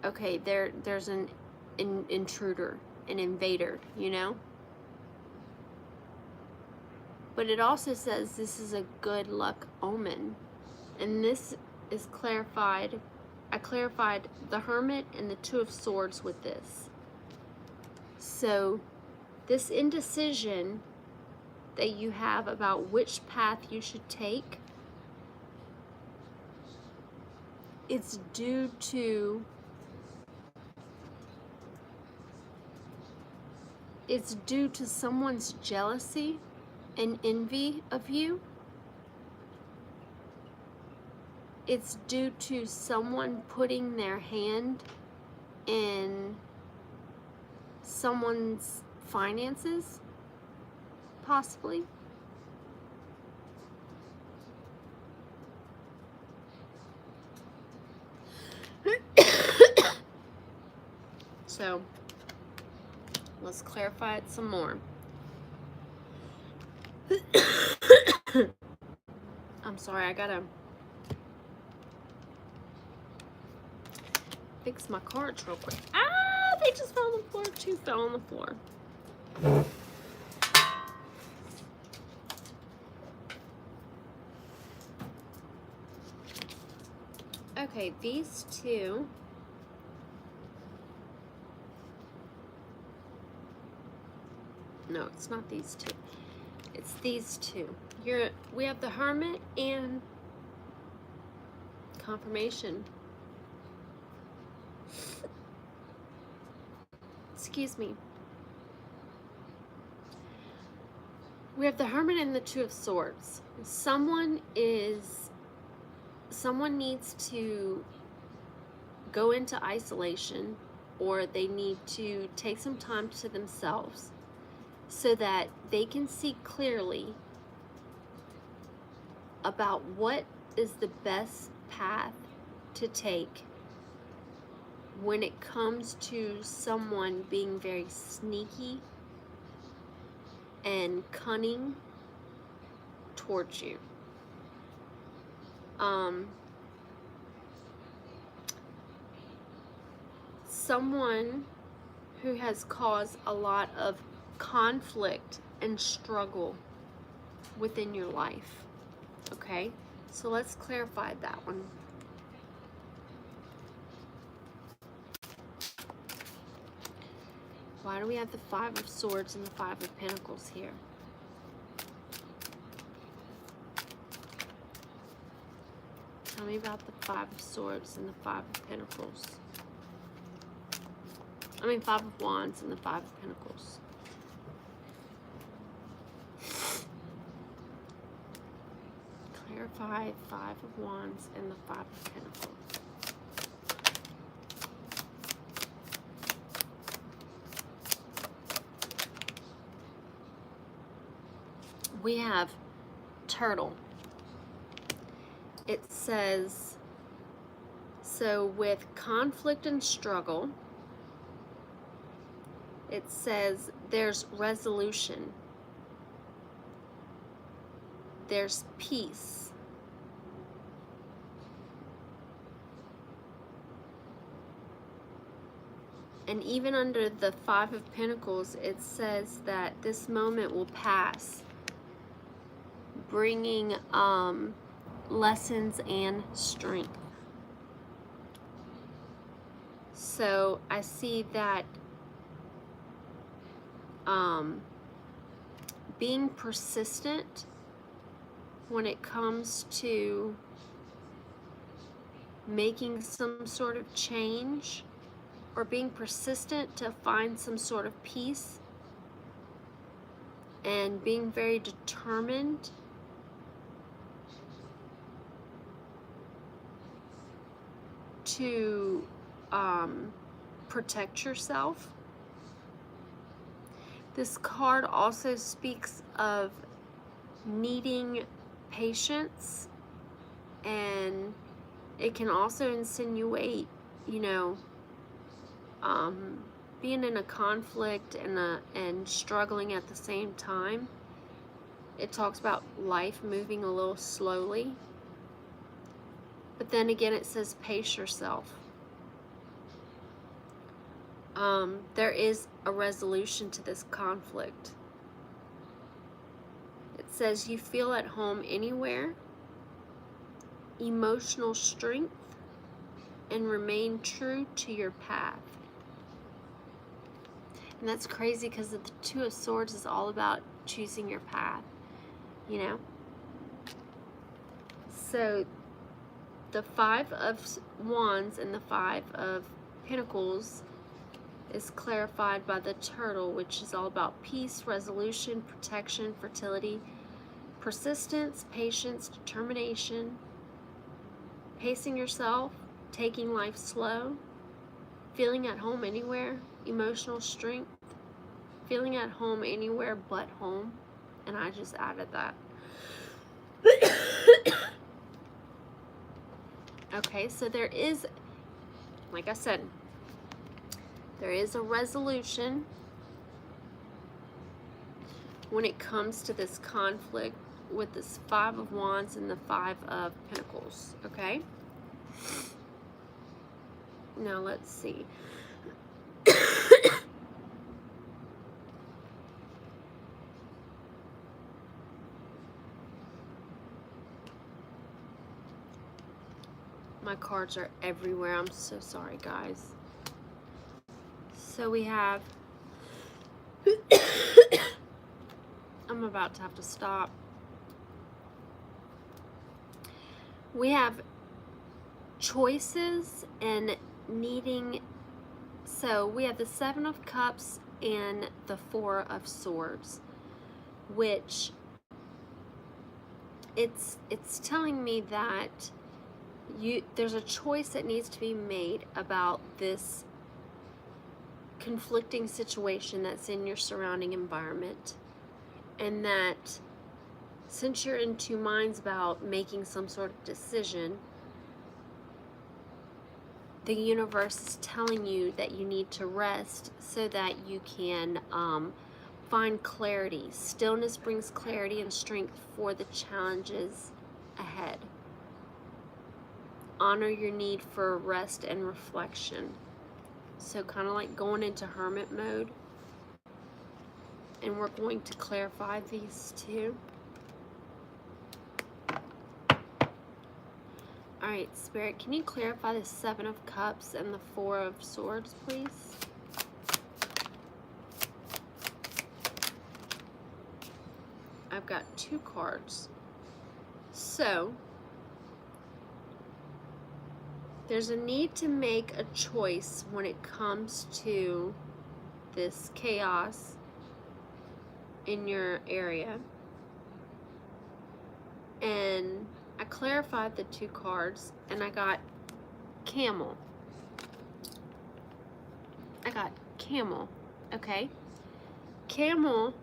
okay, there's an intruder, an invader, you know? But it also says this is a good luck omen. And this is clarified. I clarified the Hermit and the Two of Swords with this. So this indecision that you have about which path you should take, it's due to someone's jealousy and envy of you. It's due to someone putting their hand in someone's finances, possibly. So, let's clarify it some more. I'm sorry, I gotta fix my cards real quick. Ah, they just fell on the floor. Two fell on the floor. Okay, these two. No, it's not these two. It's these two. We have the Hermit and Confirmation. Excuse me. We have the Hermit and the Two of Swords. Someone needs to go into isolation, or they need to take some time to themselves so that they can see clearly about what is the best path to take when it comes to someone being very sneaky and cunning towards you. Someone who has caused a lot of conflict and struggle within your life. Okay, so let's clarify that one. Why do we have the Five of Swords and the Five of Pentacles here? Tell me about the Five of Swords and the Five of Pentacles. I mean, Five of Wands and the Five of Pentacles. Clarify Five of Wands and the Five of Pentacles. We have Turtle. It says, so with conflict and struggle. It says there's resolution. There's peace. And even under the Five of Pentacles, it says that this moment will pass, bringing lessons and strength. So I see that being persistent when it comes to making some sort of change, or being persistent to find some sort of peace, and being very determined to protect yourself. This card also speaks of needing patience, and it can also insinuate, you know, being in a conflict and struggling at the same time. It talks about life moving a little slowly. But then again, it says pace yourself. There is a resolution to this conflict. It says you feel at home anywhere, emotional strength, and remain true to your path. And that's crazy because the Two of Swords is all about choosing your path, you know? So the Five of Wands and the Five of Pentacles is clarified by the turtle, which is all about peace, resolution, protection, fertility, persistence, patience, determination, pacing yourself, taking life slow, feeling at home anywhere, emotional strength, feeling at home anywhere but home. And I just added that. Okay, so there is, like I said, there is a resolution when it comes to this conflict with this Five of Wands and the Five of Pentacles, okay? Now let's see. My cards are everywhere. I'm so sorry, guys. So we have... I'm about to have to stop. We have choices and needing... So we have the Seven of Cups and the Four of Swords, which it's telling me that there's a choice that needs to be made about this conflicting situation that's in your surrounding environment, and that since you're in two minds about making some sort of decision, the universe is telling you that you need to rest so that you can find clarity. Stillness brings clarity and strength for the challenges ahead. Honor your need for rest and reflection. So kind of like going into hermit mode. And we're going to clarify these two. Alright, Spirit, can you clarify the Seven of Cups and the Four of Swords, please? I've got two cards. So, there's a need to make a choice when it comes to this chaos in your area. And I clarified the two cards, and I got Camel. I got Camel, okay? Camel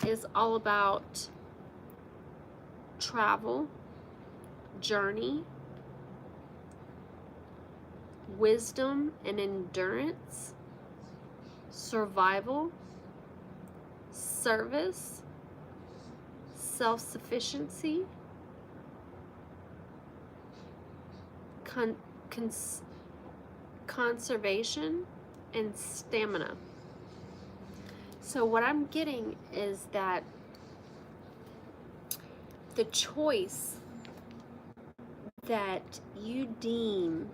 is all about travel, journey, wisdom and endurance, survival, service, self-sufficiency, conservation, and stamina. So what I'm getting is that the choice that you deem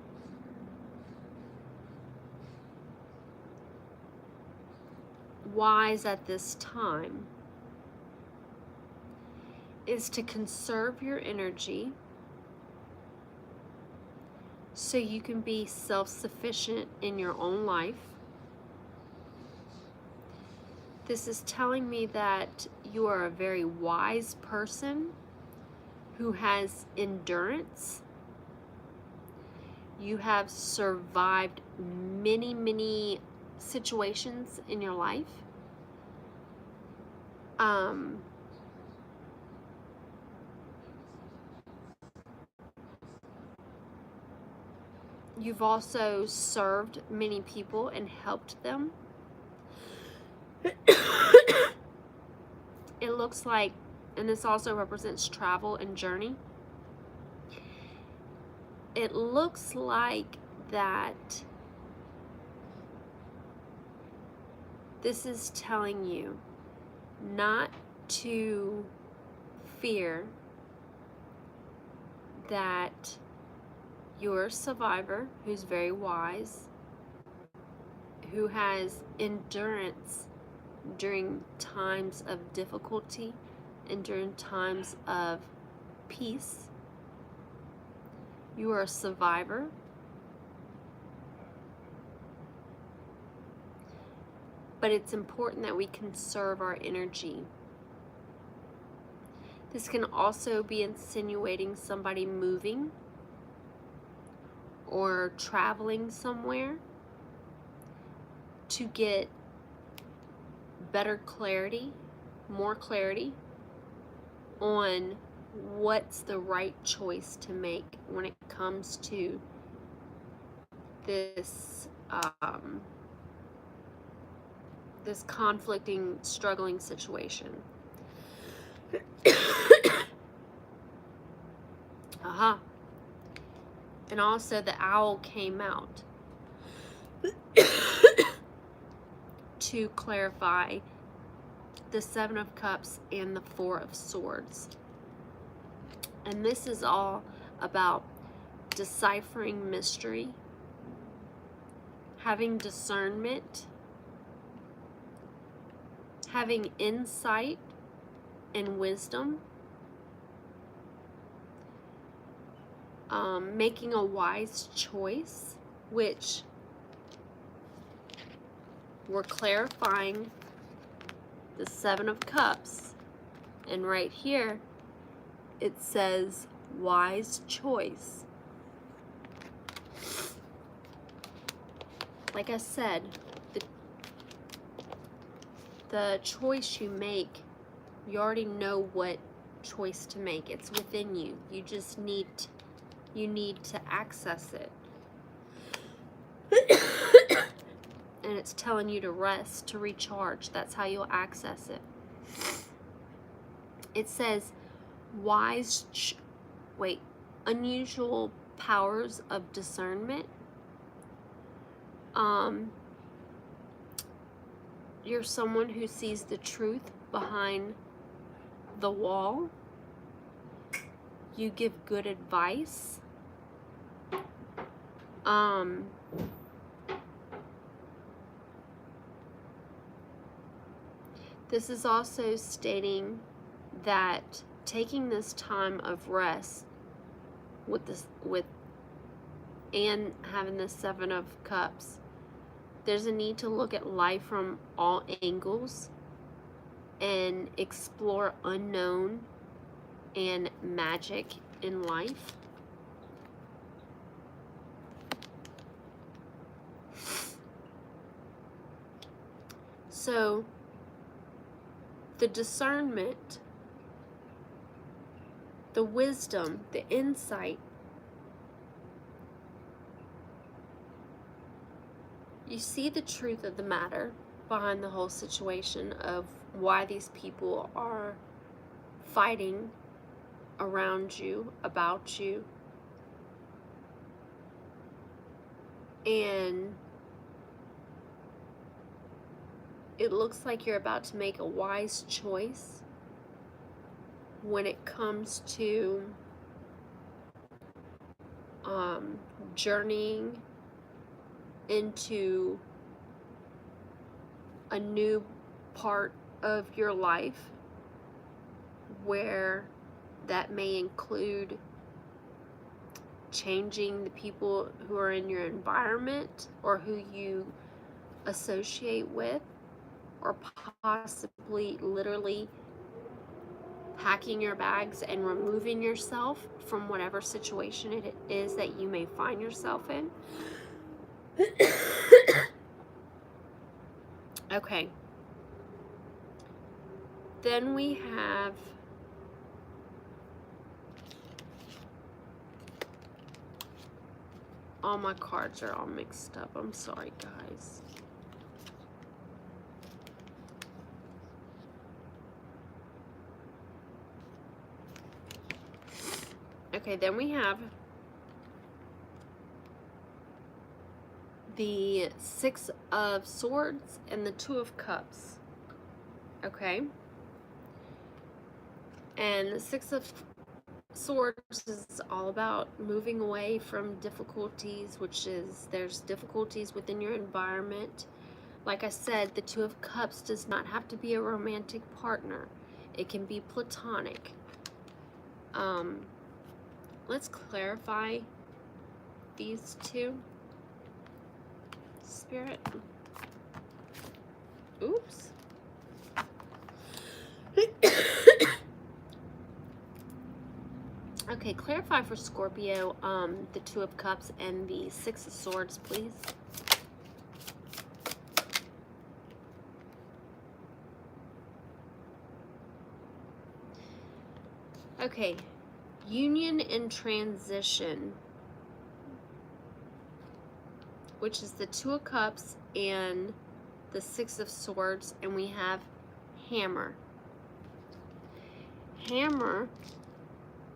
wise at this time is to conserve your energy so you can be self-sufficient in your own life. This is telling me that you are a very wise person who has endurance. You have survived many, many situations in your life. You've also served many people and helped them. It looks like, and this also represents travel and journey. It looks like that this is telling you not to fear that you're a survivor who's very wise, who has endurance during times of difficulty and during times of peace. You are a survivor. But it's important that we conserve our energy. This can also be insinuating somebody moving or traveling somewhere to get better clarity, more clarity on what's the right choice to make when it comes to this this conflicting, struggling situation. Aha. And also the owl came out to clarify the Seven of Cups and the Four of Swords. And this is all about deciphering mystery, having discernment, having insight and wisdom, making a wise choice, which we're clarifying the Seven of Cups, and right here it says wise choice. Like I said, the choice you make, you already know what choice to make. It's within you. You just need to access it. And it's telling you to rest, to recharge. That's how you'll access it. It says unusual powers of discernment. You're someone who sees the truth behind the wall. You give good advice. This is also stating that taking this time of rest and having the Seven of Cups, there's a need to look at life from all angles and explore unknown and magic in life. So the discernment, the wisdom, the insight You see the truth of the matter behind the whole situation of why these people are fighting around you, about you. And it looks like you're about to make a wise choice when it comes to journeying into a new part of your life, where that may include changing the people who are in your environment or who you associate with, or possibly literally packing your bags and removing yourself from whatever situation it is that you may find yourself in. Okay. Then we have all my cards are all mixed up. I'm sorry, guys. Okay, then we have the Six of Swords and the Two of Cups. Okay. And the Six of Swords is all about moving away from difficulties, which is there's difficulties within your environment. Like I said, the Two of Cups does not have to be a romantic partner. It can be platonic. Let's clarify these two. Spirit. Oops. Okay, clarify for Scorpio the Two of Cups and the Six of Swords, please. Okay, union and transition, which is the Two of Cups and the Six of Swords, and we have hammer. Hammer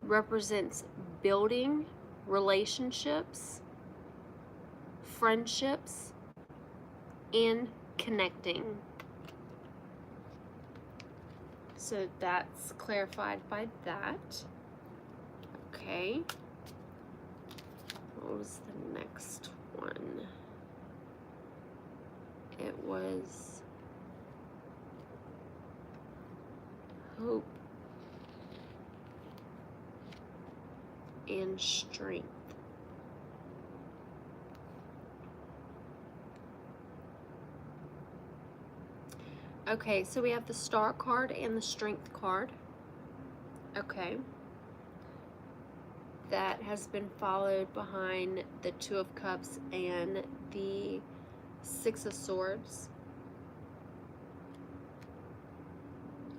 represents building relationships, friendships, and connecting. So that's clarified by that. Okay. What was the next one? It was hope and strength. Okay, so we have the Star card and the Strength card. Okay. That has been followed behind the Two of Cups and the Six of Swords.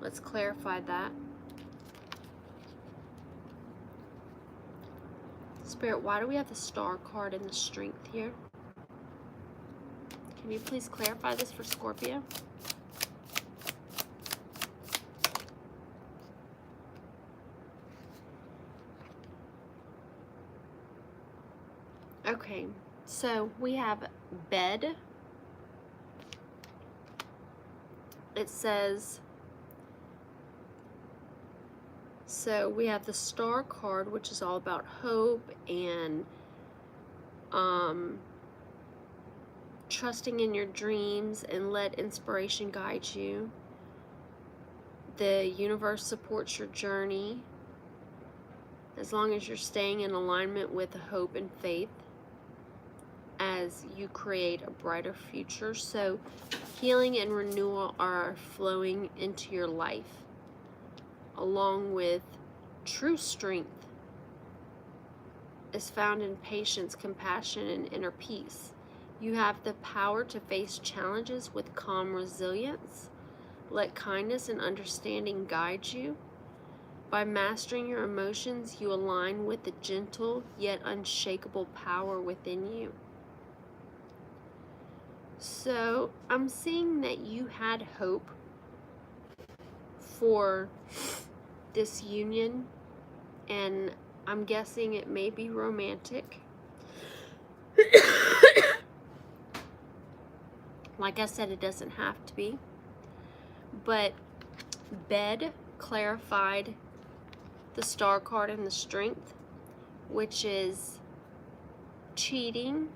Let's clarify that. Spirit, why do we have the Star card and the Strength here? Can you please clarify this for Scorpio? Okay, so we have bed. It says, so we have the Star card, which is all about hope and trusting in your dreams and let inspiration guide you. The universe supports your journey as long as you're staying in alignment with hope and faith as you create a brighter future. So healing and renewal are flowing into your life, along with true strength is found in patience, compassion, and inner peace. You have the power to face challenges with calm resilience. Let kindness and understanding guide you. By mastering your emotions, you align with the gentle yet unshakable power within you. So I'm seeing that you had hope for this union, and I'm guessing it may be romantic. Like I said, it doesn't have to be. But bed clarified the star card and the strength, which is cheating.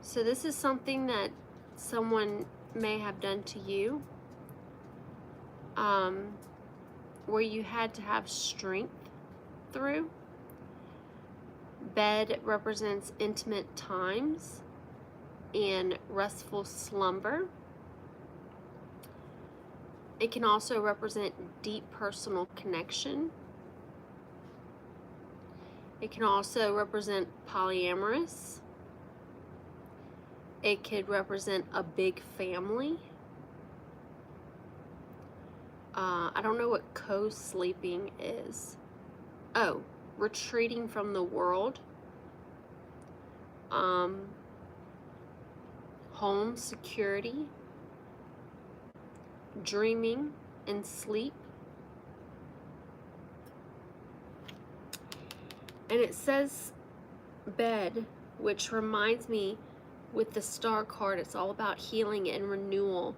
So this is something that someone may have done to you, where you had to have strength through. Bed represents intimate times and restful slumber. It can also represent deep personal connection. It can also represent polyamorous. It could represent a big family. I don't know what co-sleeping is. Oh, retreating from the world. Home security. Dreaming and sleep. And it says bed, which reminds me, with the star card, it's all about healing and renewal.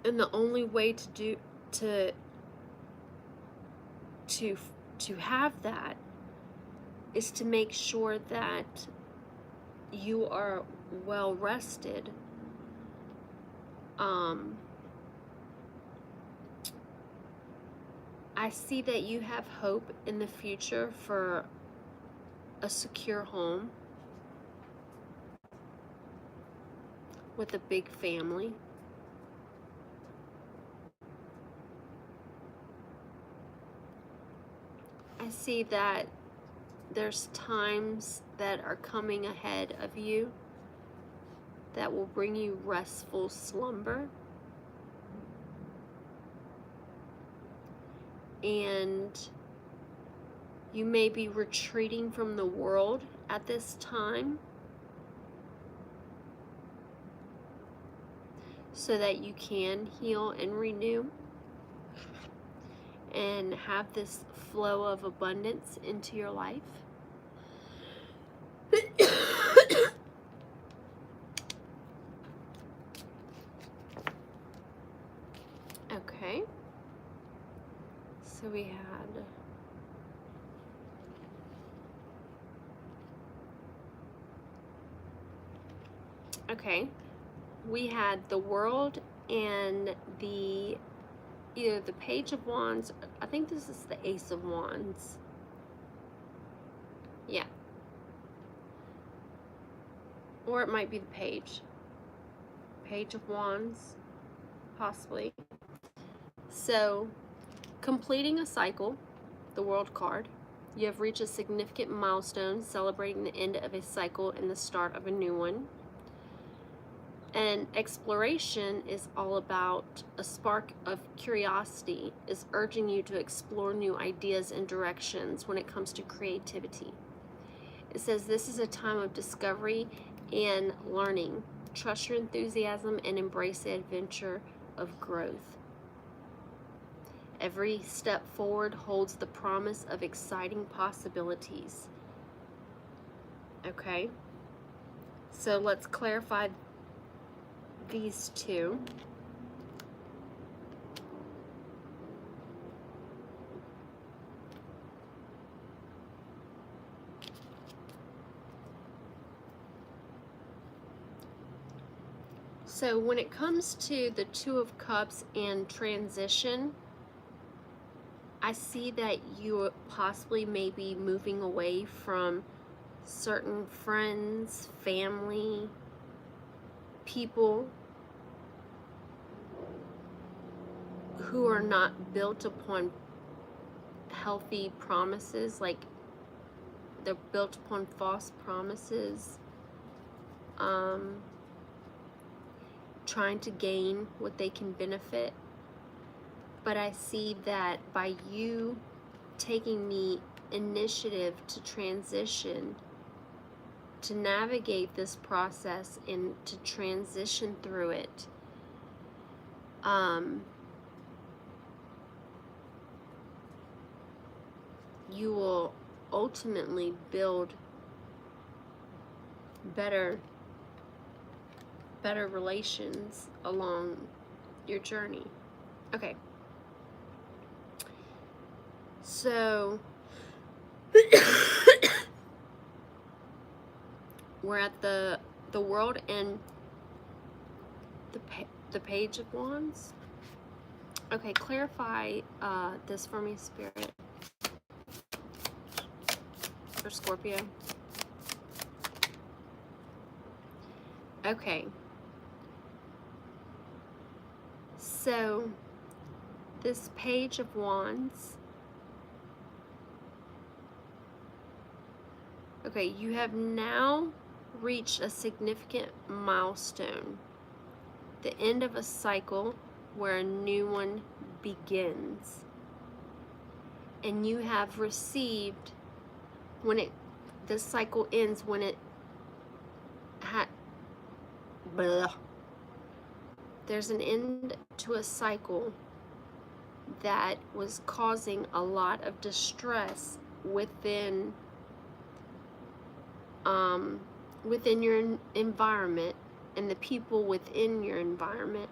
And the only way to have that is to make sure that you are well rested. I see that you have hope in the future for a secure home with a big family. I see that there's times that are coming ahead of you that will bring you restful slumber. And you may be retreating from the world at this time so that you can heal and renew and have this flow of abundance into your life. Okay. So we had we had the World and either the Page of Wands. I think this is the Ace of Wands. Yeah. Or it might be the Page of Wands, possibly. So, completing a cycle, the World card. You have reached a significant milestone, celebrating the end of a cycle and the start of a new one. And exploration is all about a spark of curiosity, is urging you to explore new ideas and directions when it comes to creativity. It says this is a time of discovery and learning. Trust your enthusiasm and embrace the adventure of growth. Every step forward holds the promise of exciting possibilities. Okay, so let's clarify these two. So when it comes to the Two of Cups and transition, I see that you possibly may be moving away from certain friends, family, people who are not built upon healthy promises, like they're built upon false promises, trying to gain what they can benefit. But I see that by you taking the initiative to transition, to navigate this process and to transition through it. You will ultimately build better relations along your journey. Okay. So we're at the world and the Page of Wands. Okay, clarify this for me, Spirit, for Scorpio. Okay. So this Page of Wands, okay, you have now reached a significant milestone, the end of a cycle where a new one begins. And you have received, when this cycle ends, when it there's an end to a cycle that was causing a lot of distress within your environment and the people within your environment,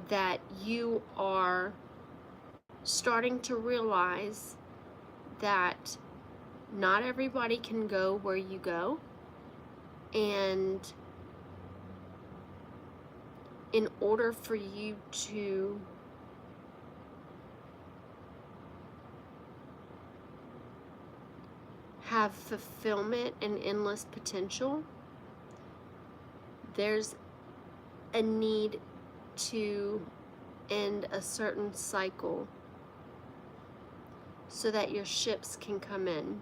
that you are starting to realize that not everybody can go where you go, and in order for you to have fulfillment and endless potential, there's a need to end a certain cycle so that your ships can come in.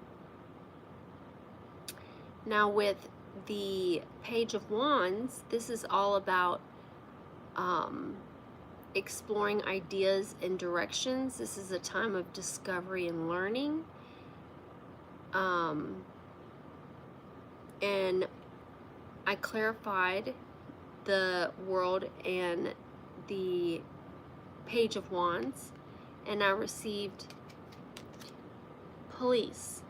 Now with the Page of Wands, this is all about exploring ideas and directions. This is a time of discovery and learning. And I clarified the World and the Page of Wands, and I received Police,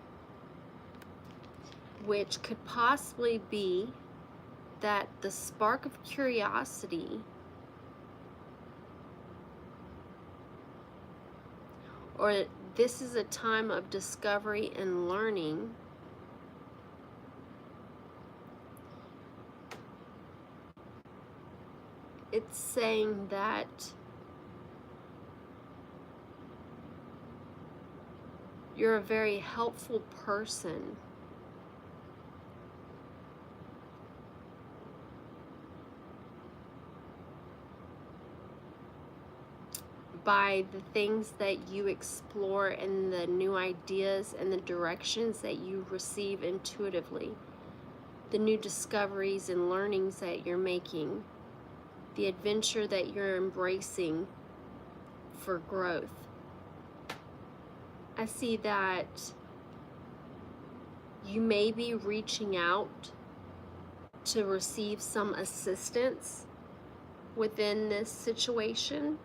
which could possibly be that the spark of curiosity or this is a time of discovery and learning. It's saying that you're a very helpful person. By the things that you explore and the new ideas and the directions that you receive intuitively, the new discoveries and learnings that you're making, the adventure that you're embracing for growth. I see that you may be reaching out to receive some assistance within this situation,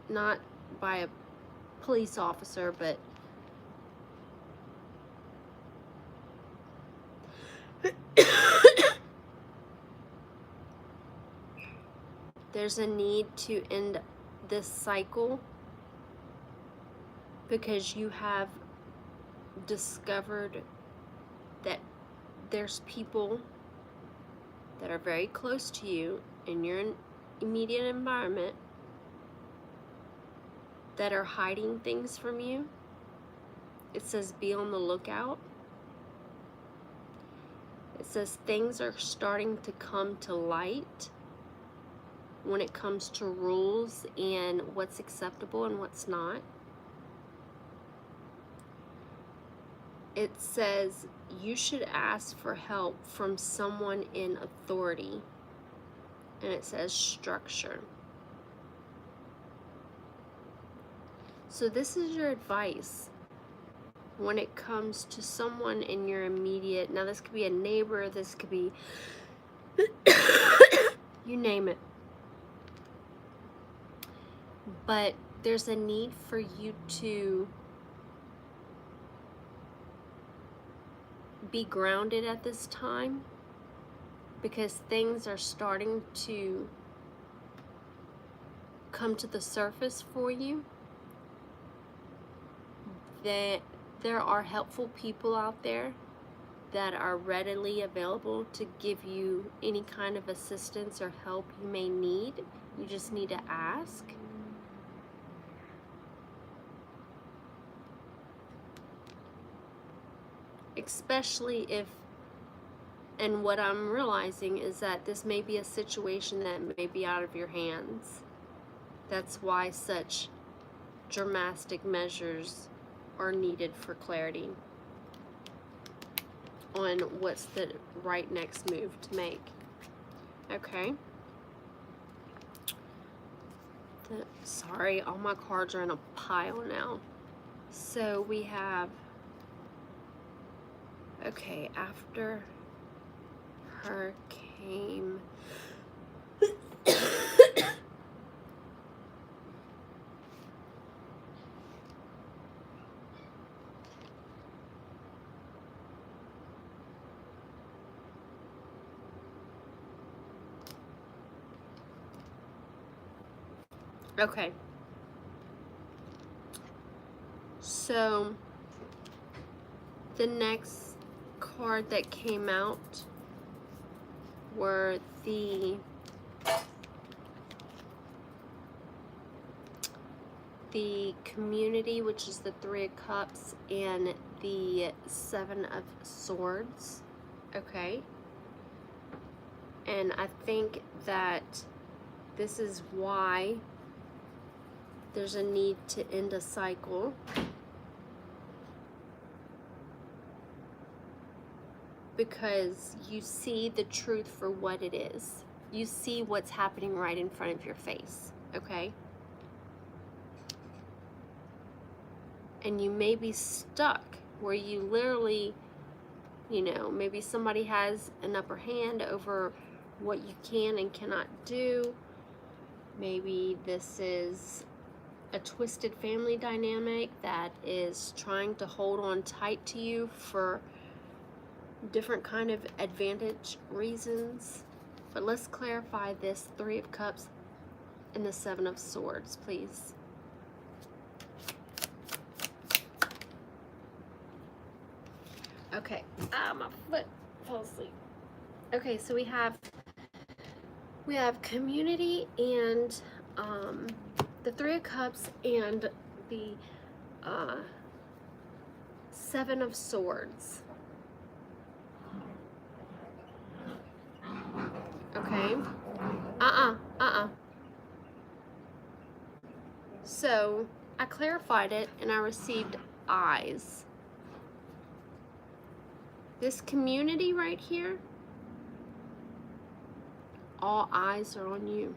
not by a police officer, but there's a need to end this cycle because you have discovered that there's people that are very close to you in your immediate environment that are hiding things from you. It says be on the lookout. It says things are starting to come to light when it comes to rules and what's acceptable and what's not. It says you should ask for help from someone in authority. And it says structure. So this is your advice. when it comes to someone in your immediate, now this could be a neighbor, this could be, you name it. But there's a need for you to be grounded at this time, because things are starting to come to the surface for you. That there are helpful people out there that are readily available to give you any kind of assistance or help you may need. You just need to ask. Especially if, and what I'm realizing is that this may be a situation that may be out of your hands. That's why such drastic measures are needed for clarity on what's the right next move to make. Okay. Sorry, all my cards are in a pile now. So we have, okay, after her came okay. So the next card that came out were the community, which is the Three of Cups, and the Seven of Swords. Okay. And I think that this is why there's a need to end a cycle. Because you see the truth for what it is. You see what's happening right in front of your face, okay? And you may be stuck where you literally, you know, maybe somebody has an upper hand over what you can and cannot do. Maybe this is a twisted family dynamic that is trying to hold on tight to you for different kind of advantage reasons. But let's clarify this Three of Cups and the Seven of Swords, please. Okay. Ah, my foot fell asleep. Okay, so we have community and the Three of Cups and the Seven of Swords. Okay. So I clarified it and I received eyes. This community right here, all eyes are on you.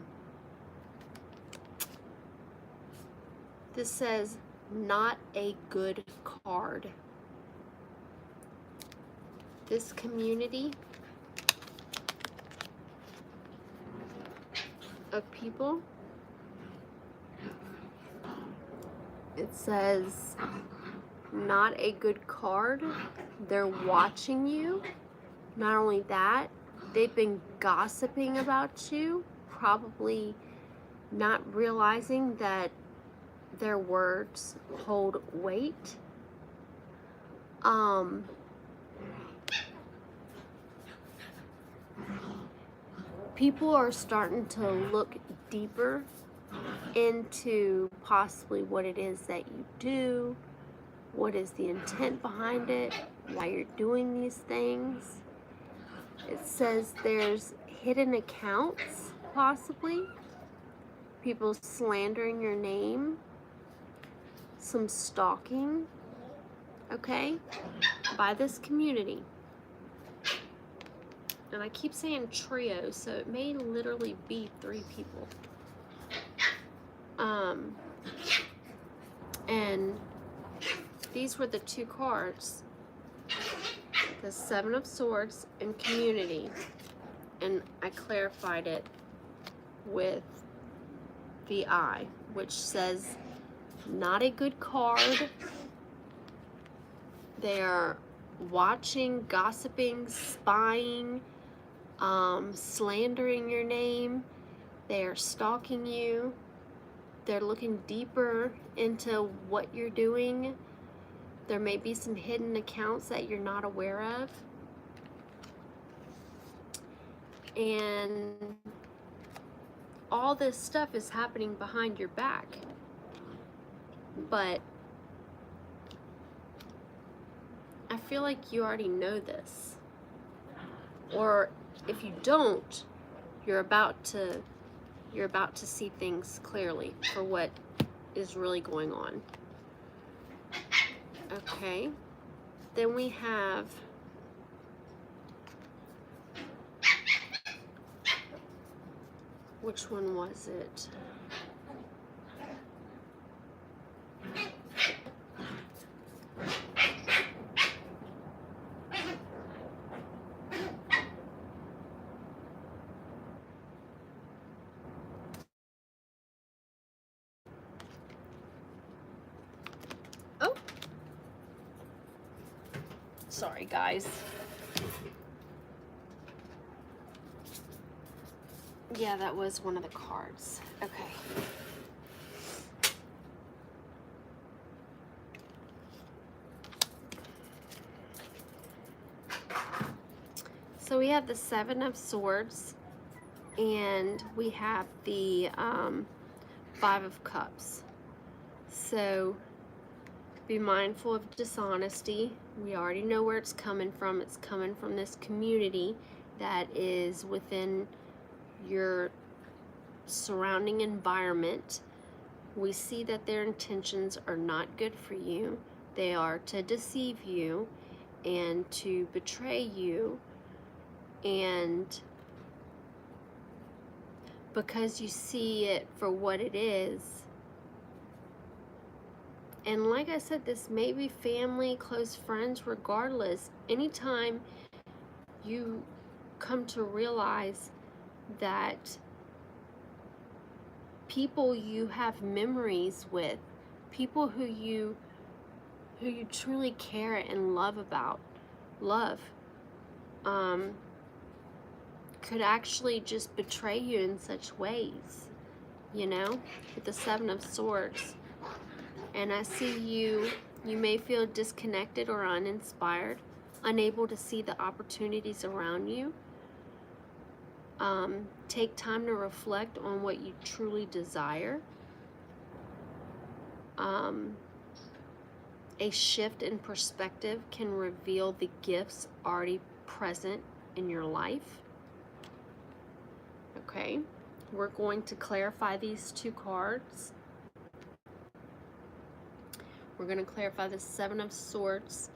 This says not a good card. This community of people, it says not a good card. They're watching you. Not only that, they've been gossiping about you, probably not realizing that their words hold weight. People are starting to look deeper into possibly what it is that you do, what is the intent behind it, why you're doing these things. It says there's hidden accounts, possibly, people slandering your name, some stalking, okay, by this community. And I keep saying trio, so it may literally be 3 people. And these were the two cards, the Seven of Swords and Community, and I clarified it with the Eye, which says not a good card. They are watching, gossiping, spying, slandering your name. They are stalking you. They're looking deeper into what you're doing. There may be some hidden accounts that you're not aware of. And all this stuff is happening behind your back. But I feel like you already know this. Or if you don't, you're about to see things clearly for what is really going on. Okay. Then we have which one was it? Oh. Sorry, guys. Yeah, that was one of the cards. Okay. So we have the Seven of Swords, and we have the Five of Cups. So be mindful of dishonesty. We already know where it's coming from. It's coming from this community that is within your surrounding environment. We see that their intentions are not good for you. They are to deceive you and to betray you. And because you see it for what it is, and like I said, this may be family, close friends, regardless, anytime you come to realize that people you have memories with, people who you truly care and love about, could actually just betray you in such ways, you know, with the Seven of Swords. And I see you may feel disconnected or uninspired, unable to see the opportunities around you. Take time to reflect on what you truly desire. A shift in perspective can reveal the gifts already present in your life. Okay, we're going to clarify these two cards. We're going to clarify the Seven of Swords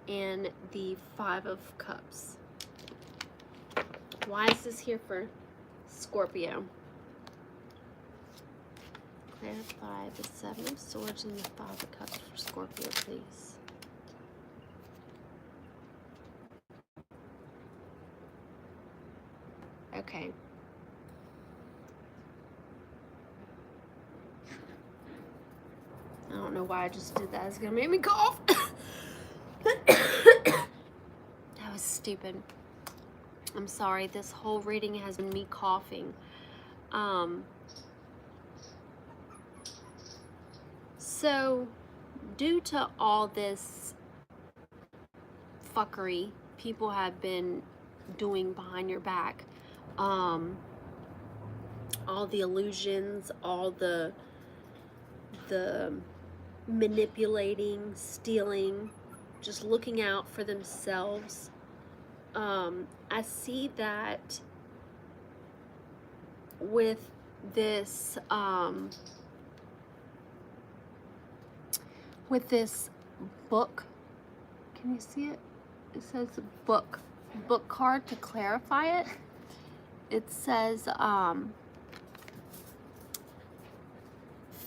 and the Five of Cups. Why is this here for Scorpio? Clarify the Seven of Swords and the Five of Cups for Scorpio, please. Okay. I don't know why I just did that. It's gonna make me cough. That was stupid. I'm sorry. This whole reading has been me coughing. So, due to all this fuckery people have been doing behind your back, all the illusions, all the manipulating, stealing, just looking out for themselves, I see that with this book. Can you see it? It says book card. To clarify it, it says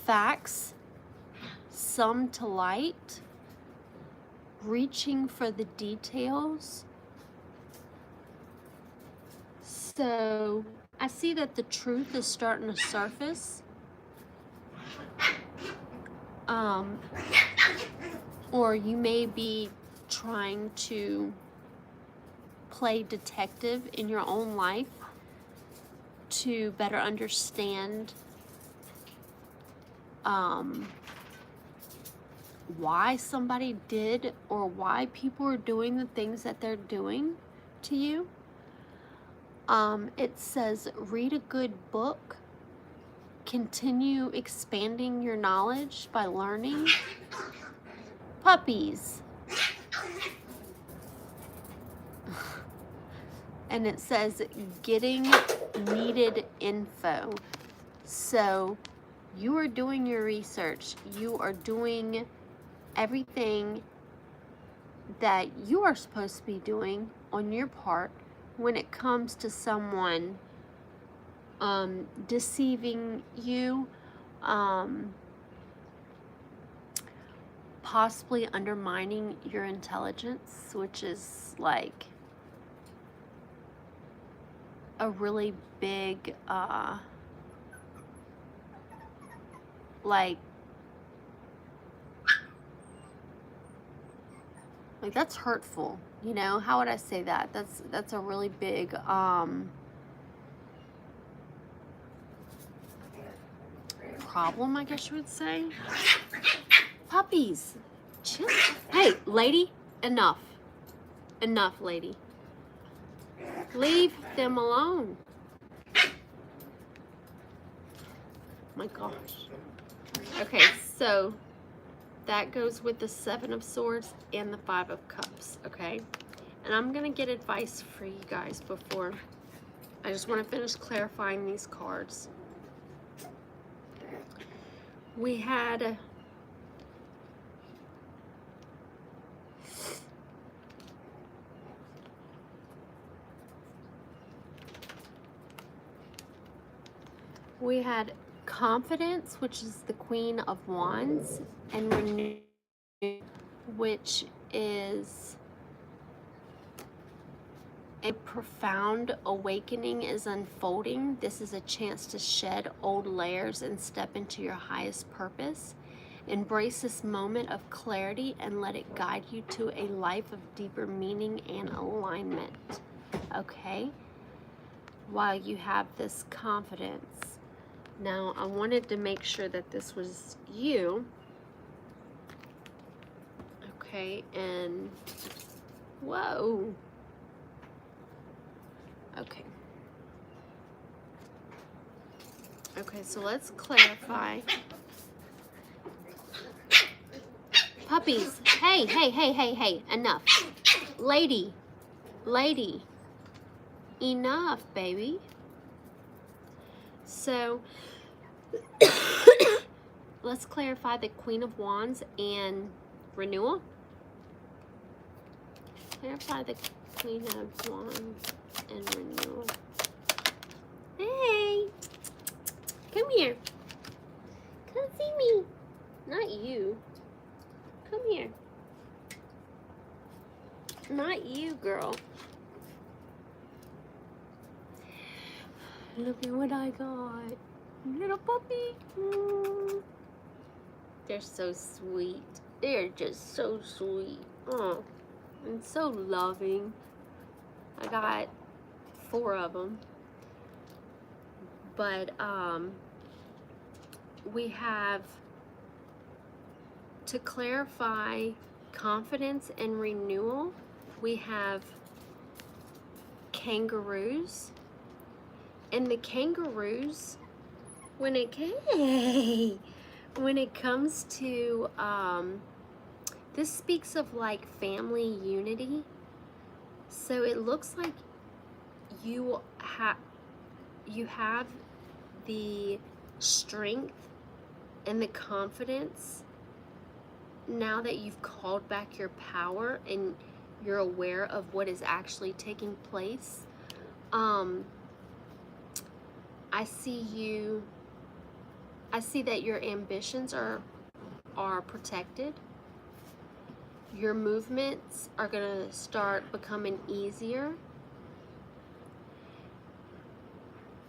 facts, some to light, reaching for the details. So I see that the truth is starting to surface. Or you may be trying to play detective in your own life to better understand why somebody did or why people are doing the things that they're doing to you. It says read a good book, continue expanding your knowledge by learning. Puppies. And it says getting needed info. So you are doing your research. You are doing everything that you are supposed to be doing on your part when it comes to someone deceiving you, possibly undermining your intelligence, which is like a really big like that's hurtful, you know. How would I say that? That's a really big problem, I guess you would say. Puppies, chill. Hey, lady, enough, lady. Leave them alone. My gosh. Okay, so that goes with the Seven of Swords and the Five of Cups, okay? And I'm going to get advice for you guys before. I just want to finish clarifying these cards. We had confidence, which is the Queen of Wands, and renew, which is a profound awakening is unfolding. This is a chance to shed old layers and step into your highest purpose. Embrace this moment of clarity and let it guide you to a life of deeper meaning and alignment. Okay? While you have this confidence. Now, I wanted to make sure that this was you. Okay, and whoa. Okay. Okay, so let's clarify. Puppies. Hey, hey, hey, hey, hey. Enough. Lady. Lady. Enough, baby. So, let's clarify the Queen of Wands and renewal. Clarify the Queen of Wands and renewal. Hey, come here. Come see me. Not you. Come here. Not you, girl. Look at what I got. Little puppy. Mm. They're so sweet. They're just so sweet. Oh, and so loving. I got 4 of them. But we have, to clarify confidence and renewal, we have kangaroos. And the kangaroos, when it comes to, this speaks of like family unity. So it looks like you have the strength and the confidence now that you've called back your power and you're aware of what is actually taking place. I see that your ambitions are protected. Your movements are going to start becoming easier.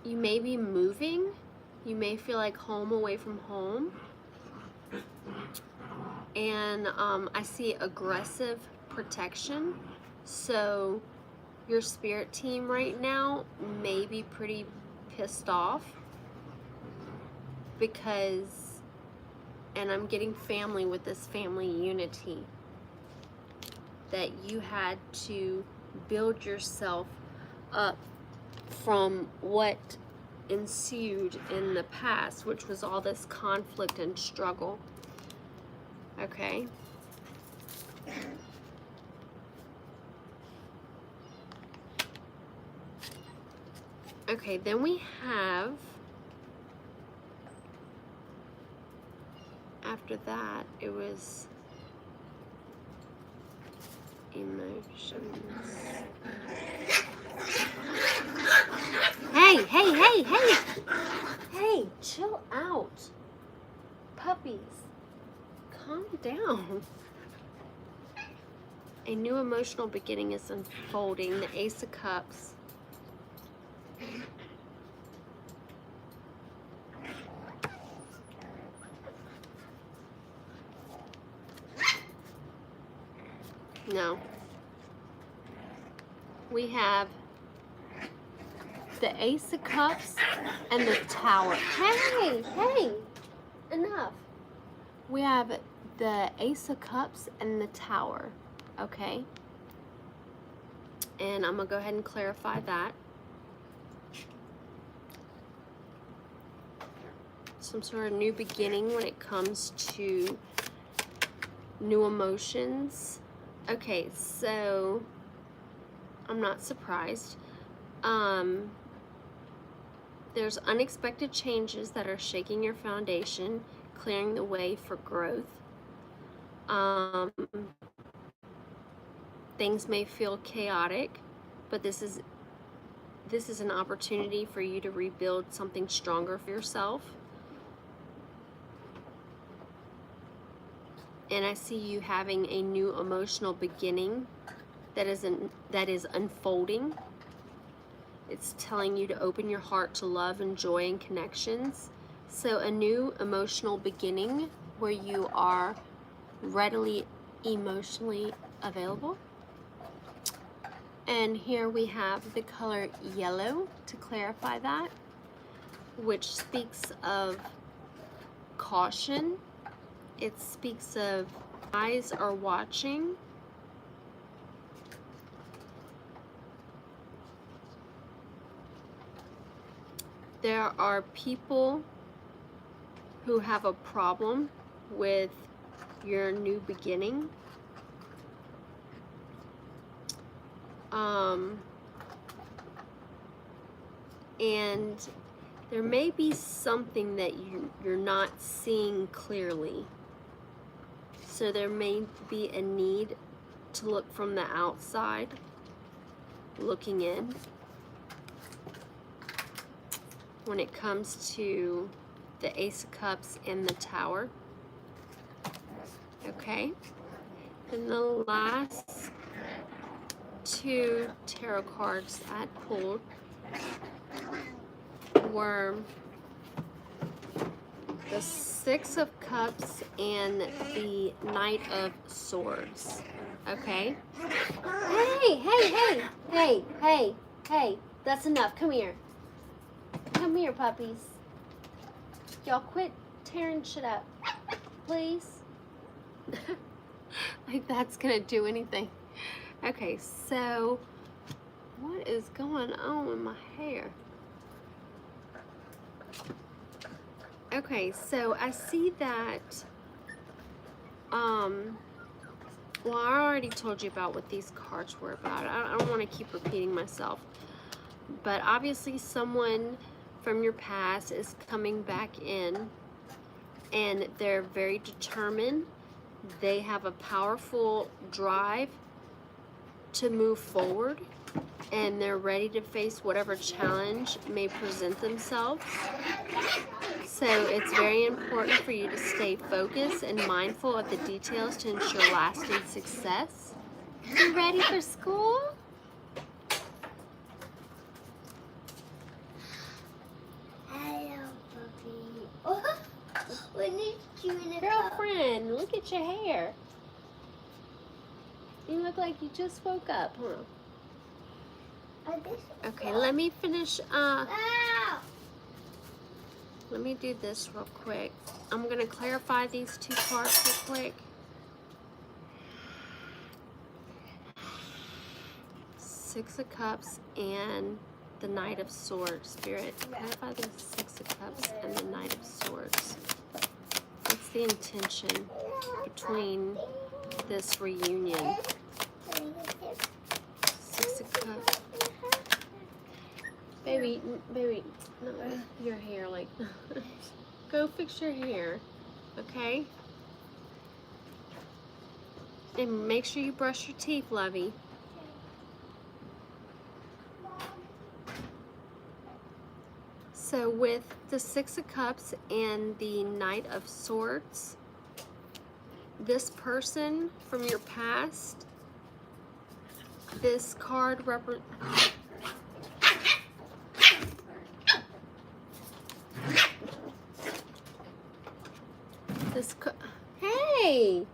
You may be moving. You may feel like home away from home. And I see aggressive protection. So your spirit team right now may be pretty pissed off because, and I'm getting family with this family unity, that you had to build yourself up from what ensued in the past, which was all this conflict and struggle. Okay. Okay, then we have, after that, it was emotions. Hey, hey, hey, hey! Hey, chill out. Puppies, calm down. A new emotional beginning is unfolding. The Ace of Cups. No. We have the Ace of Cups and the Tower. Hey, hey, enough. We have the Ace of Cups and the Tower, okay? And I'm going to go ahead and clarify that. Some sort of new beginning when it comes to new emotions. Okay, so I'm not surprised. There's unexpected changes that are shaking your foundation, clearing the way for growth. Things may feel chaotic, but this is an opportunity for you to rebuild something stronger for yourself. And I see you having a new emotional beginning that is unfolding. It's telling you to open your heart to love and joy and connections. So a new emotional beginning where you are readily emotionally available. And here we have the color yellow to clarify that, which speaks of caution. It speaks of eyes are watching. There are people who have a problem with your new beginning. And there may be something that you're not seeing clearly. So there may be a need to look from the outside, looking in. When it comes to the Ace of Cups and the Tower. Okay. And the last two tarot cards I pulled were the Six of Cups and the Knight of Swords. Okay? Hey, hey, hey, hey, hey, hey, that's enough. Come here. Come here, puppies. Y'all quit tearing shit up, please. Like that's gonna do anything. Okay, so what is going on with my hair? Okay, so I see that, well, I already told you about what these cards were about. I don't want to keep repeating myself. But obviously someone from your past is coming back in, and they're very determined. They have a powerful drive to move forward. and they're ready to face whatever challenge may present themselves. So it's very important for you to stay focused and mindful of the details to ensure lasting success. You ready for school? Hello, puppy. We need you in a cup. Girlfriend, look at your hair. You look like you just woke up, huh? Okay, let me finish, Ow! let me do this real quick. I'm gonna clarify these two cards real quick. Six of Cups and the Knight of Swords. Spirit, clarify the Six of Cups and the Knight of Swords. What's the intention between this reunion? Six of Cups. Baby, no, your hair, like, go fix your hair, okay? And make sure you brush your teeth, lovey. So with the Six of Cups and the Knight of Swords, this person from your past, this card represents... Hey!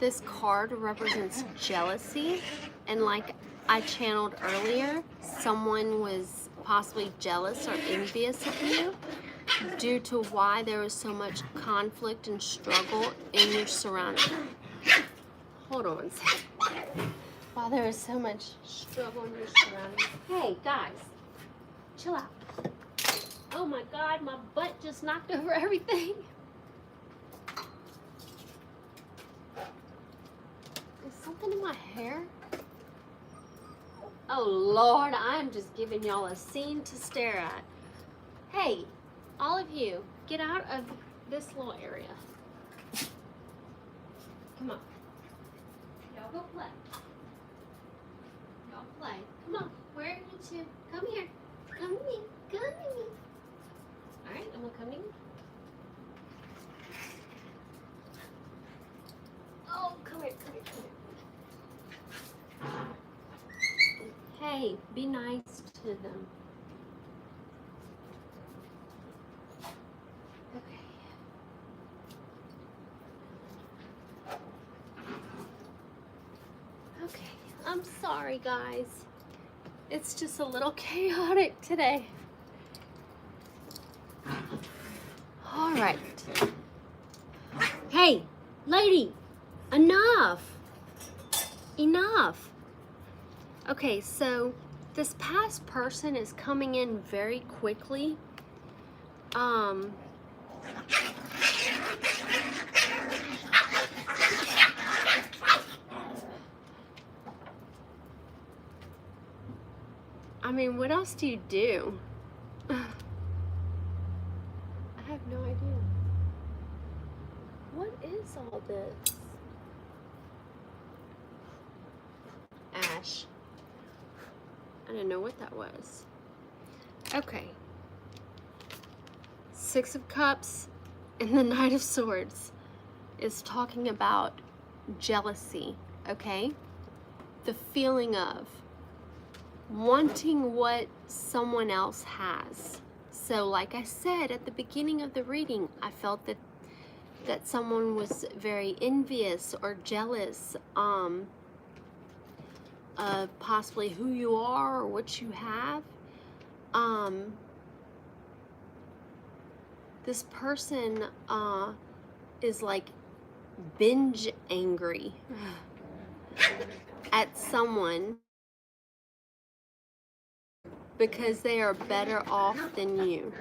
This card represents jealousy, and like I channeled earlier, someone was possibly jealous or envious of you due to why there was so much conflict and struggle in your surroundings. Hold on one second. Why there was so much struggle in your surroundings. Hey, guys, chill out. Oh my God, my butt just knocked over everything. Is something in my hair? Oh Lord, I'm just giving y'all a scene to stare at. Hey, all of you, get out of this little area. Come on. Y'all go play. Y'all play. Come on. Where are you two? Come here. Come to me. Come to me. Alright, I'm gonna come to you. Oh, come here, come here, come here. Hey, be nice to them. Okay. Okay, I'm sorry guys. It's just a little chaotic today. All right. Hey, lady, enough. Enough. Okay, so this past person is coming in very quickly. I mean, what else do you do? I have no idea. What is all this? Ash. I didn't know what that was. Okay. Six of Cups and the Knight of Swords is talking about jealousy, okay? The feeling of wanting what someone else has. So like I said at the beginning of the reading, I felt that someone was very envious or jealous of possibly who you are or what you have. This person is like binge angry at someone because they are better off than you.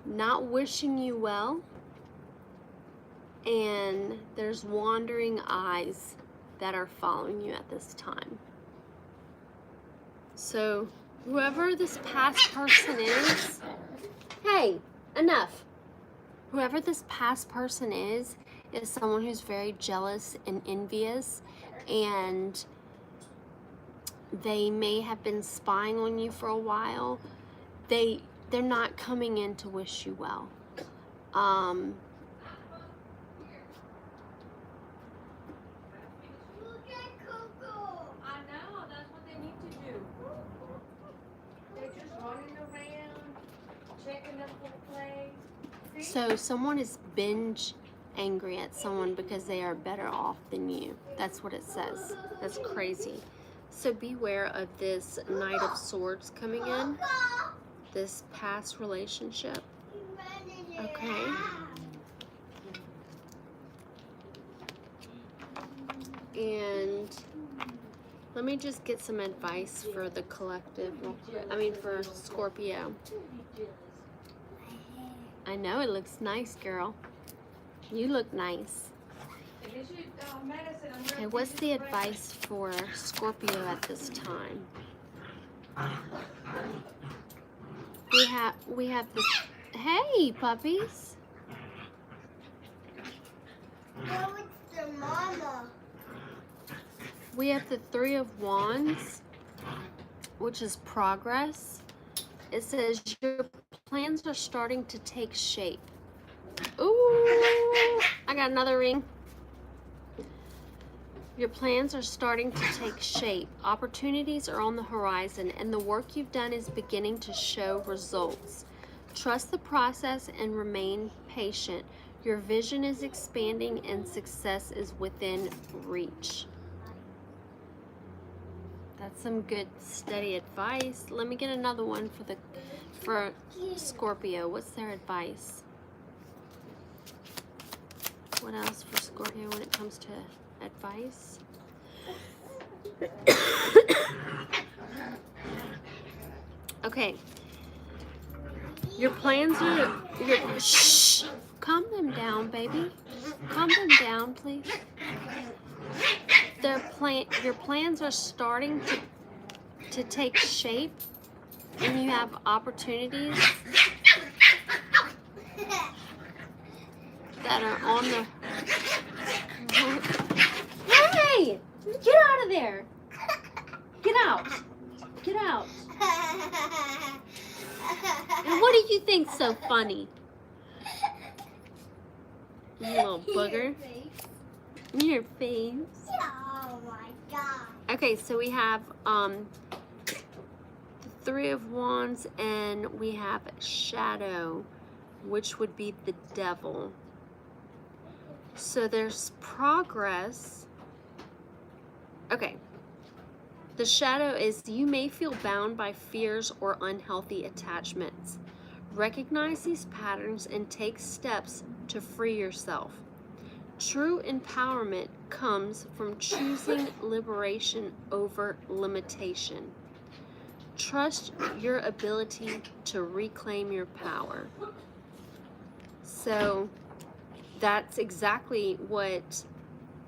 Not wishing you well, and there's wandering eyes that are following you at this time. So whoever this past person is, hey, enough. Whoever this past person is is someone who's very jealous and envious, and they may have been spying on you for a while. They're not coming in to wish you well. Look at Coco. I know, that's what they need to do. They're just running around, checking the full play. See? So someone is binge angry at someone because they are better off than you. That's what it says. That's crazy. So beware of this Knight of Swords coming in, this past relationship. Okay. And let me just get some advice for the collective real quick. I mean, for Scorpio. I know it looks nice, girl. You look nice. Okay, what's the advice for Scorpio at this time? We have this. Hey, puppies. Oh, it's the mama. We have the Three of Wands, which is progress. It says your plans are starting to take shape. Ooh, I got another ring. Your plans are starting to take shape. Opportunities are on the horizon, and the work you've done is beginning to show results. Trust the process and remain patient. Your vision is expanding and success is within reach. That's some good, steady advice. Let me get another one for Scorpio. What's their advice? What else for Scorpio when it comes to advice? Okay. Your plans are shh. Calm them down, baby. Calm them down, please. Your plans are starting to take shape, and you have opportunities that are on the. Hey! Get out of there! Get out! Get out! And what do you think's so funny? You little booger. Your face. Oh my god. Okay, so we have the Three of Wands, and we have Shadow, which would be the Devil. So there's progress. Okay. The Shadow is you may feel bound by fears or unhealthy attachments. Recognize these patterns and take steps to free yourself. True empowerment comes from choosing liberation over limitation. Trust your ability to reclaim your power. So that's exactly what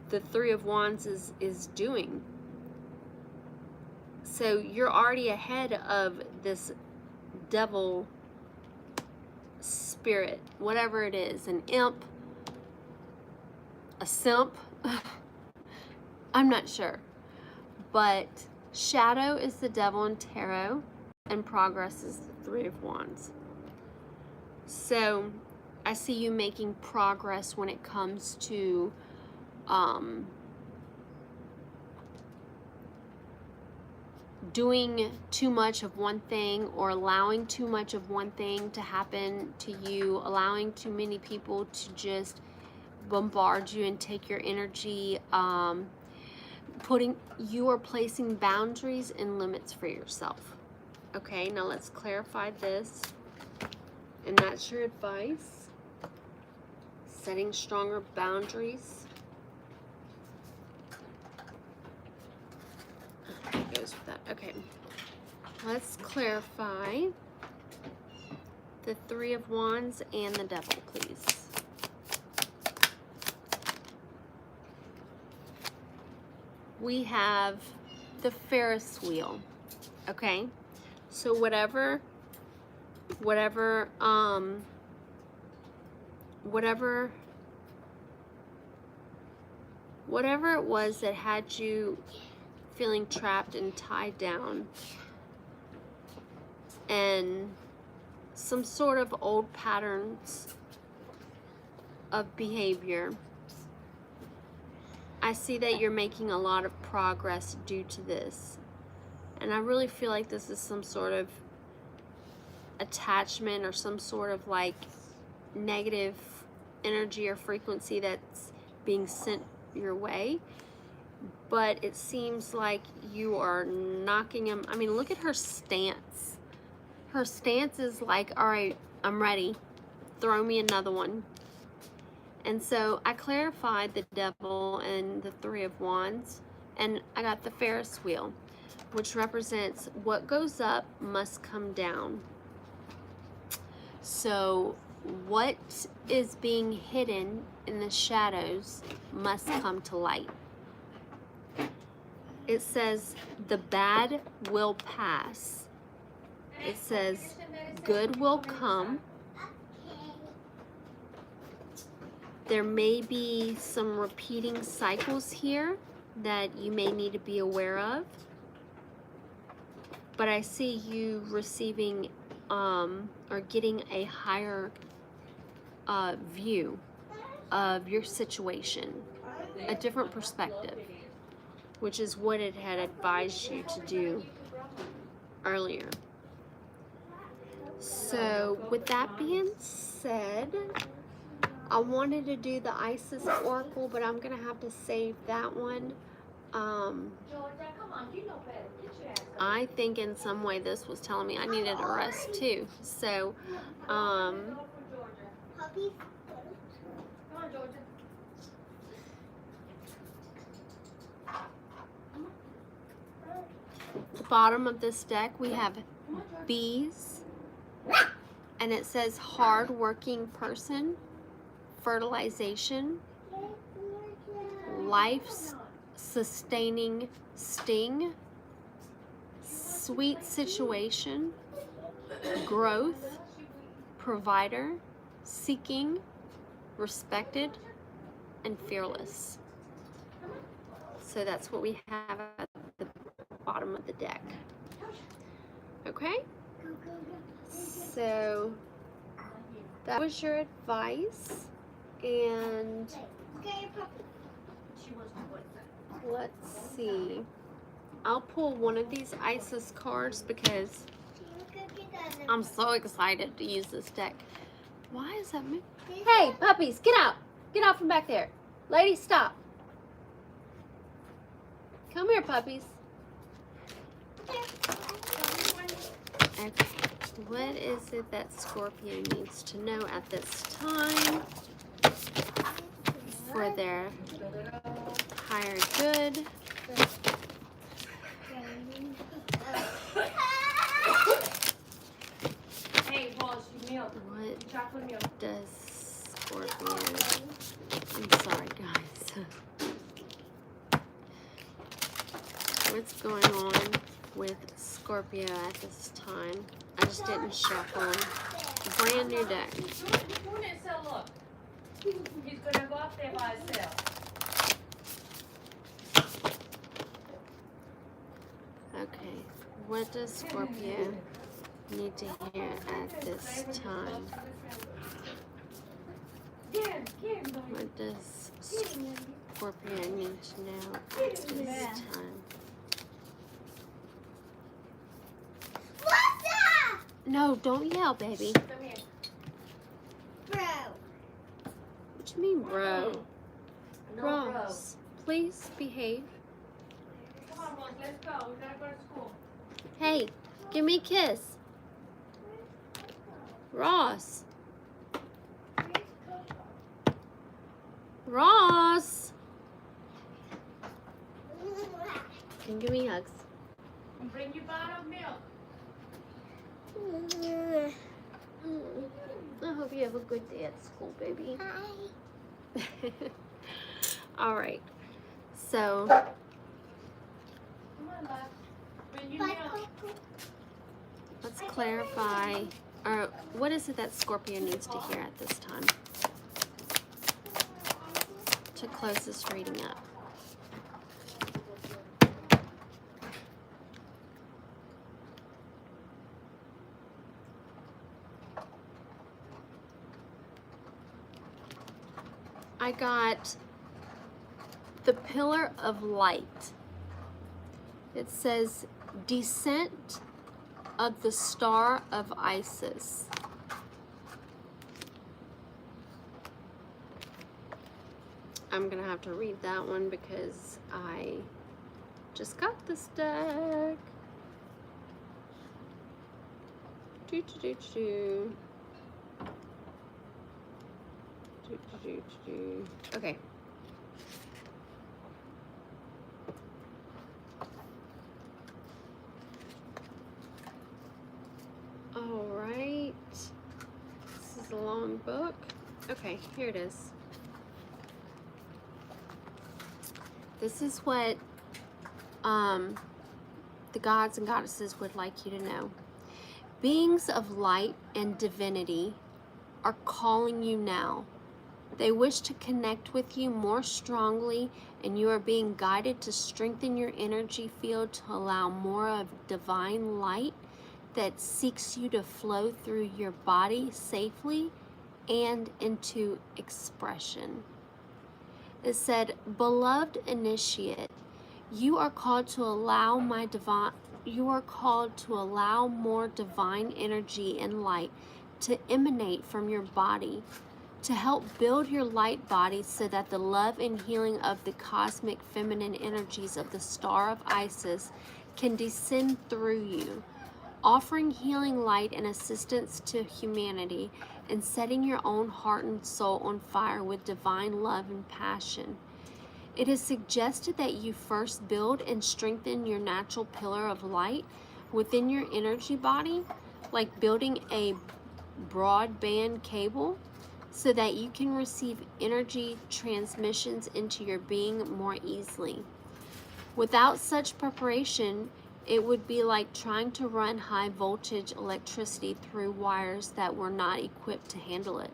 the Three of Wands is doing. So you're already ahead of this devil spirit, whatever it is, an imp, a simp, I'm not sure. But Shadow is the devil in tarot, and progress is the Three of Wands. So I see you making progress when it comes to doing too much of one thing, or allowing too much of one thing to happen to you, allowing too many people to just bombard you and take your energy. You are placing boundaries and limits for yourself. Okay, now let's clarify this. And that's your advice. Setting stronger boundaries. That goes with that. Okay. Let's clarify the Three of Wands and the Devil, please. We have the Ferris wheel. Okay? So whatever whatever it was that had you feeling trapped and tied down, and some sort of old patterns of behavior. I see that you're making a lot of progress due to this. And I really feel like this is some sort of attachment or some sort of like negative energy or frequency that's being sent your way. But it seems like you are knocking him. I mean, look at her stance. Her stance is like, all right, I'm ready. Throw me another one. And so I clarified the devil and the Three of Wands, and I got the Ferris wheel, which represents what goes up must come down. So what is being hidden in the shadows must come to light. It says the bad will pass. It says good will come. There may be some repeating cycles here that you may need to be aware of. But I see you receiving or getting a higher view of your situation, a different perspective, which is what it had advised you to do earlier. So with that being said, I wanted to do the Isis Oracle, but I'm going to have to save that one. I think in some way this was telling me I needed a rest too. So, the bottom of this deck we have bees, and it says hard-working person, fertilization, life's sustaining sting, sweet situation, growth, provider, seeking, respected, and fearless. So that's what we have at the bottom of the deck. Okay? So that was your advice, and let's see. I'll pull one of these Isis cards because I'm so excited to use this deck. Why is that me? Hey, puppies, get out! Get out from back there. Lady, stop. Come here, puppies. Okay, what is it that Scorpio needs to know at this time for their higher good? What does Scorpio... I'm sorry, guys. What's going on with Scorpio at this time? I just didn't shuffle them. Brand new deck. Look. He's gonna go up there by himself. Okay, what does Scorpio need to hear at this time? What does Scorpio need to know at this time? What's that? No, don't yell, baby. Come here. Bro. What you mean, bro? No, Ross, please behave. Come on, Ross, let's go. We gotta go to school. Hey, give me a kiss. Ross. Ross. Can you give me hugs? And bring you a bottle of milk. I hope you have a good day at school, baby. Hi. All right. So Come on, love. Bring you Bye, milk. Coco. let's clarify. Or what is it that Scorpio needs to hear at this time to close this reading up? I got the pillar of light. It says descent of the star of Isis. I'm gonna have to read that one because I just got this deck. Okay. All right. This is a long book. Okay, here it is. This is what the gods and goddesses would like you to know. Beings of light and divinity are calling you now. They wish to connect with you more strongly, and you are being guided to strengthen your energy field to allow more of divine light that seeks you to flow through your body safely and into expression. It said, beloved initiate, you are called to allow more divine energy and light to emanate from your body, to help build your light body so that the love and healing of the cosmic feminine energies of the star of Isis can descend through you, offering healing light and assistance to humanity and setting your own heart and soul on fire with divine love and passion. It is suggested that you first build and strengthen your natural pillar of light within your energy body, like building a broadband cable, so that you can receive energy transmissions into your being more easily. Without such preparation, it would be like trying to run high voltage electricity through wires that were not equipped to handle it.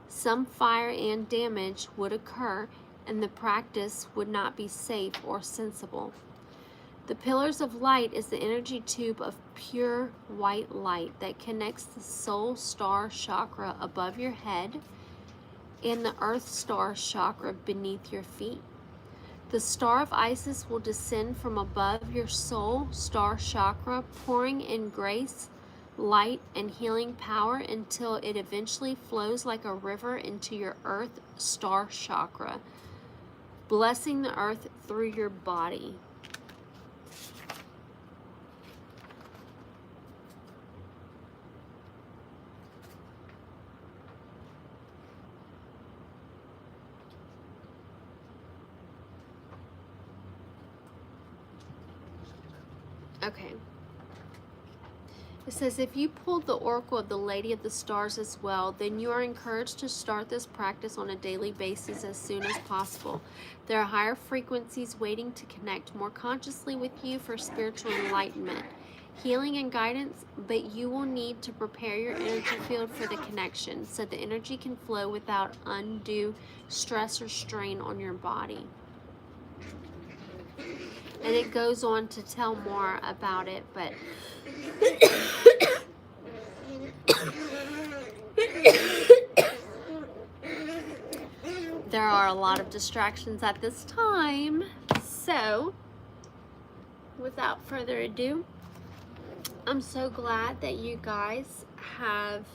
Some fire and damage would occur, and the practice would not be safe or sensible. The pillars of light is the energy tube of pure white light that connects the soul star chakra above your head and the earth star chakra beneath your feet. The star of Isis will descend from above your soul star chakra, pouring in grace, light, and healing power until it eventually flows like a river into your earth star chakra, blessing the earth through your body. Okay. It says, if you pulled the oracle of the Lady of the Stars as well, then you are encouraged to start this practice on a daily basis as soon as possible. There are higher frequencies waiting to connect more consciously with you for spiritual enlightenment, healing, and guidance, but you will need to prepare your energy field for the connection so the energy can flow without undue stress or strain on your body. And it goes on to tell more about it, but there are a lot of distractions at this time. So, without further ado, I'm so glad that you guys have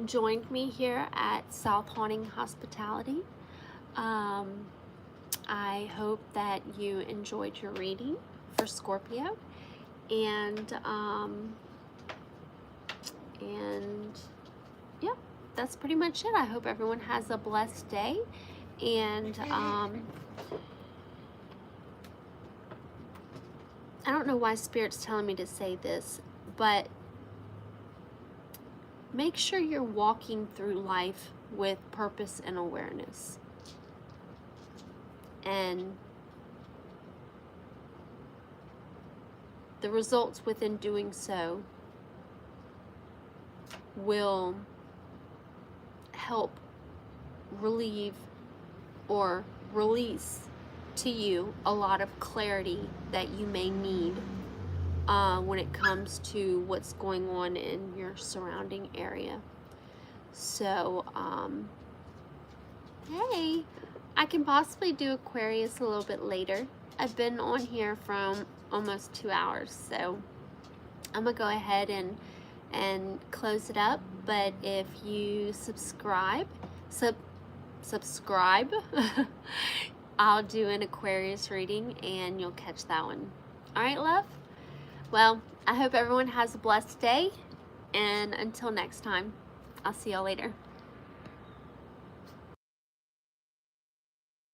joined me here at South Haunting Hospitality. I hope that you enjoyed your reading for Scorpio, and yeah, that's pretty much it. I hope everyone has a blessed day, and I don't know why Spirit's telling me to say this, but make sure you're walking through life with purpose and awareness. And the results within doing so will help relieve or release to you a lot of clarity that you may need when it comes to what's going on in your surrounding area. So Hey, I can possibly do Aquarius a little bit later. I've been on here from almost 2 hours, so I'm gonna go ahead and close it up. But if you subscribe, I'll do an Aquarius reading and you'll catch that one. All right, love? Well, I hope everyone has a blessed day, and until next time, I'll see y'all later.